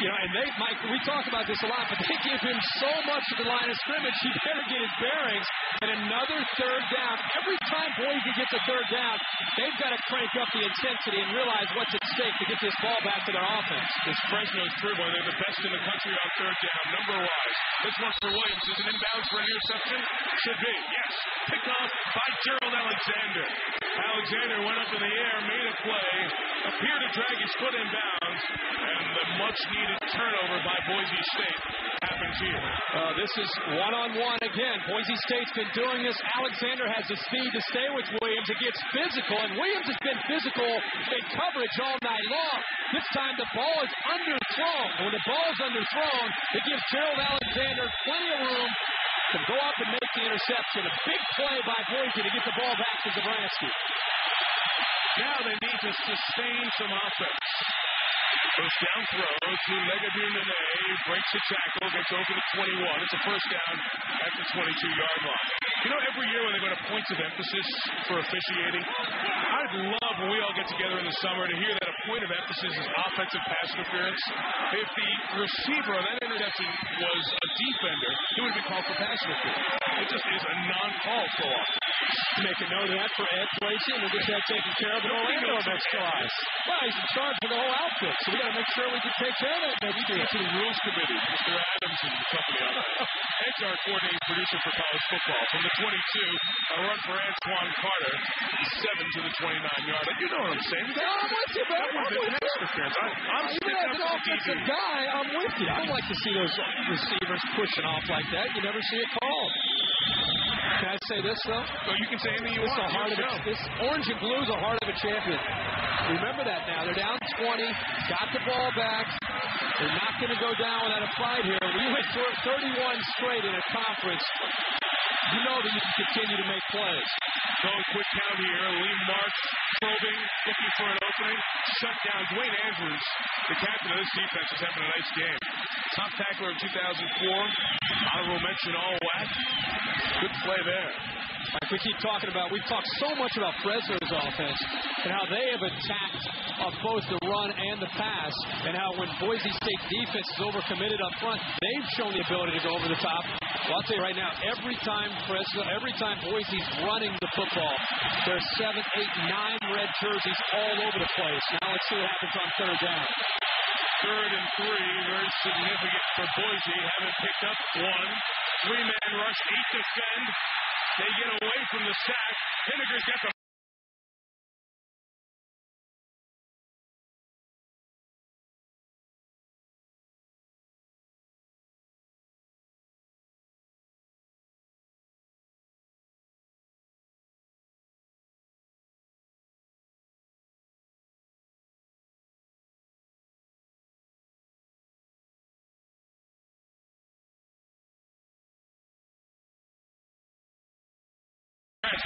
S8: You know, and they, Mike, we talk about this a lot, but they give him so much of the line of scrimmage, he better get his bearings. And another third down. Every time Boise gets a third down, they've got to crank up the intensity and realize what's at stake to get this ball back to their offense.
S5: This Fresno's dribbling. They're the best in the country on third down, number-wise. This one for Williams. Is it inbounds for an interception? Should be, yes. Pick off by Gerald Alexander. Alexander went up in the air, made a play, appeared to drag his foot in bounds, and the much-needed turnover by Boise State happens here.
S8: This is one-on-one again. Boise State's been doing this. Alexander has the speed to stay with Williams. It gets physical, and Williams has been physical in coverage all night long. This time the ball is underthrown. When the ball is underthrown, it gives Gerald Alexander plenty of room to go up and make the interception. A big play by Boise to get the ball back to Zabransky.
S5: Now they need to sustain some offense. First down throw to Legadunane, breaks the tackle, gets open at 21. It's a first down at the 22-yard line. You know, every year when they go to points of emphasis for officiating, I'd love when we all get together in the summer to hear that a point of emphasis is offensive pass interference. If the receiver on that interception was a defender, it would have been called for pass interference. It just is a non-call so often.
S8: Make a note of that for Ed Tracy, and we'll get that taken care of in Orlando next class. Well, he's in charge for the whole outfit, so we got to make sure we can take care of that next year.
S5: To the Rules Committee, Mr. Adams and company on that. Ed's our coordinating producer for college football. From the 22, a run for Antoine Carter, 7 to the 29-yard. You know what I'm saying?
S8: No, I'm with you, man.
S5: That would have been pass interference. I'm
S8: even as an offensive guy, I'm with you. I don't like to see those receivers pushing off like that. You never see it called. Can I say this, though?
S5: Oh, you can say anything you want.
S8: This orange and blue is the heart of a champion. Remember that now. They're down 20, got the ball back. They're not going to go down without a fight here. We went through 31 straight in a conference. You know that you can continue to make plays.
S5: So quick count here. Lee March probing, looking for an opening. Shut down. Dwayne Andrews, the captain of this defense, is having a nice game. Top tackler of 2004. Honorable mention all WAC. Good play there.
S8: Like we keep talking about, we've talked so much about Fresno's offense and how they have attacked both the run and the pass, and how when Boise State defense is overcommitted up front, they've shown the ability to go over the top. Well, I'll tell you right now, every time Boise's running the football, there's 7, 8, 9 red jerseys all over the place. Now let's see what happens on third down.
S5: 3rd and 3, very significant for Boise. Haven't picked up one. 3-man rush, 8 defend. They get away from the sack. Pinniger's got the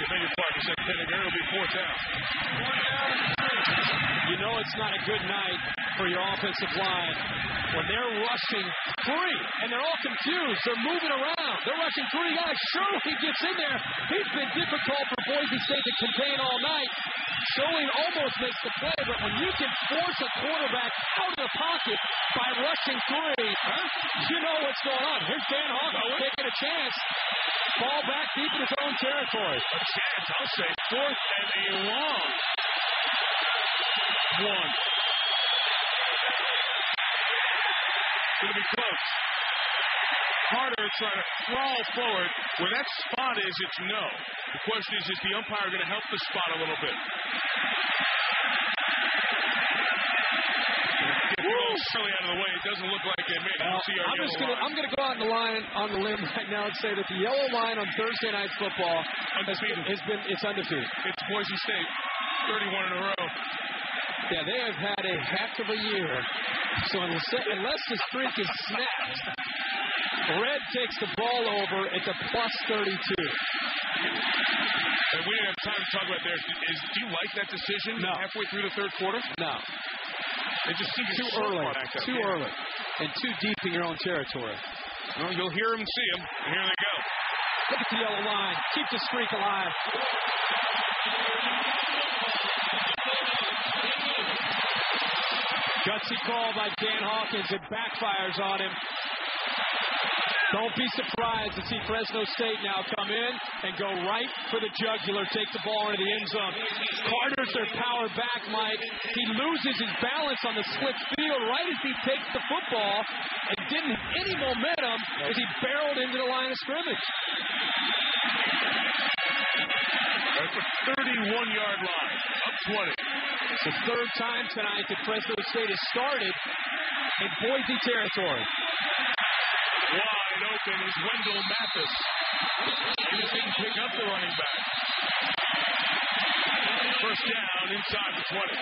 S5: Miller Park said Pinniger. It'll be 4th down.
S8: You know it's not a good night for your offensive line when they're rushing three, and they're all confused. They're moving around. They're rushing three guys. Sherwin gets in there. He's been difficult for Boise State to contain all night. Sherwin almost makes the play, but when you can force a quarterback out of the pocket by rushing three, you know what's going on. Here's Dan Hawkins taking a chance. Ball back deep in his own territory.
S5: A chance, I'll say. 4th and a long. 1. Going to be close. Carter trying to crawl forward. Where that spot is, it's no. The question is the umpire going to help the spot a little bit? Get the ball silly out of the way. It doesn't look like they made it.
S8: I'm going to go out on the limb right now and say that the yellow line on Thursday Night Football it's undefeated.
S5: It's Boise State, 31 in a row.
S8: Yeah, they have had a heck of a year. So unless the streak is snapped, Red takes the ball over at the +32.
S5: And we didn't have time to talk about there. Do you like that decision halfway through the third quarter?
S8: No.
S5: It just seems
S8: too early. Too early. And too deep in your own territory.
S5: Well, you'll hear them, see them. And here they go.
S8: Look at the yellow line. Keep the streak alive. Gutsy call by Dan Hawkins. It backfires on him. Don't be surprised to see Fresno State now come in and go right for the jugular, take the ball into the end zone. Carter's their power back, Mike. He loses his balance on the split field right as he takes the football and didn't have any momentum as he barreled into the line of scrimmage.
S5: That's a 31-yard line, up 20.
S8: It's the third time tonight that Fresno State has started in Boise territory.
S5: Wide open is Wendell Mathis. He just didn't pick up the running back. First down inside the 20.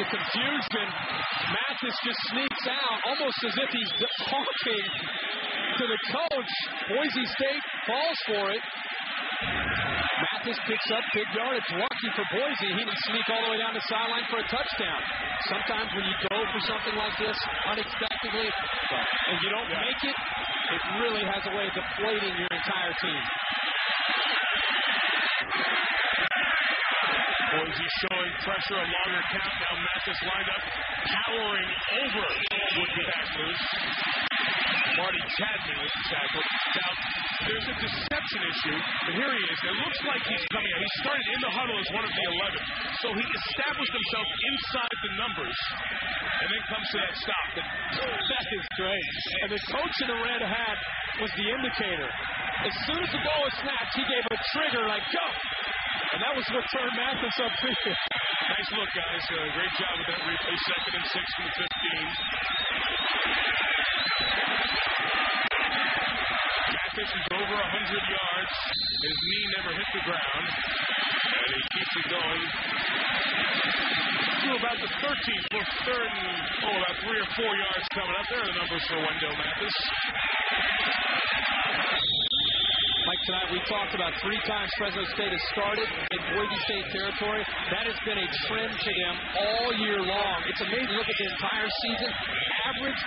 S8: The confusion. Mathis just sneaks out almost as if he's talking to the coach. Boise State falls for it. Mathis picks up big yardage. Lucky for Boise, he didn't sneak all the way down the sideline for a touchdown. Sometimes when you go for something like this unexpectedly and you don't make it, it really has a way of deflating your entire team.
S5: Boise showing pressure, a longer count. Now Mathis lined up, towering over would-be tacklers. Marty Chadman with the tackle. Now, there's a deception issue, but here he is. It looks like he's coming out. He started in the huddle as one of the 11. So he established himself inside the numbers and then comes to that stop.
S8: That is great. And the coach in the red hat was the indicator. As soon as the ball was snapped, he gave a trigger like, go! And that was what turned Mathis up field.
S5: Nice look, guys. Great job with that replay. 2nd and 6 from the 15. Mathis is over 100 yards. His knee never hit the ground. And he keeps it going to about the 13th. We're third and, about 3 or 4 yards coming up. There are the numbers for Wendell Mathis.
S8: Mike, tonight we talked about 3 times Fresno State has started in Boise State territory. That has been a trend for them all year long. It's amazing. Look at the entire season. Average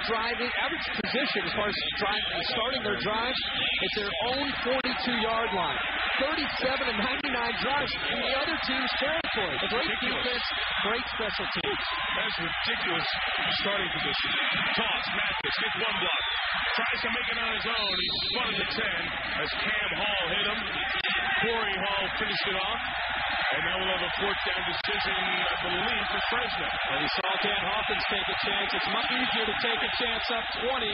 S8: position as far as starting their drives, it's their own 42-yard line. 37 and 99 drives in the other team's territory. A great defense, great special teams.
S5: That's ridiculous starting position. Toss, Mathis hit one block. Tries to make it on his own. He spun at the 10 as Cam Hall hit him. Corey Hall finished it off. And now we'll have a 4th down decision, I believe, for Fresno.
S8: And we saw Dan Hawkins take a chance. It's much easier to take a chance up 20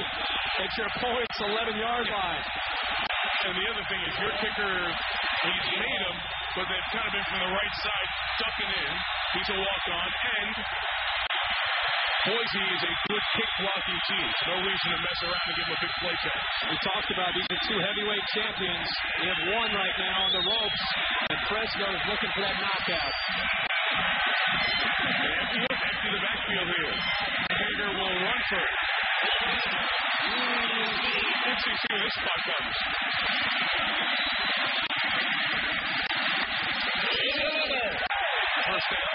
S8: at your opponent's 11-yard line.
S5: And the other thing is your kicker, he's made them, but they've kind of been from the right side, ducking in. He's a walk-on, and Boise is a good kick-blocking team. No reason to mess around and give them a big play chance.
S8: We talked about these are 2 heavyweight champions. We have one right now on the ropes, and Fresno is looking for that knockout.
S5: Empty the backfield here. Hager will run for it. Let's see where this spot comes. First down.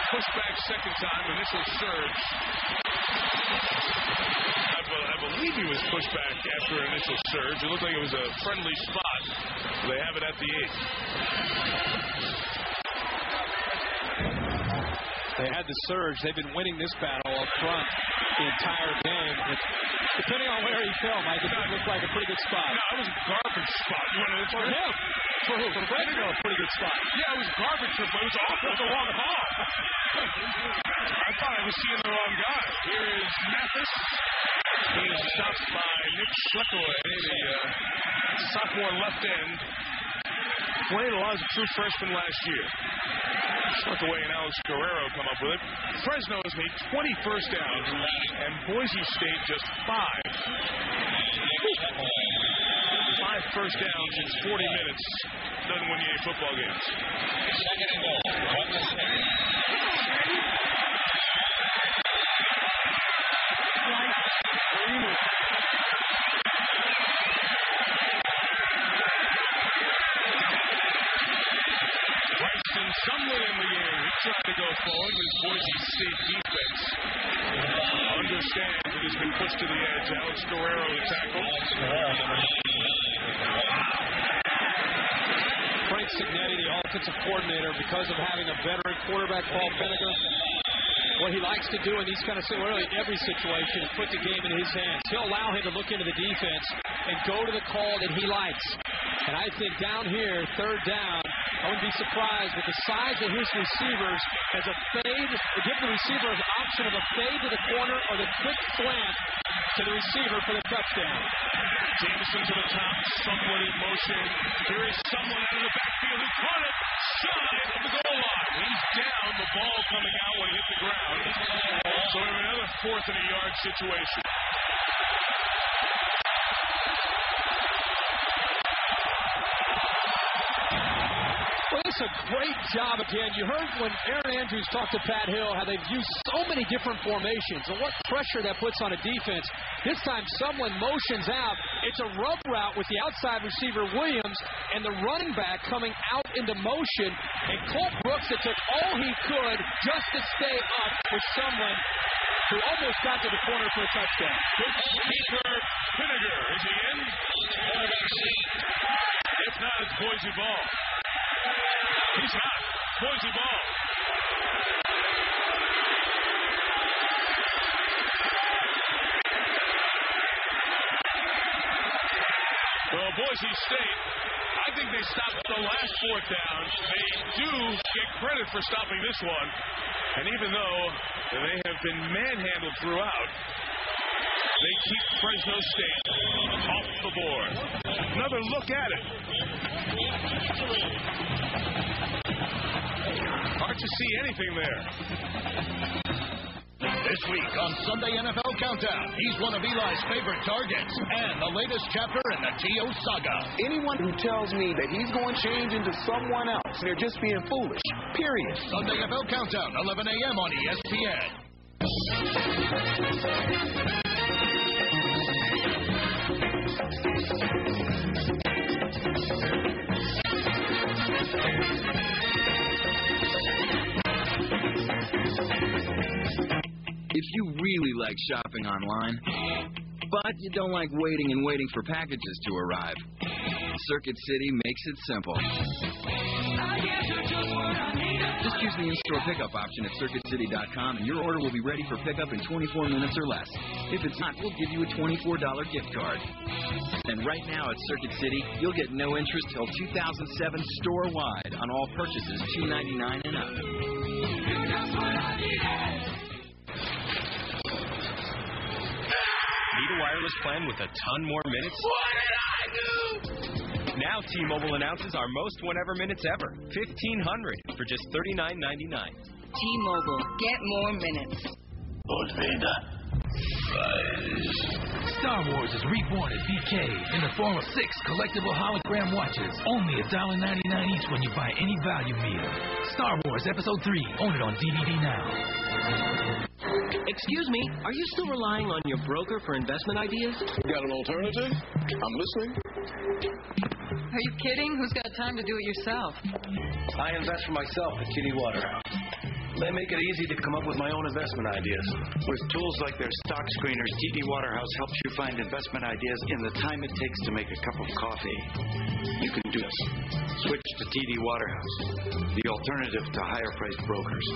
S5: Pushback second time, initial surge. I believe he was pushed back after an initial surge. It looked like it was a friendly spot. They have it at the 8.
S8: They had the surge. They've been winning this battle up front the entire game. But depending on where he fell, Mike, it looked like a pretty good spot.
S5: No, it was a garbage spot.
S8: For him. For who? For Fresno, a pretty good spot.
S5: Yeah, it was garbage, but it was awful. It was a long ball. I thought I was seeing the wrong guy. Here is Mathis. He is stopped by Nick Schleckaway, the sophomore left end. Played a lot as a true freshman last year. Schleckaway and Alex Guerrero come up with it. Fresno has made 20 first downs, and Boise State just 5. 5 first downs in 40 minutes doesn't win you any football games. Second and goal. Braxton Sumlin in the game. He tried to go forward with Boise State defense. Understands that he's been pushed to the edge. Alex Guerrero the tackle.
S8: Frank Signetti, the offensive coordinator, because of having a veteran quarterback, Paul Vinegar, what he likes to do in these kind of every situation is put the game in his hands. He'll allow him to look into the defense and go to the call that he likes. And I think down here, third down, I wouldn't be surprised with the size of his receivers as a fade, give the receiver an option of a fade to the corner or the quick slant to the receiver for the touchdown.
S5: Jameson to the top, someone in motion. Here is someone out of the backfield who caught it shy of the goal line. He's down, the ball coming out when he hit the ground. So we have another 4th and a yard situation.
S8: Well, it's a great job again. You heard when Aaron Andrews talked to Pat Hill how they've used so many different formations and what pressure that puts on a defense. This time someone motions out. It's a rub route with the outside receiver Williams and the running back coming out into motion. And Colt Brooks that took all he could just to stay up with someone who almost got to the corner for a touchdown.
S5: Keeper Vinegar, is he in? If not, it's Boise ball. He's not. Boise ball. Well, Boise State, I think they stopped the last 4th down. They do get credit for stopping this one. And even though they have been manhandled throughout, they keep Fresno State off the board. Another look at it. Hard to see anything there.
S20: This week on Sunday NFL Countdown, he's one of Eli's favorite targets and the latest chapter in the T.O. saga.
S11: Anyone who tells me that he's going to change into someone else, they're just being foolish. Period.
S20: Sunday NFL Countdown, 11 a.m. on ESPN.
S23: If you really like shopping online, but you don't like waiting and waiting for packages to arrive, Circuit City makes it simple. Just choose the in-store pickup option at CircuitCity.com and your order will be ready for pickup in 24 minutes or less. If it's not, we'll give you a $24 gift card. And right now at Circuit City, you'll get no interest till 2007 store-wide on all purchases $2.99 and up.
S12: Need a wireless plan with a ton more minutes?
S3: What did I do?
S12: Now T-Mobile announces our most whenever minutes ever. 1,500 for just $39.99.
S15: T-Mobile. Get more minutes.
S24: Lord Vader,
S15: Star Wars is reborn at BK in the form of 6 collectible hologram watches. Only $1.99 each when you buy any value meal. Star Wars Episode 3. Own it on DVD now.
S17: Excuse me, are you still relying on your broker for investment ideas?
S18: Got an alternative? I'm listening.
S19: Are you kidding? Who's got time to do it yourself?
S18: I invest for myself at TD Waterhouse. They make it easy to come up with my own investment ideas.
S22: With tools like their stock screeners, TD Waterhouse helps you find investment ideas in the time it takes to make a cup of coffee. You can do this. Switch to TD Waterhouse, the alternative to higher-priced brokers.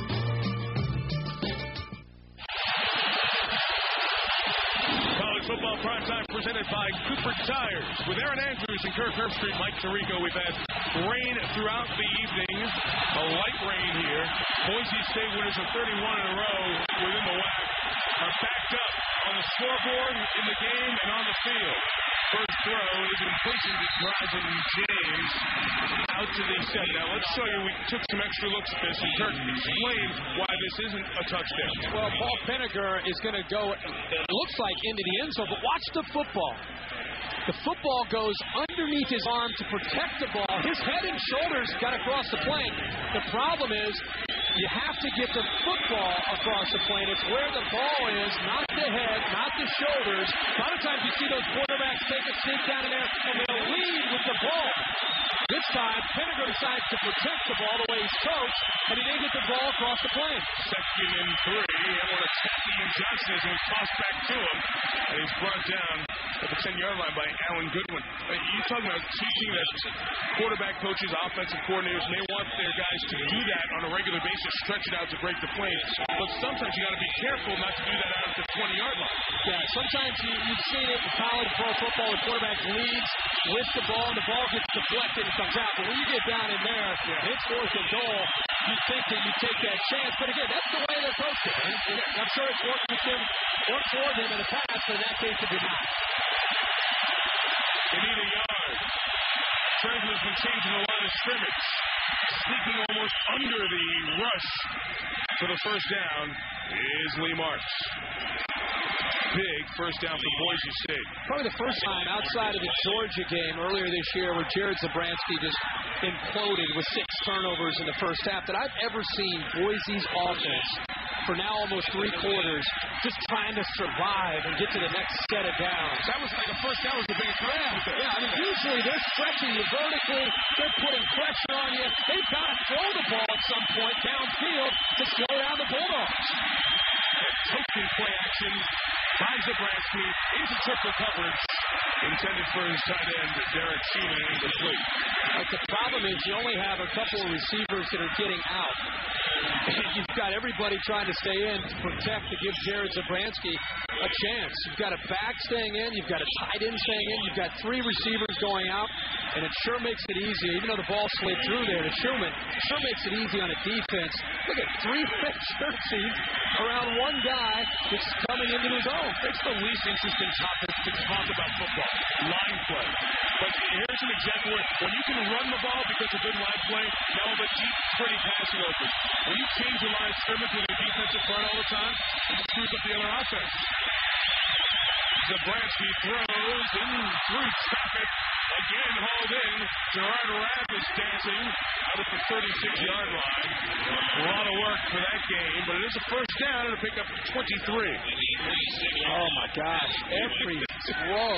S5: College football primetime presented by Cooper Tires. With Aaron Andrews and Kirk Herbstreit, Mike Tirico, we've had rain throughout the evening. A light rain here. Boise State winners of 31 in a row within the WAC are backed up on the scoreboard, in the game, and on the field. First throw is completion to Bryson James out to the set. Now let's show you, we took some extra looks at this, and Kirk, explain why this isn't a touchdown.
S8: Well, Paul Penninger is going to go, it looks like, into the end zone, but watch the football. The football goes underneath his arm to protect the ball. His head and shoulders got across the plane. The problem is you have to get the football across the plane. It's where the ball is, not the head, not the shoulders. A lot of times you see those quarterbacks take a sneak down in there, and they'll lead with the ball. This time, Penninger decides to protect the ball the way he's coached, and he didn't get the ball across the plane.
S5: Second and 3, and what attacking and Johnson is, and we toss back to him, and he's brought down at the 10-yard line by Alan Goodwin. You're talking about teaching that quarterback coaches, offensive coordinators, and they want their guys to do that on a regular basis, stretch it out to break the plane. But sometimes you got to be careful not to do that out at the 20-yard line.
S8: Yeah, sometimes you've seen it in college pro football where quarterback leads with the ball, and the ball gets deflected and comes out. But when you get down in there, it's 4th and goal, you think that you take that chance. But again, that's the way they're coaching. I'm sure it's worked for them in the past, but in that case it did not.
S5: They need a yard. Trenton has been changing the line of scrimmage. Sneaking almost under the rush for the first down is Lee Marks. Big first down for Boise State.
S8: Probably the first time outside of the Georgia game earlier this year where Jared Zabransky just imploded with 6 turnovers in the first half that I've ever seen Boise's offense for now almost 3 quarters just trying to survive and get to the next set of downs.
S5: That was like a first down was the big threat.
S8: Yeah, I mean, usually they're stretching you vertically, they're putting pressure on you. They've got to throw the ball at some point downfield to slow down the Bulldogs.
S5: Token play action by Zabransky into triple coverage, intended for his tight end, Derek Seaman, incomplete.
S8: But the problem is you only have a couple of receivers that are getting out. You've got everybody trying to stay in to protect, to give Jared Zabransky a chance. You've got a back staying in, you've got a tight end staying in, you've got 3 receivers going out, and it sure makes it easy. Even though the ball slid through there to Schumann, it sure makes it easy on a defense. Look at 3 red jerseys around one guy that's coming into his own.
S5: It's the least interesting topic to talk about football, line play. But here's an example where when you can run the ball because of good line play, now the deep, pretty passing open. When you change your line of scrimmage with a defensive front all the time, it screws up the other offense. Zabransky throws in through, stop it. Again hauled in. Gerard Rapp is dancing out at the 36-yard line. A lot of work for that game, but it is a first down and a pickup 23.
S8: Oh my gosh. Every throw,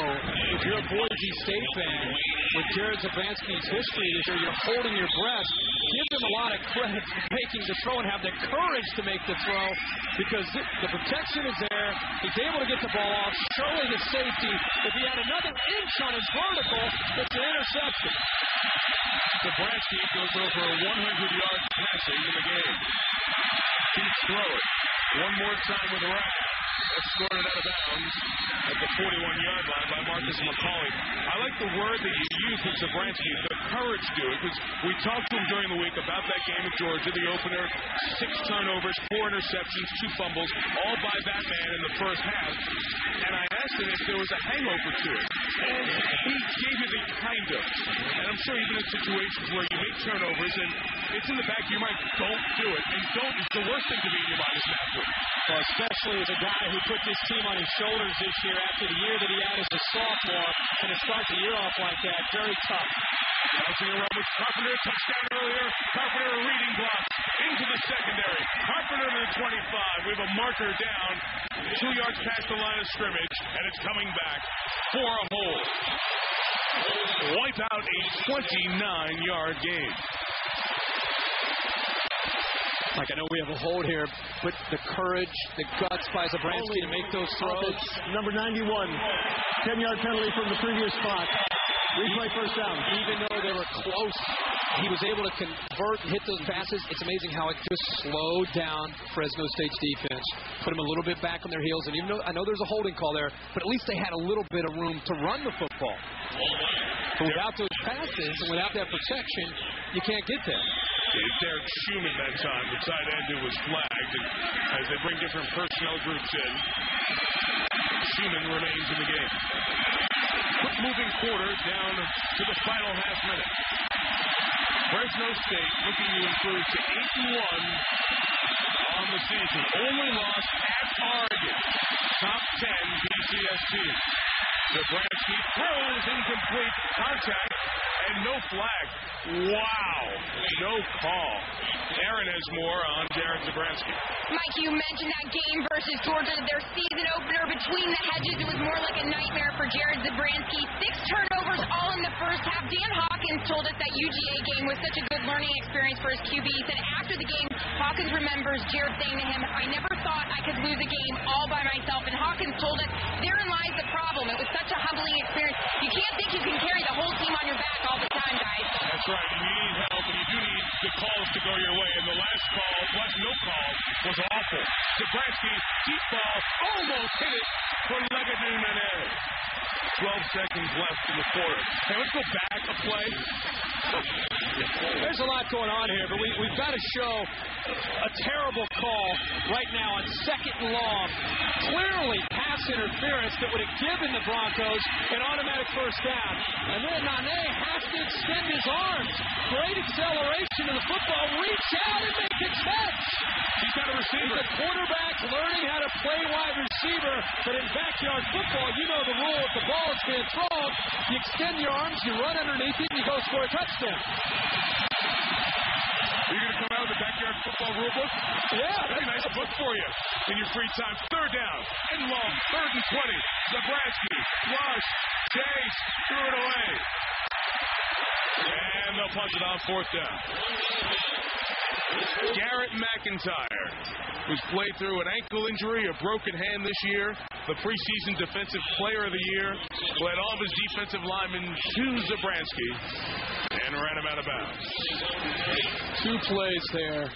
S8: if you're a Boise State fan, with Jared Zabransky's history this year, you're holding your breath. Give him a lot of credit for making the throw and have the courage to make the throw because the protection is there. He's able to get the ball off, showing the safety. If he had another inch on his vertical, it's an interception.
S5: Zabransky goes over 100 yards passing in the game. Keeps throwing. One more time with Rapp. Escorted out of bounds at the 41-yard line by Marcus McCauley. I like the word that you use with Zabransky, the courage to it, because we talked to him during the week about that game at Georgia, the opener, 6 turnovers, 4 interceptions, 2 fumbles, all by that man in the first half. And I asked him if there was a hangover to it. And he gave you the kind of. And I'm sure you've been in situations where you make turnovers and it's in the back of your mind, don't do it. And don't is the worst thing to be in your mind is not do it.
S8: Well, especially as a guy guy who put this team on his shoulders this year after the year that he had as a sophomore, and to start the year off like that, very tough.
S5: Bouncing around with Carpenter, touchdown earlier. Carpenter reading blocks into the secondary. Carpenter to the 25. We have a marker down 2 yards past the line of scrimmage, and it's coming back for a hold. Wipe out a 29-yard game.
S8: Like, I know we have a hold here, but the courage, the guts by Zabransky to make those throws.
S9: Number 91, 10-yard penalty from the previous spot. Replay first down.
S8: Even though they were close, he was able to convert and hit those passes. It's amazing how it just slowed down Fresno State's defense, put them a little bit back on their heels. And even though I know there's a holding call there, but at least they had a little bit of room to run the football. But without those passes and without that protection, you can't get there.
S5: Derek Schumann that time, the tight end who was flagged. And as they bring different personnel groups in, Schumann remains in the game. Quick moving quarter down to the final half minute. Fresno State looking to improve to 8-1 on the season. Only loss at Oregon. Top 10 BCS team. Zabransky throws incomplete, contact, and no flag. Wow, no call. Aaron has more on Jared Zabransky.
S4: Mike, you mentioned that game versus Georgia, their season opener between the hedges. It was more like a nightmare for Jared Zabransky. 6 turnovers all in the first half. Dan Hawkins told us that UGA game was such a good learning experience for his QB. He said after the game, Hawkins remembers Jared saying to him, I never thought I could lose a game all by myself. And Hawkins told us, therein lies the problem. It was such a humbling experience. You can't think you can carry the whole team on your back all the time, guys.
S5: That's right. And you need help, and you do need the calls to go your way. And the last call, plus no call, was awful. Zabransky, deep ball, almost hit it for Legadoon and Aaron. 12 seconds left in the quarter. Hey, let's go back a play.
S8: There's a lot going on here, but we've got to show a terrible call right now on 2nd and long. Clearly pass interference that would have given the Broncos an automatic first down. And then Nane has to extend his arms. Great acceleration of the football. Reach out and make a catch.
S5: He's got a receiver.
S8: He's a quarterback learning how to play wide receiver. But in backyard football, you know the rule. If the ball is being thrown, you extend your arms, you run underneath it, and you go score a touchdown.
S5: Are you going to come out with the backyard football rule book?
S8: Yeah.
S5: That'd be a nice book for you in your free time. 3rd down and long. 3rd and 20. Zabransky, rush, chase, threw it away. And they'll punch it on 4th down. Garrett McIntyre, who's played through an ankle injury, a broken hand this year, the preseason defensive player of the year, led all of his defensive linemen to Zabransky and ran him out of bounds.
S8: 2 plays there.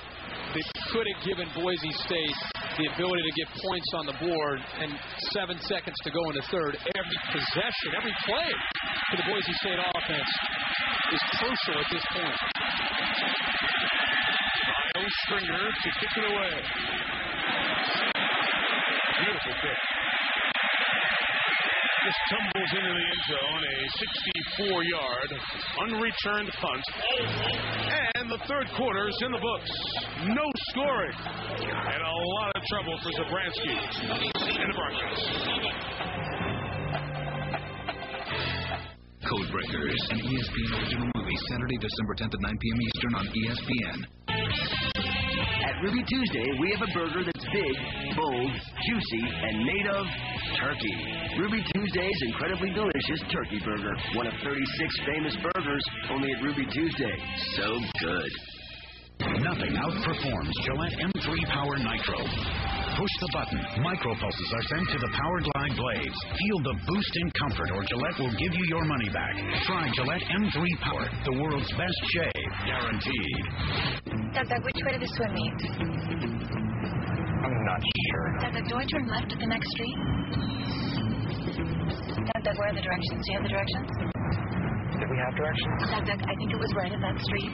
S8: They could have given Boise State the ability to get points on the board, and 7 seconds to go in the third. Every possession, every play for the Boise State offense is crucial at this point.
S5: Miles Stringer to kick it away. Beautiful kick. Just tumbles into the end zone, a 64-yard unreturned punt. And the 3rd quarter is in the books. No scoring. And a lot of trouble for Zabransky and the Broncos.
S20: Codebreakers, an ESPN original movie, Saturday, December 10th at 9 p.m. Eastern on ESPN.
S14: At Ruby Tuesday, we have a burger that's big, bold, juicy, and made of turkey. Ruby Tuesday's incredibly delicious turkey burger. One of 36 famous burgers, only at Ruby Tuesday. So good.
S20: Nothing outperforms Gillette M3 Power Nitro. Push the button. Micropulses are sent to the Power Glide blades. Feel the boost in comfort, or Gillette will give you your money back. Try Gillette M3 Power, the world's best shave, guaranteed.
S13: Doug, which way do the swim meet?
S2: I'm not sure.
S13: Doug, do I turn left at the next street? Doug, where are the directions? Do you have the directions?
S2: Did we have directions?
S13: Doug, I think it was right at that street.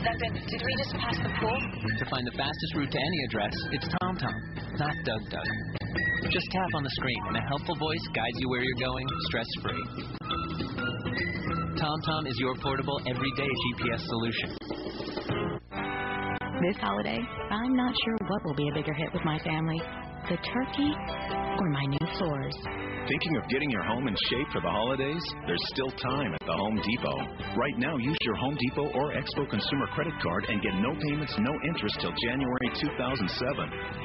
S13: Doug, did we just pass the pool?
S16: To find the fastest route to any address, it's TomTom, not Doug. Just tap on the screen and a helpful voice guides you where you're going, stress-free. TomTom is your portable, everyday GPS solution.
S13: This holiday, I'm not sure what will be a bigger hit with my family. the turkey, or my new floors?
S1: Thinking of getting your home in shape for the holidays? There's still time at the Home Depot. Right now, use your Home Depot or Expo Consumer Credit Card and get no payments, no interest till January 2007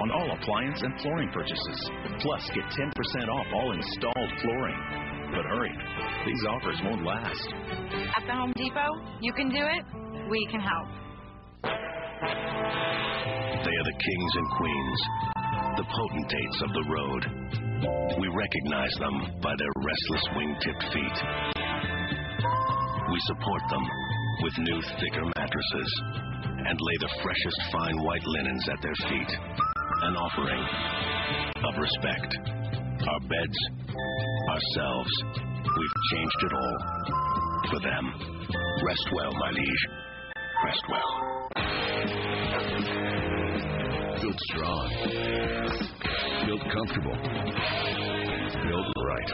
S1: on all appliance and flooring purchases. Plus, get 10% off all installed flooring. But hurry, these offers won't last.
S4: At the Home Depot, you can do it, we can help.
S6: They are the kings and queens, the potentates of the road. We recognize them by their restless wing-tipped feet. We support them with new, thicker mattresses and lay the freshest fine white linens at their feet. An offering of respect. Our beds, ourselves, we've changed it all for them. Rest well, my liege. Rest well.
S7: Built strong. Built comfortable. Built right.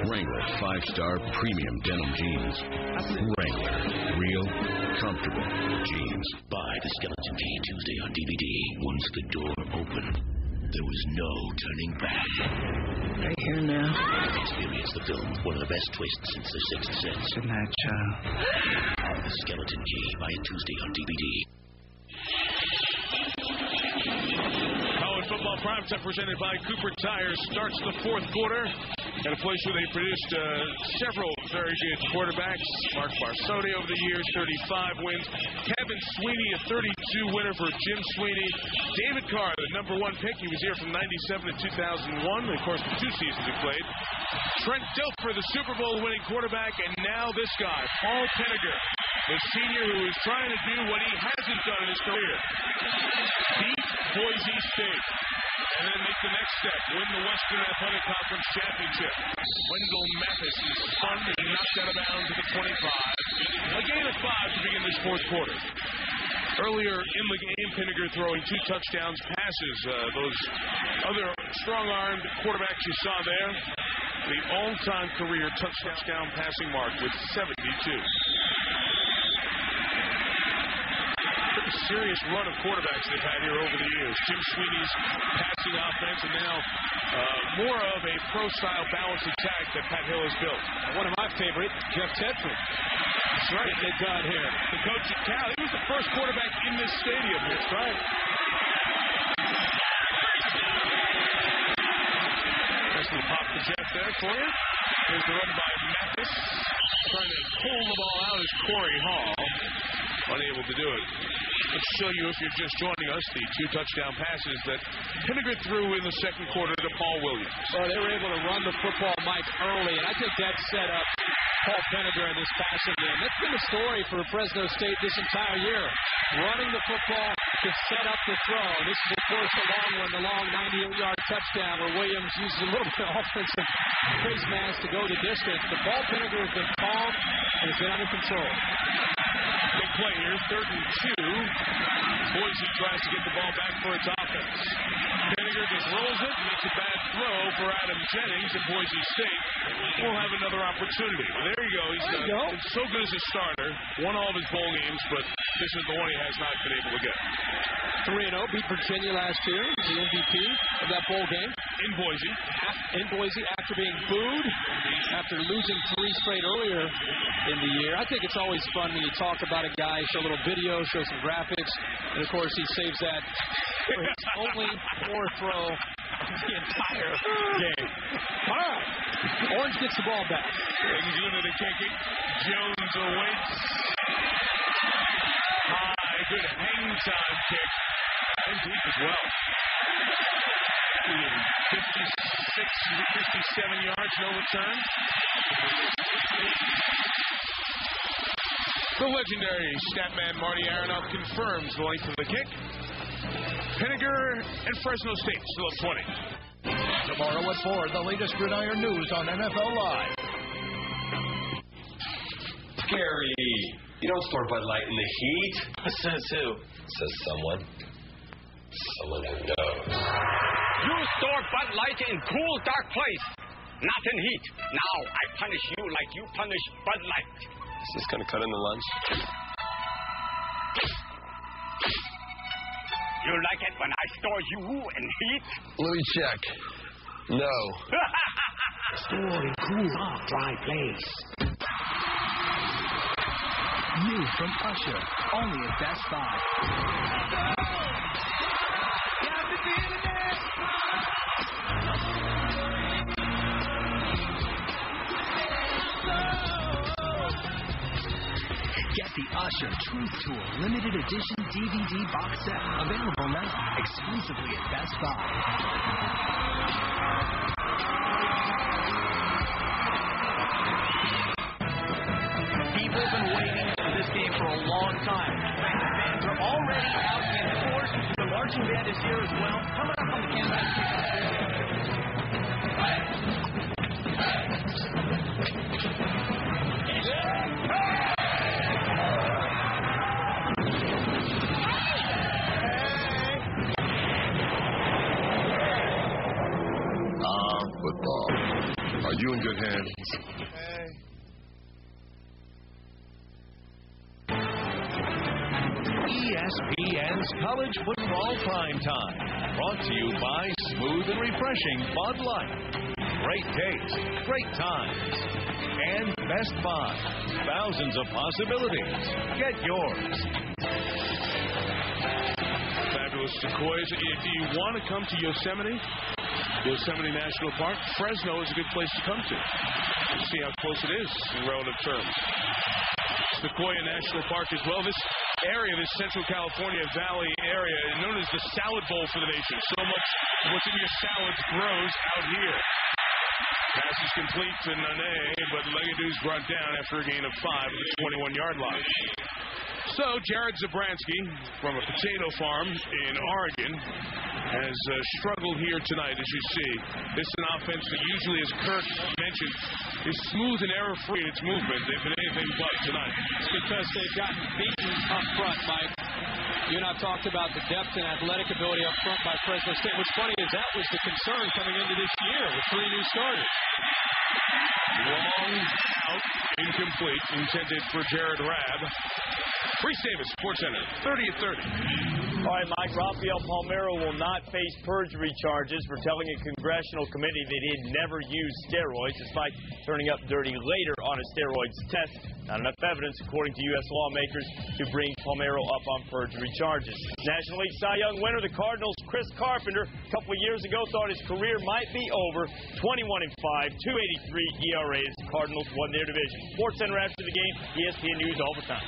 S7: Wrangler 5-star premium denim jeans. Wrangler real comfortable jeans.
S24: Buy The Skeleton Key Tuesday on DVD. Once the door opened, there was no turning back.
S21: Right here now.
S24: Experience the film with one of the best twists since The Sixth Sense.
S21: Good night, child.
S24: The Skeleton Key. Buy it Tuesday on DVD.
S5: College football primetime presented by Cooper Tires starts the fourth quarter at a place where they produced several very good quarterbacks. Mark Barsoni over the years, 35 wins. Kevin Sweeney, a 32 winner for Jim Sweeney. David Carr, the number one pick. He was here from 97 to 2001. Of course, the 2 seasons he played. Trent Dilfer, the Super Bowl winning quarterback. And now this guy, Paul Penninger, the senior who is trying to do what he hasn't done in his career. Beat Boise State. And then make the next step, win the Western Athletic Conference Championship. Wendell Mathis is spun and knocked out of bounds at the 25. A gain of 5 to begin this fourth quarter. Earlier in the game, Penninger throwing 2 touchdowns passes. Those other strong-armed quarterbacks you saw there, the all-time career touchdown passing mark with 72. Pretty serious run of quarterbacks they've had here over the years. Jim Sweeney's passing offense, and now more of a pro-style balanced attack that Pat Hill has built.
S8: One of my favorite, Jeff Tedford.
S5: That's right.
S8: Getting it done here.
S5: The coach at Cal, he was the first quarterback in this stadium. That's right. Nice little pop to Jeff there for you. Here's the run by Mathis. Trying to pull the ball out is Corey Hall. Unable to do it. Let's show you, if you're just joining us, the 2 touchdown passes that Penninger threw in the second quarter to Paul Williams.
S8: Well, they were able to run the football, Mike, early, and I think that set up Paul Penninger in this passing game. That's been the story for Fresno State this entire year. Running the football to set up the throw. This is, of course, the long one, the long 98-yard touchdown where Williams uses a little bit of offensive face mask to go the distance. But Paul Penninger has been calm and has been under control.
S5: Big play here, 3rd and 2. Boise tries to get the ball back for its offense. Penninger just rolls it, makes a bad throw for Adam Jennings, and Boise State will have another opportunity. Well, there you go. He's so good as a starter. Won all of his bowl games, but this is the one he has not been able to get.
S8: 3-0, beat Virginia last year. The MVP of that bowl game.
S5: In Boise.
S8: In Boise, after being booed, after losing 3 straight earlier in the year. I think it's always fun when you talk about a guy, show a little video, show some graphics, and of course he saves that for his only poor throw of the entire game. All right. Orange gets the ball back.
S5: Brings unit of kicking. Jones awaits. High, good hang time kick. And deep as well. 57 yards, no return. The legendary statman Marty Aronoff confirms the length of the kick. Penninger and Fresno State still at 20.
S15: Tomorrow at 4, the latest gridiron news on NFL Live.
S18: Gary, you don't store Bud Light in the heat.
S2: Says who?
S18: Says someone. Someone who knows.
S25: You store Bud Light in cool, dark place, not in heat. Now I punish you like you punish Bud Light.
S18: Is this going to cut into lunch?
S25: You like it when I store you in heat?
S21: Let me check. No.
S3: Store in cool, dark, dry place.
S10: New from Usher, only at Best Buy. Get the Usher Truth Tour limited edition DVD box set, available now, exclusively at Best Buy.
S11: People have been waiting for this game for a long time. Fans are already out in force. The marching band is here as well. Coming up on the campus.
S21: Football. Are you in good hands?
S12: ESPN's College Football Prime Time. Brought to you by Smooth and Refreshing Bud Light. Great taste, great times. And Best Buy. Thousands of possibilities. Get yours.
S5: Fabulous sequoias. If you want to come to Yosemite National Park, Fresno is a good place to come to. Let's see how close it is in relative terms. Sequoia National Park as well. This area, this Central California Valley area, known as the salad bowl for the nation. So much of what's in your salads grows out here. Pass is complete to Nene, but Legadu's brought down after a gain of 5 at the 21-yard line. So, Jared Zabransky from a potato farm in Oregon has struggled here tonight, as you see. This is an offense that usually, as Kirk mentioned, is smooth and error-free in its movement. They've been anything but tonight.
S8: It's because they've gotten beaten up front, Mike. You and I talked about the depth and athletic ability up front by Fresno State. What's funny is that was the concern coming into this year with 3 new starters.
S5: Long out, incomplete, intended for Jared Rabb. Reese Davis, SportsCenter, 30-30.
S23: All right, Mike, Rafael Palmeiro will not face perjury charges for telling a congressional committee that he'd never use steroids, despite turning up dirty later on a steroids test. Not enough evidence, according to U.S. lawmakers, to bring Palmeiro up on perjury charges. National League Cy Young winner, the Cardinals' Chris Carpenter, a couple of years ago thought his career might be over. 21-5, 2.83 ERA as the Cardinals won their division. SportsCenter after the game, ESPN News all the time.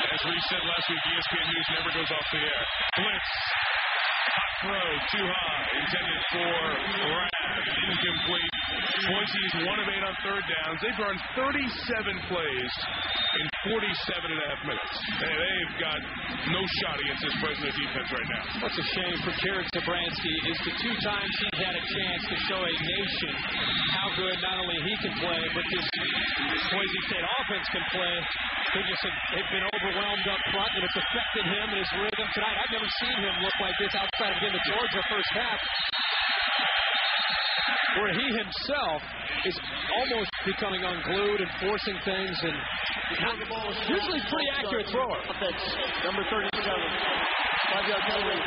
S5: As we said last week, ESPN News never goes off the air. Blitz. Hot throw, too high. Intended for Rabb. Incomplete. Boise is 1 of 8 on third downs. They've run 37 plays in 47.5 minutes. They've got no shot against this Fresno defense right now.
S8: What's a shame for Jared Zabransky is the 2 times he's had a chance to show a nation how good not only he can play, but this Boise State offense can play. They just have been overwhelmed up front, and it's affected him and his rhythm tonight. I've never seen him look like this outside of the Georgia first half, where he himself is almost becoming unglued and forcing things, and usually pretty accurate thrower.
S9: Number 37. 5-yard penalty.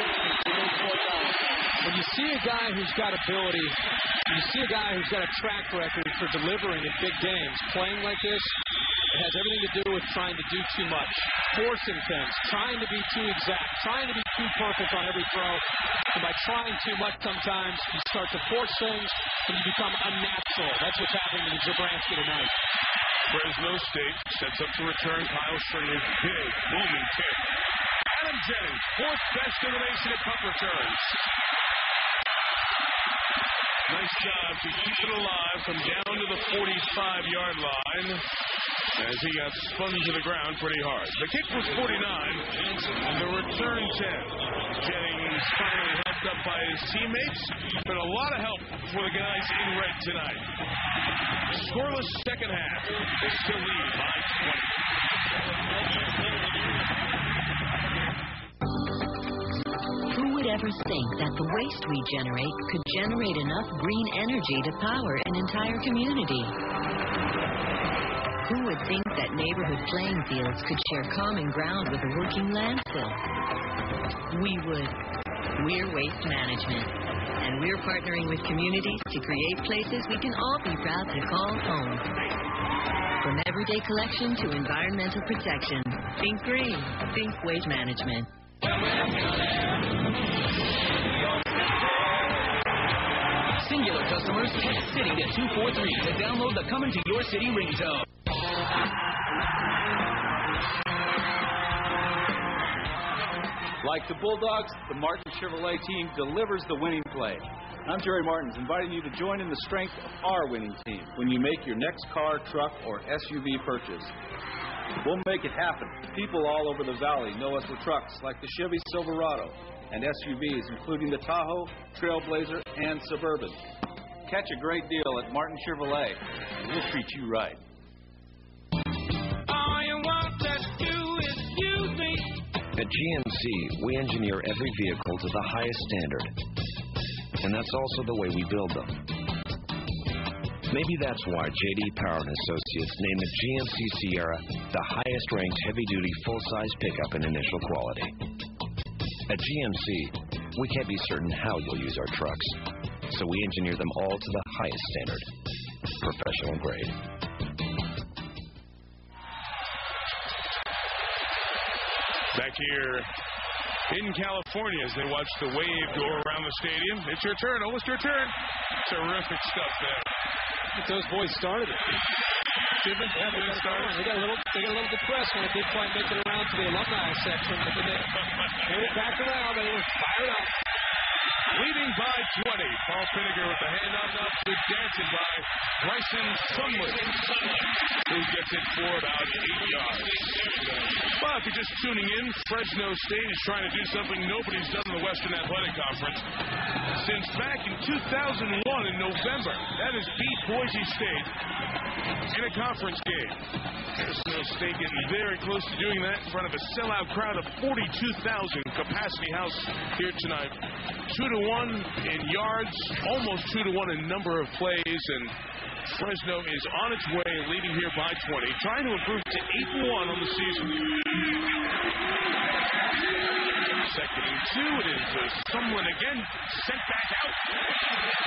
S8: When you see a guy who's got ability, you see a guy who's got a track record for delivering in big games, playing like this, it has everything to do with trying to do too much, forcing things, trying to be too exact, trying to be too perfect on every throw. And by trying too much sometimes, you start to force things and you become unnatural. That's what's happening to Zabransky tonight.
S5: Fresno State sets up to return. Kyle Stringer's big, booming kick. Adam Jennings, 4th best in the nation at punt returns. Nice job to keep it alive from down to the 45-yard line as he got spun to the ground pretty hard. The kick was 49, and the return 10. Jennings finally helped up by his teammates, but a lot of help for the guys in red tonight. Scoreless second half. They still lead by 20.
S26: Who would ever think that the waste we generate could generate enough green energy to power an entire community? Who would would think that neighborhood playing fields could share common ground with a working landfill. We would. We're Waste Management, and we're partnering with communities to create places we can all be proud to call home. From everyday collection to environmental protection, think green, think Waste Management.
S10: Singular customers, text City to 243 to download the Coming to Your City ringtone.
S14: Like the Bulldogs, the Martin Chevrolet team delivers the winning play. I'm Jerry Martins, inviting you to join in the strength of our winning team when you make your next car, truck, or SUV purchase. We'll make it happen. People all over the valley know us for trucks like the Chevy Silverado and SUVs, including the Tahoe, Trailblazer, and Suburban. Catch a great deal at Martin Chevrolet, and we'll treat you right.
S3: All you want to do is use me.
S16: At GMC, we engineer every vehicle to the highest standard. And that's also the way we build them. Maybe that's why J.D. Power & Associates named the GMC Sierra the highest-ranked heavy-duty full-size pickup in initial quality. At GMC, we can't be certain how you'll use our trucks, so we engineer them all to the highest standard, professional grade.
S5: Back here in California as they watch the wave go around the stadium. It's your turn. Almost your turn. Terrific stuff there.
S8: Those boys started it.
S5: Did they?
S8: Yeah, they got a little depressed when it did quite make it around to the alumni section, but then they made it back around. They were fired up.
S5: Leading by 20. Paul Pinniger with the handoff up to dancing by Bryson Sumlin, who gets it for about 8 yards. Well, if you're just tuning in, Fresno State is trying to do something nobody's done in the Western Athletic Conference since back in 2001 in November. That is beat Boise State in a conference game. Fresno State getting very close to doing that in front of a sellout crowd of 42,000 capacity house here tonight. 2-1 in yards, almost 2-1 in number of plays, and Fresno is on its way, leading here by 20, trying to improve to 8-1 on the season. Second and 2, it is someone again sent back out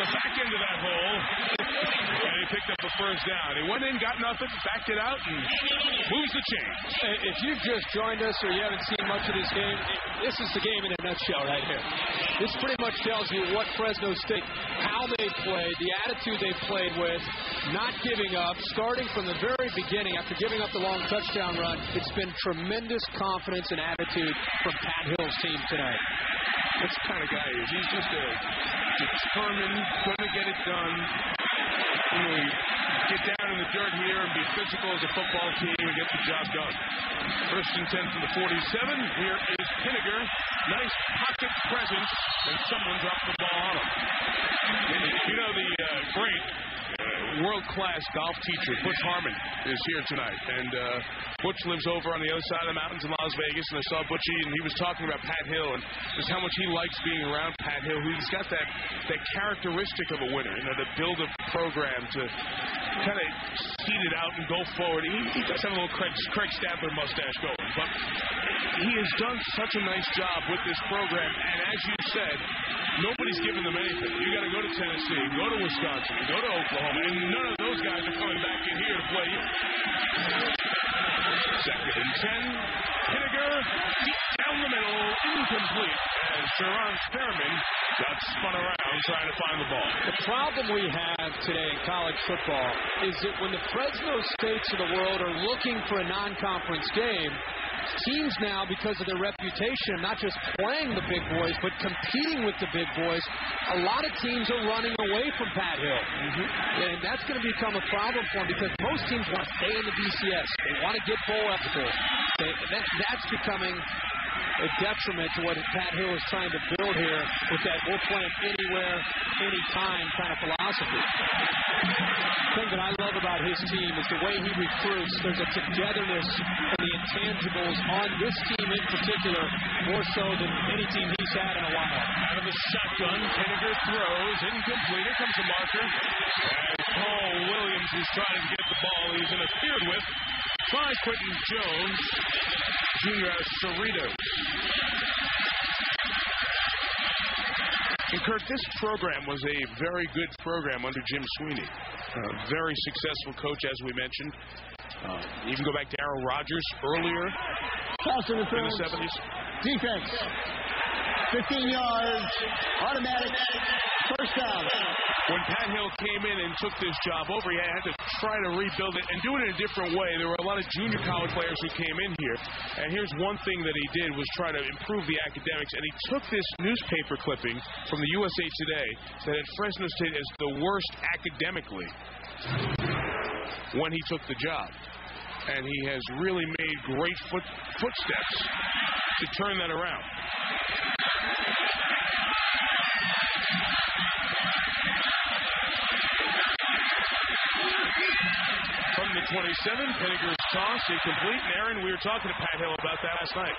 S5: the back end of that hole, and he picked up the first down. He went in, got nothing, backed it out, and moves the chains.
S8: If you've just joined us or you haven't seen much of this game, this is the game in a nutshell right here. This pretty much tells you what Fresno State, how they played, the attitude they played with, not giving up, starting from the very beginning after giving up the long touchdown run. It's been tremendous confidence and attitude from Pat Hill's team tonight.
S5: That's the kind of guy he is. He's just determined, going to get it done. You know, get down in the dirt here and be physical as a football team and get the job done. First and 10 from the 47. Here is Pinniger. Nice pocket presence, and someone dropped the ball on him. You know, the great world-class golf teacher, Butch Harmon, is here tonight. And Butch lives over on the other side of the mountains in Las Vegas, and I saw Butchie, and he was talking about Pat Hill and just how much he likes being around Pat Hill. He's got that characteristic of a winner, you know, to build a program, to kind of seed it out and go forward. He does have a little Craig Stadler mustache going, but he has done such a nice job with this program, and as you said, nobody's giving them anything. You got to go to Tennessee, go to Wisconsin, go to Oklahoma, and none of those guys are coming back in here to play you. Second and 10. Pinniger deep down the middle, incomplete, as Sharon Sperman got spun around trying to find the ball.
S8: The problem we have today in college football is that when the Fresno States of the world are looking for a non-conference game, teams now, because of their reputation, not just playing the big boys, but competing with the big boys, a lot of teams are running away from Pat Hill. And that's going to become a problem for them because most teams want to stay in the BCS. They want to get bowl eligible. That's becoming a detriment to what Pat Hill is trying to build here with that we'll play him anywhere, anytime kind of philosophy. The thing that I love about his team is the way he recruits. There's a togetherness and the intangibles on this team in particular, more so than any team he's had in a while.
S5: Out of the shotgun, Pinniger throws, incomplete. Here comes the marker. And Paul Williams is trying to get the ball. He's interfered with tries Quentin Jones. Junior out of Cerritos. And Kurt, this program was a very good program under Jim Sweeney. Very successful coach, as we mentioned. You can go back to Aaron Rodgers earlier
S9: Pass
S5: in the
S9: interference.
S5: 70s.
S9: Defense. 15 yards. Automatic. First down.
S5: When Pat Hill came in and took this job over, he had to try to rebuild it and do it in a different way. There were a lot of junior college players who came in here, and here's one thing that he did was try to improve the academics, and he took this newspaper clipping from the USA Today that had Fresno State as the worst academically when he took the job. And he has really made great footsteps to turn that around. From the 27, Penninger's toss, incomplete. And Aaron, we were talking to Pat Hill about that last night.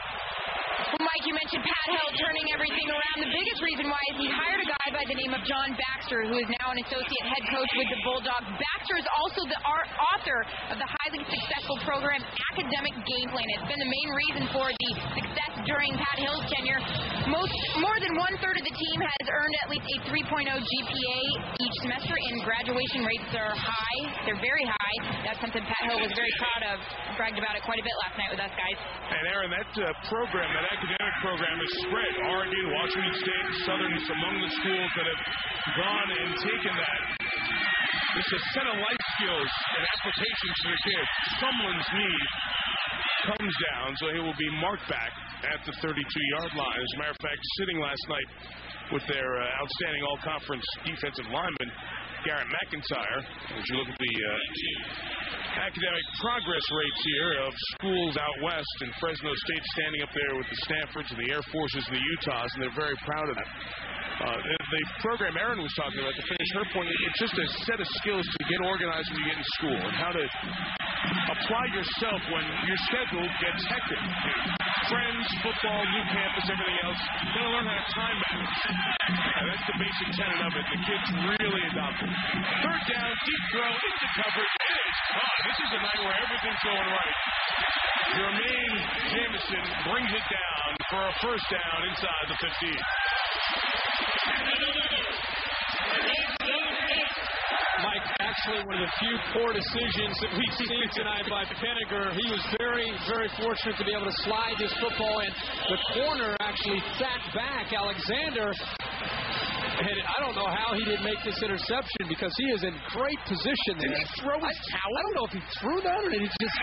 S4: Well, Mike, you mentioned Pat Hill turning everything around. The biggest reason why is he hired a guy by the name of John Baxter, who is now an associate head coach with the Bulldogs. Baxter is also the author of the highly successful program Academic Game Plan. It's been the main reason for the success during Pat Hill's tenure. More than one-third of the team has earned at least a 3.0 GPA each semester, and graduation rates are high. They're very high. That's something Pat Hill was very proud of. Bragged about it quite a bit last night with us guys.
S5: And Aaron, that program, that academic program is spread. Oregon, Washington State, Southern is among the schools that have gone and taken that. It's a set of life skills and applications for the kids. Sumlin's knee comes down, so he will be marked back at the 32-yard line. As a matter of fact, sitting last night with their outstanding all-conference defensive lineman, Garrett McIntyre. As you look at the academic progress rates here of schools out west, and Fresno State standing up there with the Stanfords and the Air Forces and the Utahs, and they're very proud of that. The program Erin was talking about, to finish her point, it's just a set of skills to get organized when you get in school and how to apply yourself when your schedule gets hectic. Friends, football, new campus, everything else. You got to learn how to time manage. And that's the basic tenet of it. The kids really adopt it. Third down, deep throw, into coverage. It is caught. This is a night where everything's going right. Jermaine Jamison brings it down for a first down inside the 15.
S8: Mike, actually one of the few poor decisions that we've seen tonight by Penninger. He was very, very fortunate to be able to slide this football in. The corner actually sat back. Alexander, and I don't know how he didn't make this interception because he is in great position there.
S5: Did he throw his towel?
S8: I don't know if he threw that or did he just...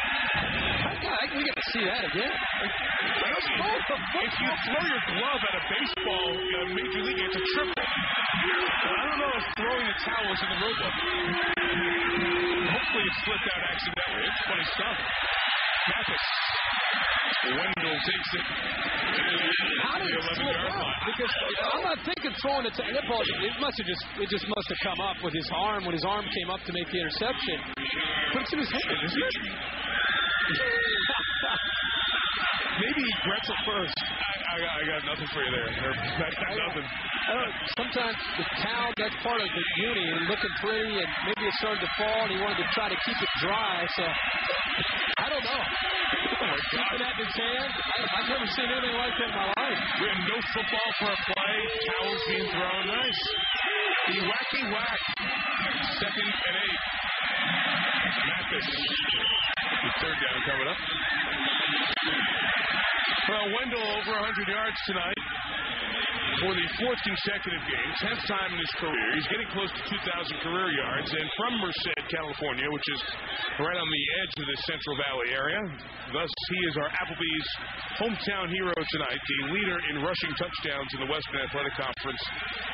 S8: we got to see that again.
S5: If you throw your glove at a baseball major league, it's a triple. I don't know if throwing the towel is in the rule book. Hopefully it slipped out accidentally. It's funny stuff. Mathis. Wendell takes it to
S8: how did
S5: the
S8: it slip
S5: 11-yard
S8: out?
S5: line.
S8: Because I'm not thinking throwing it. That ball, it just must have come up with his arm when his arm came up to make the interception. But it's in his hand, isn't it?
S5: Maybe he grabs it first. I got nothing for you there. I got nothing.
S8: Sometimes the towel, that's part of the beauty, and looking pretty, and maybe it started to fall, and he wanted to try to keep it dry. So I don't know. Keeping that in his hand, I've never seen anything like that in my life.
S5: We have no football for a play. Towels being thrown. Nice. Wacky whack. 2nd and 8. Mathis. The third down coming up. Well, Wendell over 100 yards tonight for the 4th consecutive game, 10th time in his career. He's getting close to 2,000 career yards, and from Merced, California, which is right on the edge of the Central Valley area. Thus, he is our Applebee's hometown hero tonight, the leader in rushing touchdowns in the Western Athletic Conference.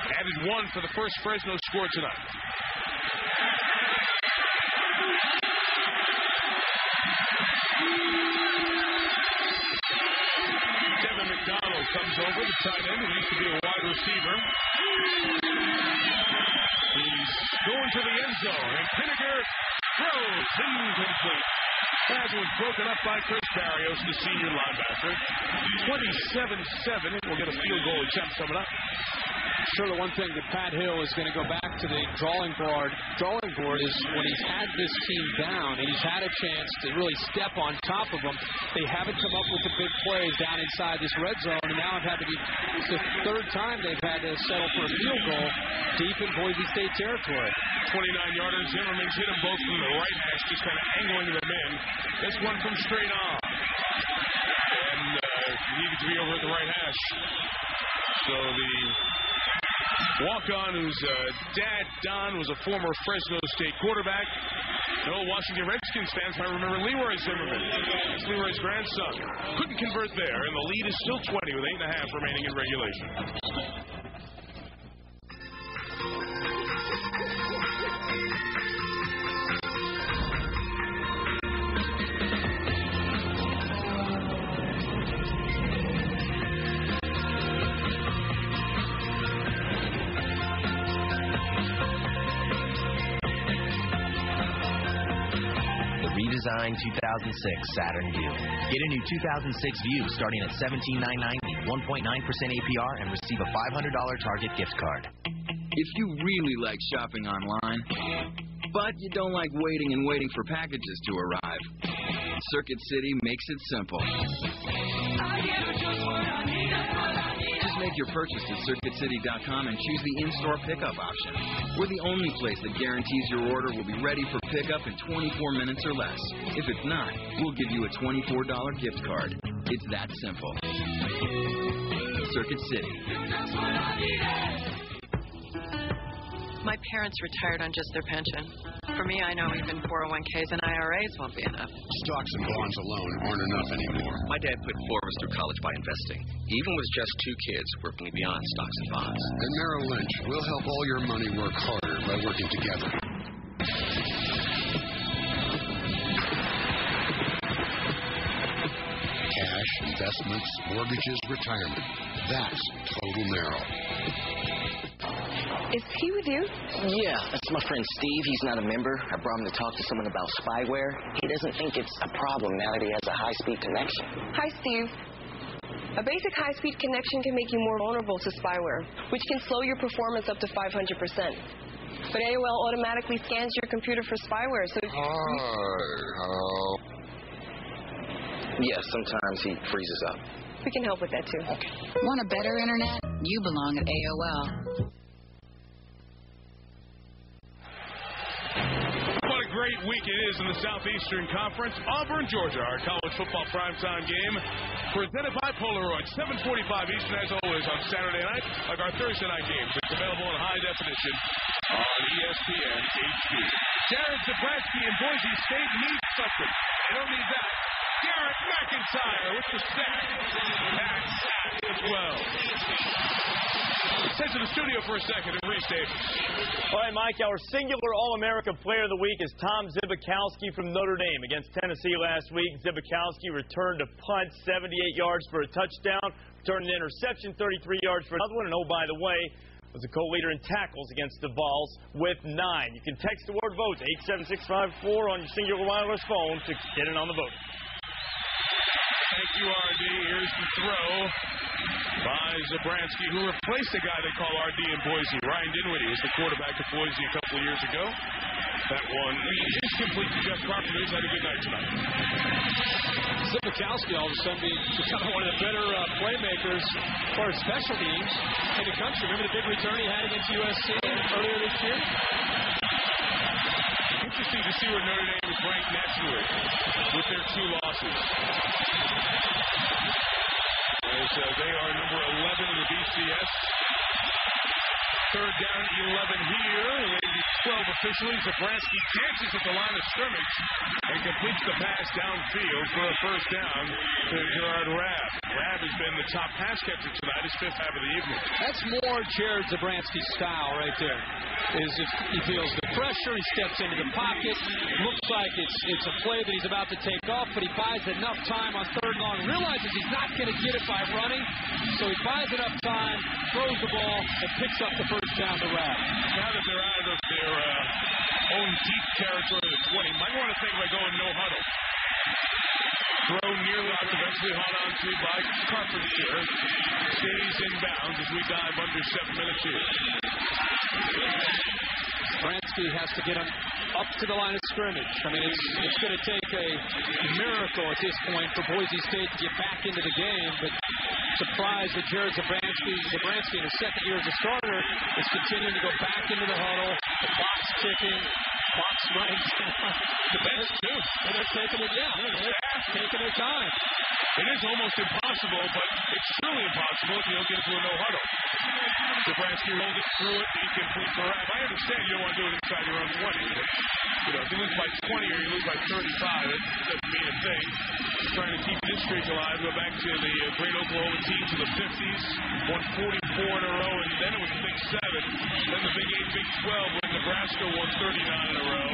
S5: Added 1 for the first Fresno score tonight. McDonald comes over, the tight end, who used to be a wide receiver. He's going to the end zone, and Penninger throws incomplete. Pass was broken up by Chris Barrios, the senior linebacker. 27-7. We'll get a field goal attempt coming up.
S8: Sure, the one thing that Pat Hill is going to go back to the drawing board is when he's had this team down and he's had a chance to really step on top of them, they haven't come up with the big plays down inside this red zone, and now it's the third time they've had to settle for a field goal deep in Boise State territory.
S5: 29-yarder. Zimmerman's hit them both from the right hash, just kind of angling them in. This one from straight on. And needed to be over at the right hash. So the walk-on, whose dad, Don, was a former Fresno State quarterback. No Washington Redskins fans might remember Leroy Zimmerman. It's Leroy's grandson. Couldn't convert there, and the lead is still 20 with 8.5 remaining in regulation.
S1: Redesigned 2006 Saturn Vue. Get a new 2006 Vue starting at $17,990, 1.9% APR, and receive a $500 Target gift card.
S13: If you really like shopping online, but you don't like waiting and waiting for packages to arrive, Circuit City makes it simple. Just make your purchase at CircuitCity.com and choose the in-store pickup option. We're the only place that guarantees your order will be ready for pickup in 24 minutes or less. If it's not, we'll give you a $24 gift card. It's that simple. Circuit City.
S17: My parents retired on just their pension. For me, I know even 401ks and IRAs won't be enough.
S21: Stocks and bonds alone aren't enough anymore.
S19: My dad put 4 of us through college by investing. Even with just 2 kids, working beyond stocks and bonds.
S21: At Merrill Lynch, we'll help all your money work harder by working together. Cash, investments, mortgages, retirement. That's Total Merrill.
S20: Is he with you?
S22: Yeah, that's my friend Steve. He's not a member. I brought him to talk to someone about spyware. He doesn't think it's a problem now that he has a high-speed connection.
S20: Hi, Steve. A basic high-speed connection can make you more vulnerable to spyware, which can slow your performance up to 500%. But AOL automatically scans your computer for spyware, so...
S22: Hello. Yeah, sometimes he freezes up.
S20: We can help with that, too.
S22: Okay.
S27: Want a better internet? You belong at AOL.
S5: What a great week it is in the Southeastern Conference. Auburn, Georgia, our college football primetime game, presented by Polaroid. 7:45 Eastern, as always, on Saturday night, like our Thursday night games. It's available in high definition on ESPN HD. Jared Zabransky and Boise State need something. They don't need that. Garrett McIntyre with the sack. That's sacked as well. Send to the studio for a second and restate.
S23: All right, Mike, our singular All-America Player of the Week is Tom Zbikowski from Notre Dame. Against Tennessee last week, Zbikowski returned a punt, 78 yards for a touchdown, returned an interception, 33 yards for another one, and oh, by the way, was a co-leader in tackles against the Vols with 9. You can text the word VOTE, 87654 on your singular wireless phone to get in on the vote.
S5: Thank you, RD. Here's the throw by Zabransky, who replaced a guy they call RD in Boise. Ryan Dinwiddie was the quarterback at Boise a couple of years ago. That one is complete to Jeff Carpenter. He's had a good night tonight.
S8: Zbikowski all of a sudden becoming one of the better playmakers for special teams in the country. Remember the big return he had against USC earlier this year?
S5: Interesting to see where Notre Dame is ranked nationally with their 2 losses. As they are number 11 in the BCS. Third down, 11 here. Maybe 12 officially. Zabransky dances at the line of scrimmage and completes the pass downfield for a first down to Gerard Rabb. Rabb has been the top pass catcher tonight, his 5th half of the evening.
S8: That's more Jared Zabransky's style right there. Is if he feels the pressure, he steps into the pocket. Looks like it's a play that he's about to take off, but he buys enough time on 3rd and long. Realizes he's not going to get it by running, so he buys enough time, throws the ball, and picks up the first down to Rabb.
S5: Now that they're out of their own deep territory of the 20, might want to think about going no huddle. Throw nearly eventually hung on to by Carpenter. stays inbounds as we dive under 7 minutes here.
S8: Bransky has to get him up to the line of scrimmage. I mean, it's going to take a miracle at this point for Boise State to get back into the game, but surprised that Jared Zabransky in his second year as a starter is continuing to go back into the huddle. The clock's ticking. Clock's running down. The bench, too. And they're taking it down. They're taking their time.
S5: It is almost impossible, but it's truly impossible if you don't get into a no-huddle. Zabransky rolled it through it, incomplete for Rapp. I understand you don't want to do it inside your own 20. But, if you lose by 20 or you lose by 35, it doesn't mean a thing. Trying to keep this streak alive, go back to the great Oklahoma teams of the 50s, won 44 in a row, and then it was the Big 7. Then the Big 8, Big 12, when Nebraska won 39 in a row.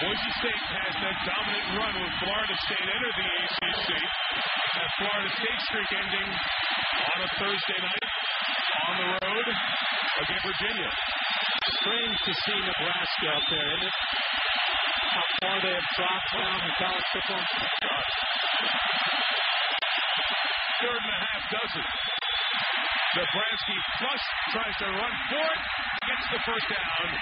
S5: Boise State has that dominant run with Florida State entered the ACC. That Florida State streak ending on a Thursday night on the road against Virginia.
S8: Strange to see Nebraska up there, isn't it? How far they have dropped now in college football.
S5: Third and a half dozen. Zabransky flush, tries to run for it, gets the first down.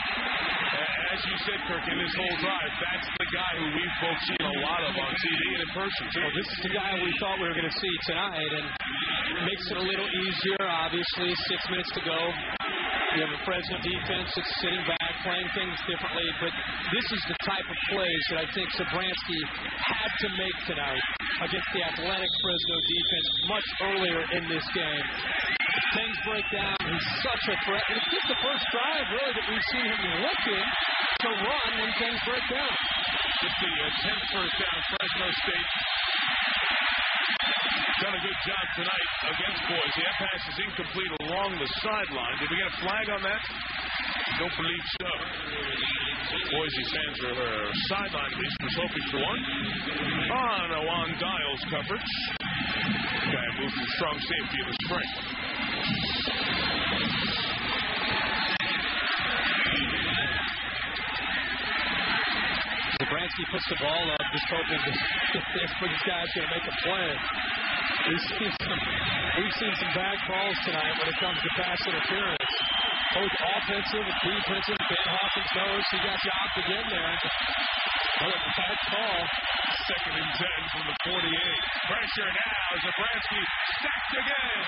S5: As you said, Kirk, in this whole drive, that's the guy who we've both seen a lot of on TV and in person, too.
S8: Well, this is the guy we thought we were going to see tonight, and it makes it a little easier, obviously. 6 minutes to go. You have a Fresno defense that's sitting back, playing things differently, but this is the type of plays that I think Zabransky had to make tonight against the athletic Fresno defense much earlier in this game. Things break down. He's such a threat. And it's just the first drive, really, that we've seen him looking to run when things break down.
S5: Just the 10th first down, Fresno State. Done a good job tonight against Boise. That pass is incomplete along the sideline. Did we get a flag on that? Don't believe so. Boise fans are sideline, at least, was hoping for one. On Dials coverage. Guy moves to strong safety of the spring.
S8: Zabransky puts the ball up, just hoping that this guy's going to make a play. We've seen some bad calls tonight when it comes to pass interference. Both offensive and defensive. Ben Hawkins knows he got dropped again there. What a bad call.
S5: 2nd and 10 from the 48. Pressure now. Zabransky stacked again.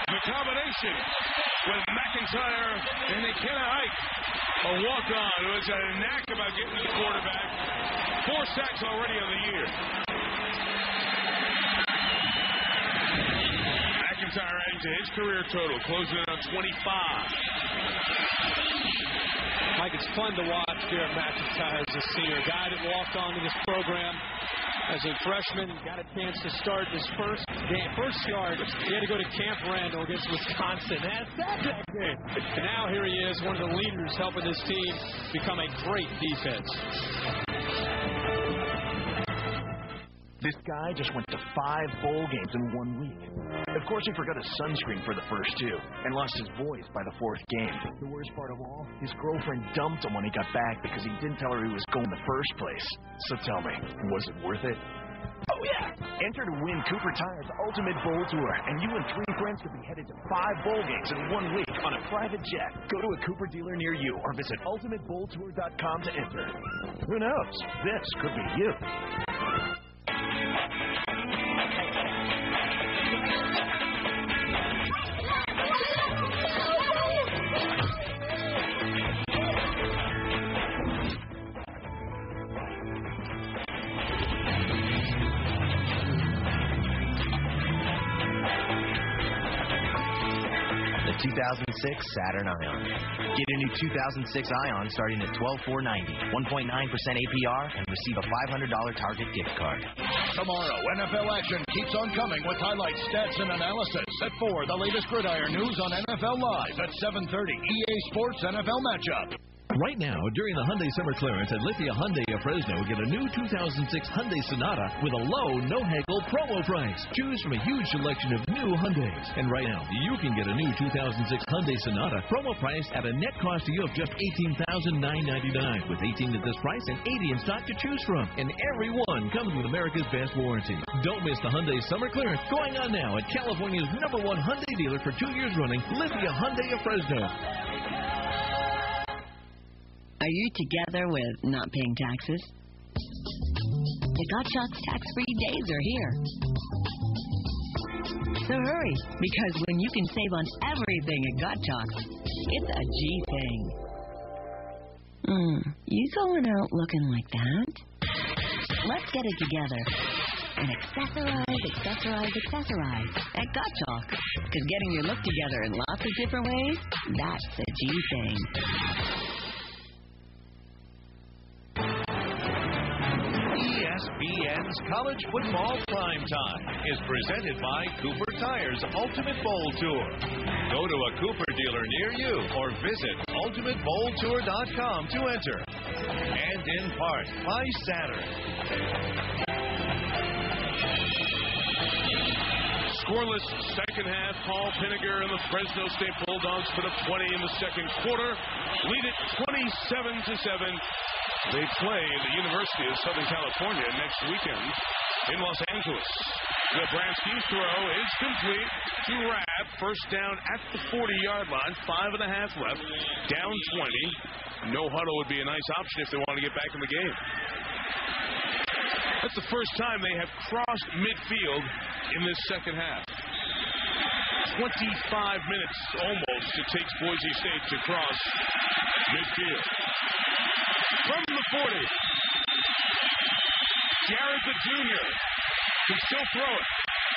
S5: The combination with McIntyre and McKenna Ike. A walk-on who has a knack about getting to the quarterback. 4 sacks already on the year. McIntyre adding to his career total, closing in on 25.
S8: Mike, it's fun to watch Garrett McIntyre as a senior. A guy that walked onto this program as a freshman, got a chance to start his first start. He had to go to Camp Randall against Wisconsin. That's that game. And now here he is, one of the leaders helping this team become a great defense.
S2: This guy just went to 5 bowl games in 1 week. Of course, he forgot his sunscreen for the first 2 and lost his voice by the 4th game. The worst part of all, his girlfriend dumped him when he got back because he didn't tell her he was going in the first place. So tell me, was it worth it? Oh, yeah! Enter to win Cooper Tire's Ultimate Bowl Tour, and you and 3 friends could be headed to 5 bowl games in 1 week on a private jet. Go to a Cooper dealer near you or visit ultimatebowltour.com to enter. Who knows? This could be you.
S1: The 2006 Saturn Ion. Get a new 2006 Ion starting at $12,490, 1.9% APR, and receive a $500 Target gift card.
S6: Tomorrow, NFL action keeps on coming with highlights, stats, and analysis. At 4, the latest gridiron news on NFL Live. At 7:30, EA Sports NFL Matchup.
S7: Right now, during the Hyundai Summer Clearance at Lithia Hyundai of Fresno, get a new 2006 Hyundai Sonata with a low, no-haggle promo price. Choose from a huge selection of new Hyundais. And right now, you can get a new 2006 Hyundai Sonata promo price at a net cost to you of just $18,999, with 18 at this price and 80 in stock to choose from. And every one comes with America's best warranty. Don't miss the Hyundai Summer Clearance going on now at California's #1 Hyundai dealer for 2 years running, Lithia Hyundai of Fresno.
S26: Are you together with not paying taxes? The Gottschalk's tax-free days are here. So hurry, because when you can save on everything at Gottschalk's, it's a G thing. You going out looking like that? Let's get it together and accessorize at Gottschalk. Because getting your look together in lots of different ways, that's a G thing.
S11: ESPN's College Football Primetime is presented by Cooper Tire's Ultimate Bowl Tour. Go to a Cooper dealer near you or visit ultimatebowltour.com to enter. And in part by Saturn.
S5: Scoreless second half. Paul Pinniger and the Fresno State Bulldogs put up 20 in the second quarter. Lead it 27-7. They play the University of Southern California next weekend in Los Angeles. Zabransky's throw is complete to Rabb. First down at the 40-yard line. 5.5 left. Down 20. No huddle would be a nice option if they want to get back in the game. That's the first time they have crossed midfield in this second half. 25 minutes almost it takes Boise State to cross midfield. From the 40, Jared the Jr. can still throw it.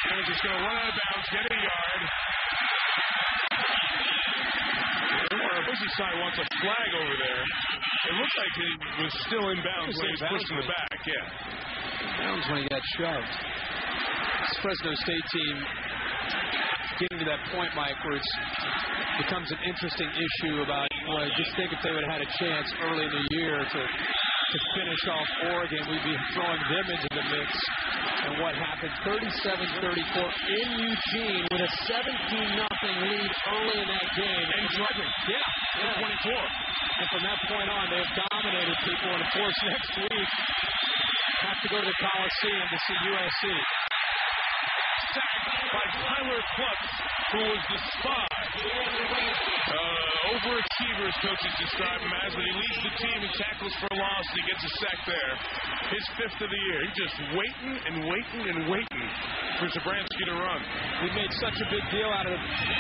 S5: And is just going to run out of bounds, get a yard. Boise side wants a flag over there. It looks like he was still in bounds when he was pushed in the back, yeah.
S8: Bounds when he got shoved. This Fresno State team getting to that point, Mike, where it becomes an interesting issue about, well, just think if they would have had a chance early in the year to finish off Oregon, we'd be throwing them into the mix. And what happened? 37-34 in Eugene with a 17-0 lead early in that game.
S5: And driving.
S8: Yeah. 24. And from that point on, they have dominated people. And, of course, next week, have to go to the Coliseum to see USC.
S5: Sacked by Tyler Klutz, who was the spy. Overachievers, coaches describe him as, but he leads the team in tackles for loss, and he gets a sack there. His 5th of the year. He's just waiting for Zabransky to run.
S8: We made such a big deal out of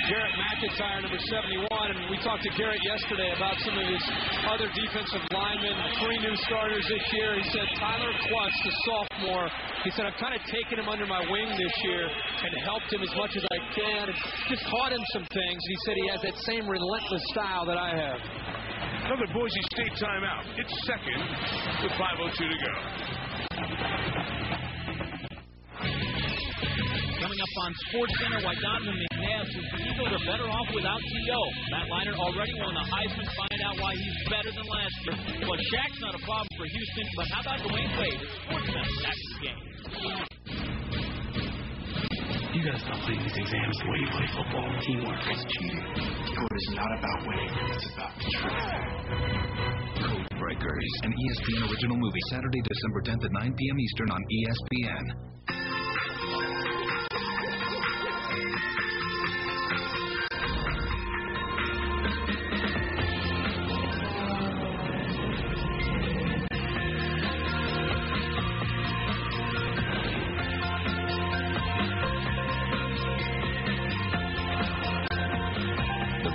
S8: Garrett McIntyre, number 71, and we talked to Garrett yesterday about some of his other defensive linemen, 3 new starters this year. He said Tyler Klutz, the sophomore, he said, I've kind of taken him under my wing this year and helped him as much as I can and just taught him some things. He said he has that same relentless style that I have.
S5: Another Boise State timeout. It's second with 5:02 to go.
S12: Coming up on SportsCenter, why Donovan McNabb says the Eagles are better off without T.O. Matt Leinart already won the Heisman. Find out why he's better than last year. Well, Shaq's not a problem for Houston, but how about Dwayne Wade? SportsCenter, back to the game.
S3: You gotta stop playing these exams the way you play football. Teamwork is cheating. Sport is not about winning, it's about the truth.
S15: Code Breakers, an ESPN original movie, Saturday, December 10th at 9 p.m. Eastern on ESPN.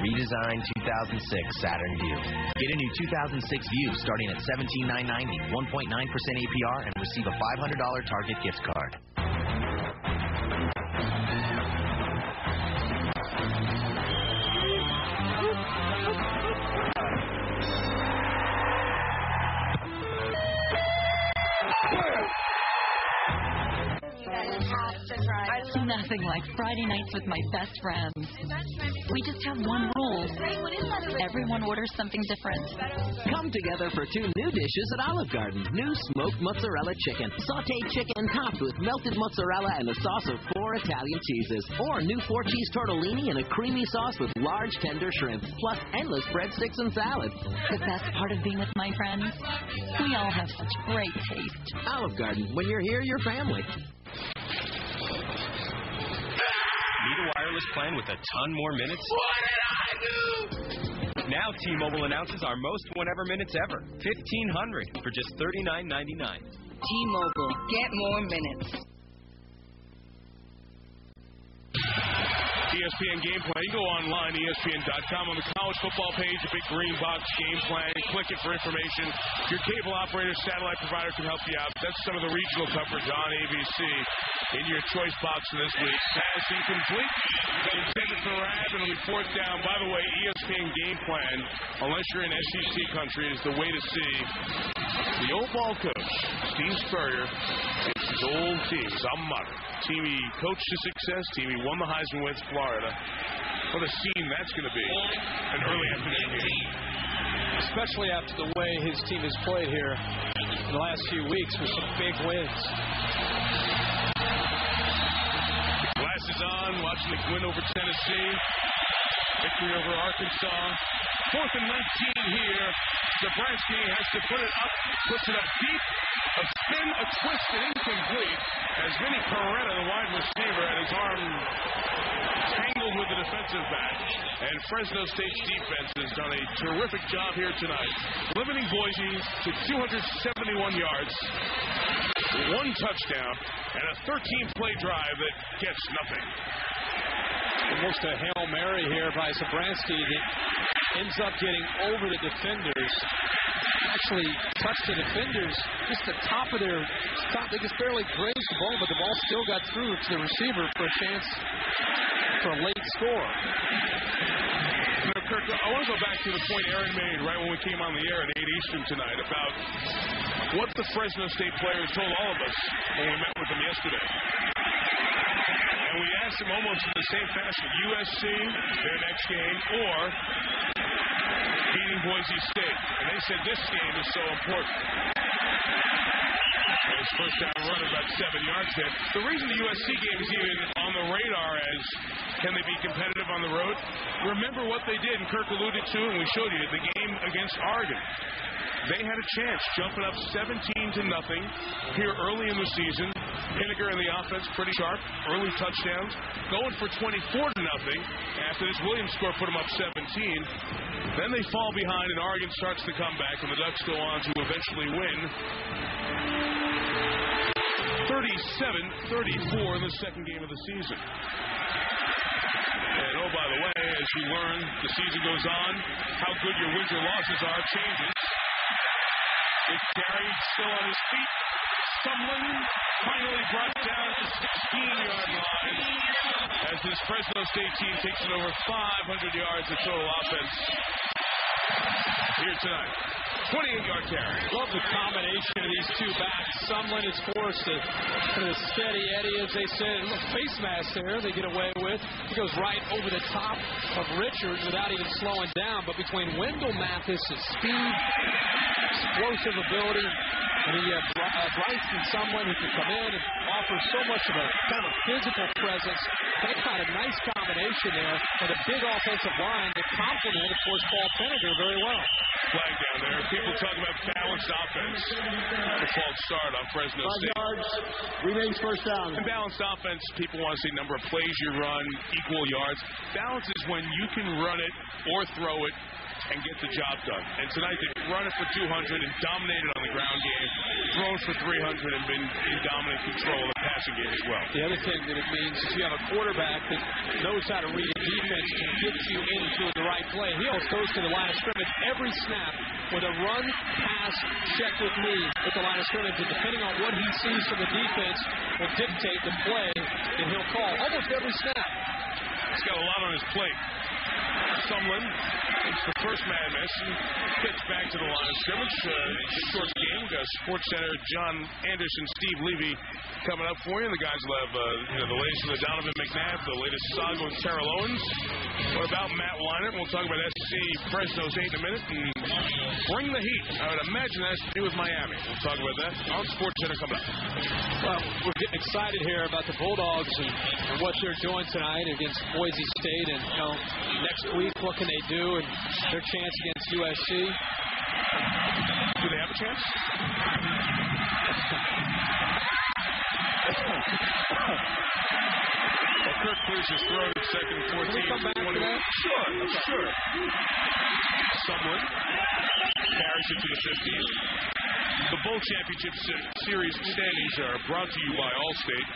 S1: Redesigned 2006 Saturn Vue. Get a new 2006 Vue starting at $17,990, 1.9% APR, and receive a $500 Target gift card.
S18: You guys have to try.
S26: Enough
S9: nothing like Friday nights with my best friends. We just have one rule. Everyone orders something different.
S10: Come together for 2 new dishes at Olive Garden. New smoked mozzarella chicken, sautéed chicken topped with melted mozzarella and a sauce of 4 Italian cheeses. Or new 4-cheese tortellini and a creamy sauce with large tender shrimp, plus endless breadsticks and salad.
S9: The best part of being with my friends, we all have such great taste.
S10: Olive Garden. When you're here, you're family.
S14: Need a wireless plan with a ton more minutes?
S3: What did I do?
S14: Now T-Mobile announces our most whenever minutes ever. 1,500 for just $39.99.
S27: T-Mobile. Get more minutes.
S5: ESPN Game Plan. You go online, ESPN.com. On the college football page, a big green box Game Plan. Click it for information. Your cable operator, satellite provider can help you out. That's some of the regional coverage on ABC in your choice box this week. Pass incomplete. Intended for Rab, and it'll be 4th down. By the way, ESPN Game Plan, unless you're in SEC country, is the way to see the old ball coach, Steve Spurrier, it's his old team, his alma mater. Team he coached to success, team he won the Heisman with, Florida. What a scene that's going to be. An early afternoon game.
S8: Especially after the way his team has played here in the last few weeks with some big wins.
S5: Glasses on, watching the win over Tennessee. Victory over Arkansas. 4th and 19 here. Zabransky has to put it up, puts it up deep. A spin, a twist, and incomplete. As Vinny Coretta, the wide receiver, had his arm tangled with the defensive back. And Fresno State's defense has done a terrific job here tonight, limiting Boise to 271 yards, 1 touchdown, and a 13-play drive that gets nothing.
S8: Almost a Hail Mary here by Zabransky that ends up getting over the defenders. Actually touched the defenders just the top of their top. They just barely grazed the ball, but the ball still got through to the receiver for a chance for a late score.
S5: You know, Kirk, I want to go back to the point Aaron made right when we came on the air at 8 Eastern tonight about what the Fresno State players told all of us when we met with them yesterday. And we asked them almost in the same fashion, USC, their next game, or beating Boise State. And they said this game is so important. His first down run about 7 yards there. The reason the USC game is even on the radar as can they be competitive on the road? Remember what they did, and Kirk alluded to, and we showed you, the game against Oregon. They had a chance, jumping up 17-0 here early in the season. Pinniger in the offense, pretty sharp, early touchdowns, going for 24-0 after this Williams score put them up 17. Then they fall behind, and Oregon starts to come back, and the Ducks go on to eventually win 37-34 in the second game of the season. And oh, by the way, as you learn, the season goes on, how good your wins or losses are changes. It's Gary still on his feet. Sumlin finally brought down to 16-yard line as this Fresno State team takes it over 500 yards of total offense here tonight. 28-yard carry.
S8: Love the combination of these two backs. Sumlin is forced to kind of steady Eddie, as they said. A little face mask there they get away with. He goes right over the top of Richards without even slowing down. But between Wendell Mathis's speed, explosive ability, and he Bryson, someone who can come in and offer so much of a kind of a physical presence. They got a nice combination there with a big offensive line that complemented, of course, Paul Pinniger very well.
S5: Flag down there. People talking about balanced offense. The false start on Fresno State.
S16: 5 yards, remains first down.
S5: And balanced offense, people want to say number of plays you run, equal yards. Balance is when you can run it or throw it and get the job done. And tonight they run it for 200 and dominated on the ground game, thrown for 300 and been in dominant control of the passing game as well.
S8: The other thing that it means is you have a quarterback that knows how to read a defense and get you into the right play. He always goes to the line of scrimmage every snap with a run, pass, check with me at the line of scrimmage. And depending on what he sees from the defense will dictate the play that he'll call almost every snap.
S5: He's got a lot on his plate. Sumlin, it's the first man miss, and gets back to the line of scrimmage. Short game, SportsCenter, John Anderson, Steve Levy coming up for you. The guys will have the latest from the Donovan McNabb, the latest saga with Terrell Owens. What about Matt Leinart? We'll talk about SC Fresno State in a minute. And bring the heat. I would imagine that has to do with Miami. We'll talk about that on SportsCenter coming up.
S8: Well, we're getting excited here about the Bulldogs and what they're doing tonight against Boise State. And, next week, what can they do? And their chance against USC.
S5: Do they have a chance? Well, Kirk clears his throat at second, 14.
S8: Can we come back to that?
S5: Sure. Someone carries it to the 15. The Bowl Championship Series standings are brought to you by Allstate.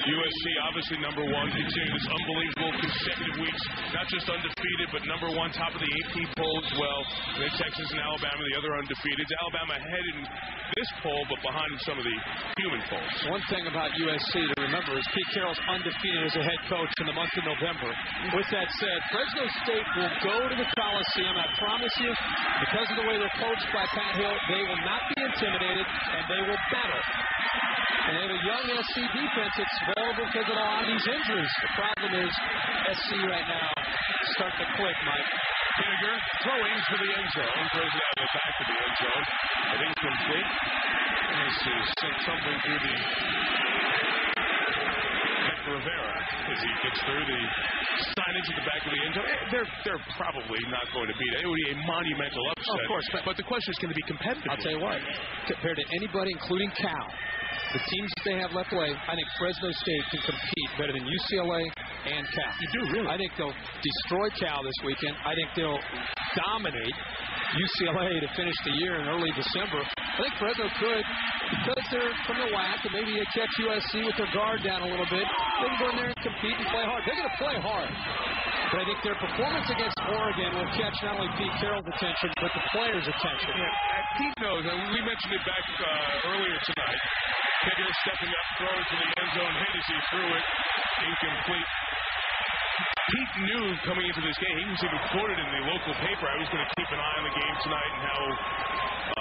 S5: USC, obviously number one, continuing this unbelievable consecutive weeks, not just undefeated, but number one, top of the AP poll as well. And then Texas and Alabama, the other undefeated. Alabama ahead in this poll, but behind some of the human polls.
S8: One thing about USC to remember is Pete Carroll's undefeated as a head coach in the month of November. With that said, Fresno State will go to the Coliseum. I promise you, because of the way they're coached by Pat Hill, they will not be intimidated, and they will battle. And they have a young SC defense that's vulnerable because of a lot of these injuries. The problem is SC right now starting to click, Mike.
S5: Vinegar throwing to the end zone. Throws it out of the back of the end zone. I think it's complete. This is something through the Rivera as he gets through the signage at the back of the end zone. They're probably not going to beat it. It would be a monumental upset.
S8: Of course.
S5: But the question is, can they be competitive?
S8: I'll tell you what. Compared to anybody, including Cal, the teams that they have left away, I think Fresno State can compete better than UCLA and Cal.
S5: You do, really?
S8: I think they'll destroy Cal this weekend. I think they'll dominate UCLA to finish the year in early December. I think Fresno could, because they're from the WAC, and maybe they catch USC with their guard down a little bit. They can go in there and compete and play hard. They're going to play hard. But I think their performance against Oregon will catch not only Pete Carroll's attention, but the players' attention.
S5: Yeah, Pete knows, and we mentioned it back earlier tonight. Vinegar stepping up, throwing to the end zone, hit as he threw it, incomplete. Pete knew coming into this game, he was even quoted in the local paper, I was going to keep an eye on the game tonight and how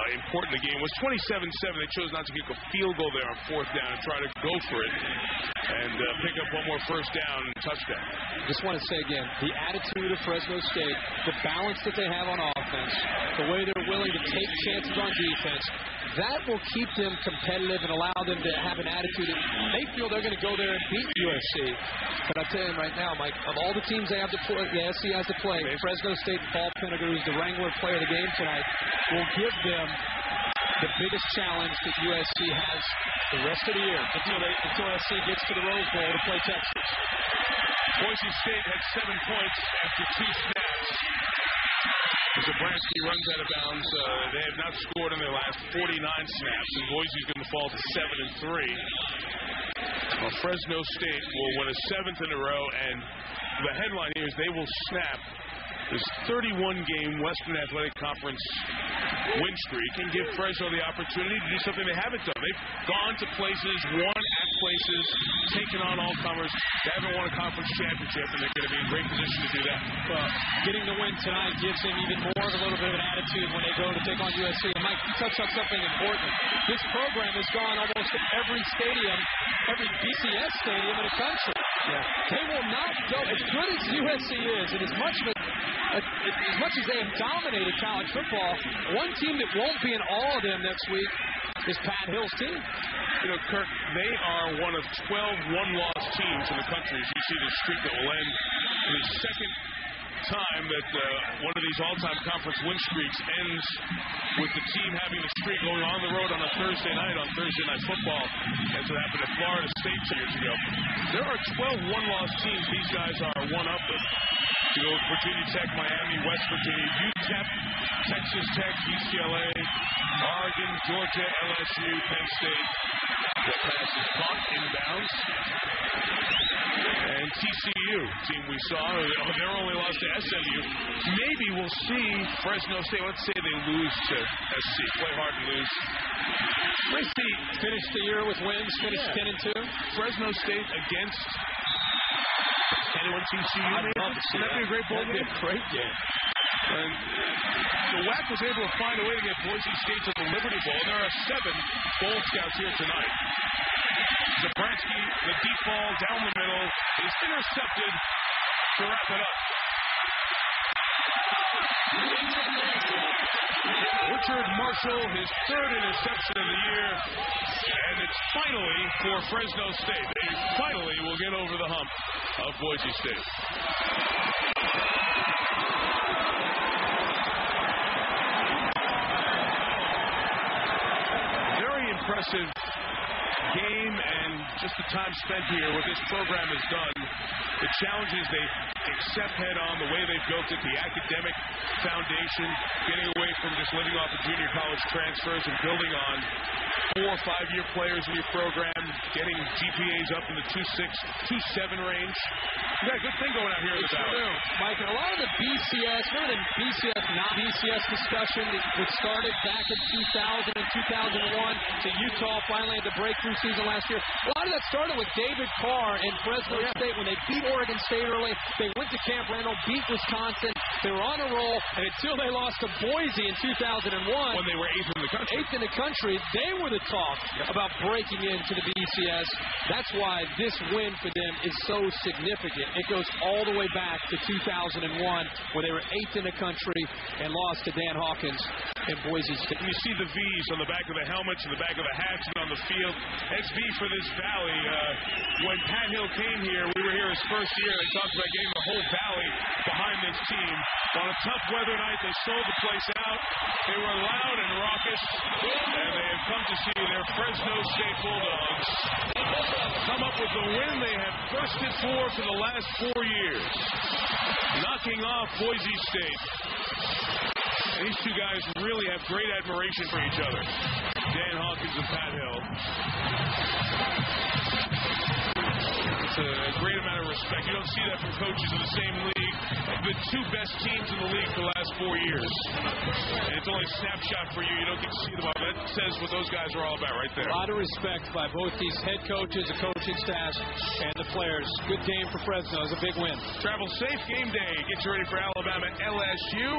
S5: important the game was. 27-7, they chose not to kick a field goal there on fourth down and try to go for it and pick up one more first down and touchdown.
S8: Just want to say again, the attitude of Fresno State, the balance that they have on offense, the way they're willing to take chances on defense, that will keep them competitive and allow them to have an attitude that they feel they're going to go there and beat USC. But I'll tell you right now, Mike, of all the teams they have to play, the SC has to play, Fresno State and Paul Vinegar, who's the Wrangler player of the game tonight, will give them the biggest challenge that USC has the rest of the year until SC gets to the Rose Bowl to play Texas.
S5: Boise State had 7 points after 2 snaps. Zabransky runs out of bounds. They have not scored in their last 49 snaps, and Boise's going to fall to 7-3. Well, Fresno State will win a 7th in a row, and the headline here is they will snap this 31-game Western Athletic Conference win streak and give Fresno the opportunity to do something they haven't done. They've gone to places, won at places, taken on all comers. They haven't won a conference championship, and they're going to be in great position to do that.
S8: Well, getting the win tonight gives them even more of a little bit of an attitude when they go to take on USC. And Mike, you touched on something important. This program has gone almost to every stadium, every BCS stadium in the country. Yeah. They will not go, as good as USC is, and as much as they have dominated college football, one team that won't be in all of them next week is Pat Hill's team.
S5: You know, Kirk, they are one of 12 one-loss teams in the country. As you see the streak that will end in the second time that one of these all-time conference win streaks ends with the team having a streak going on the road on a Thursday night on Thursday Night Football. That's what happened at Florida State 2 years ago. There are 12 one-loss teams. These guys are one up with. You know, Virginia Tech, Miami, West Virginia, UTEP, Texas Tech, UCLA, Oregon, Georgia, LSU, Penn State. The pass is caught inbounds. And TCU, team we saw, their only loss to SMU. Maybe we'll see Fresno State. Let's say they lose to SC. Play hard and lose. Let's see.
S8: Finish the year with wins, finish 10-2.
S5: Fresno State against anyone TCU.
S8: I'd love to see
S5: That'd be a great bowl game.
S8: That'd be a great game.
S5: And the WAC was able to find a way to get Boise State to the Liberty Bowl. And there are 7 Bowl Scouts here tonight. Zabransky, the deep ball down the middle, is intercepted to wrap it up. Richard Marshall, his 3rd interception of the year, and it's finally for Fresno State. They finally will get over the hump of Boise State. Very impressive game, and just the time spent here, what this program has done, the challenges they accept head on, the way they've built it, the academic foundation, getting away from just living off of junior college transfers and building on 4 or 5-year players in your program, getting GPAs up in the 2.6, 2.7 range. You got a good thing going out here in the Valley.
S8: Mike, and a lot of the BCS, remember the BCS, not BCS discussion that started back in 2000 and 2001 to Utah finally had the breakthrough season last year. A lot of that started with David Carr and Fresno State when they beat Oregon State early. They went to Camp Randall, beat Wisconsin. They were on a roll, and until they lost to Boise in 2001,
S5: when they were 8th in the country.
S8: 8th in the country, they were the talk about breaking into the BCS. That's why this win for them is so significant. It goes all the way back to 2001, where they were 8th in the country and lost to Dan Hawkins and Boise State.
S5: You see the V's on the back of the helmets and the back of the hats and on the field. XV for this Valley. When Pat Hill came here, we were here his first year. They talked about getting the whole Valley behind this team. On a tough weather night, they sold the place out. They were loud and raucous, and they have come to see their Fresno State Bulldogs come up with the win they have thirsted for the last 4 years, knocking off Boise State. And these two guys really have great admiration for each other, Dan Hawkins and Pat Hill. It's a great amount of respect. You don't see that from coaches in the same league. The 2 best teams in the league for the last 4 years. And it's only a snapshot for you. You don't get to see them all. That says what those guys are all about right there.
S8: A lot of respect by both these head coaches, the coaching staff, and the players. Good game for Fresno. It's a big win.
S5: Travel safe, game day. Get you ready for Alabama LSU.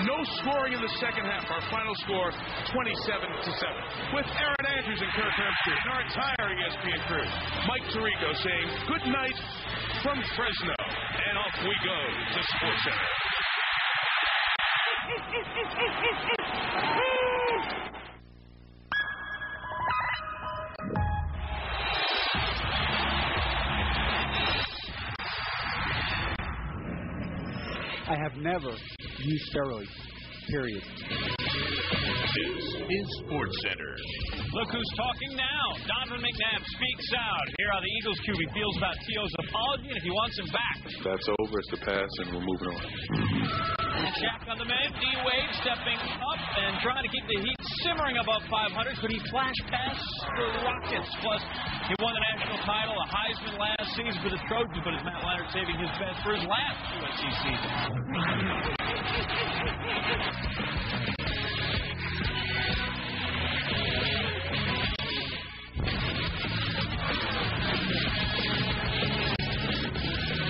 S5: No scoring in the second half. Our final score, 27-7. With Aaron Andrews and Kirk Hempstead and our entire ESPN crew. Mike Tirico saying good night from Fresno. And off we go to SportsCenter.
S4: I have never used steroids, period.
S11: This is SportsCenter.
S12: Look who's talking now. Donovan McNabb speaks out. Here how the Eagles QB feels about T.O.'s apology and if he wants him back.
S13: That's over. It's the past, and we're moving on.
S12: And Shaq on the mend. D-Wade stepping up and trying to keep the Heat simmering above 500. Could he flash past the Rockets? Plus, he won the national title, a Heisman last season for the Trojans, but is Matt Leinart saving his best for his last USC season?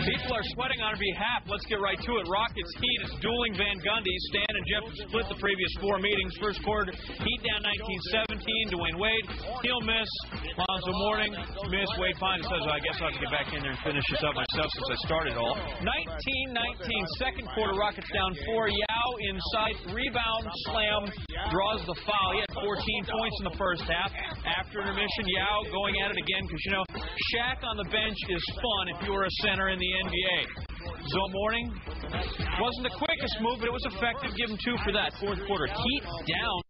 S12: People are sweating on our behalf. Let's get right to it. Rockets Heat is dueling Van Gundy. Stan and Jeff split the previous 4 meetings. First quarter, Heat down 19-17. Dwayne Wade, he'll miss. Lonzo Mourning, miss. Wade Pine says, I guess I'll have to get back in there and finish this up myself since I started all. 19-19. Second quarter, Rockets down 4. Yao inside. Rebound, slam, draws the foul. He had 14 points in the first half. After intermission, Yao going at it again because, you know, Shaq on the bench is fun if you were a center in the NBA. Zone Mourning wasn't the quickest move, but it was effective. Give him 2 for that. Fourth quarter, Heat down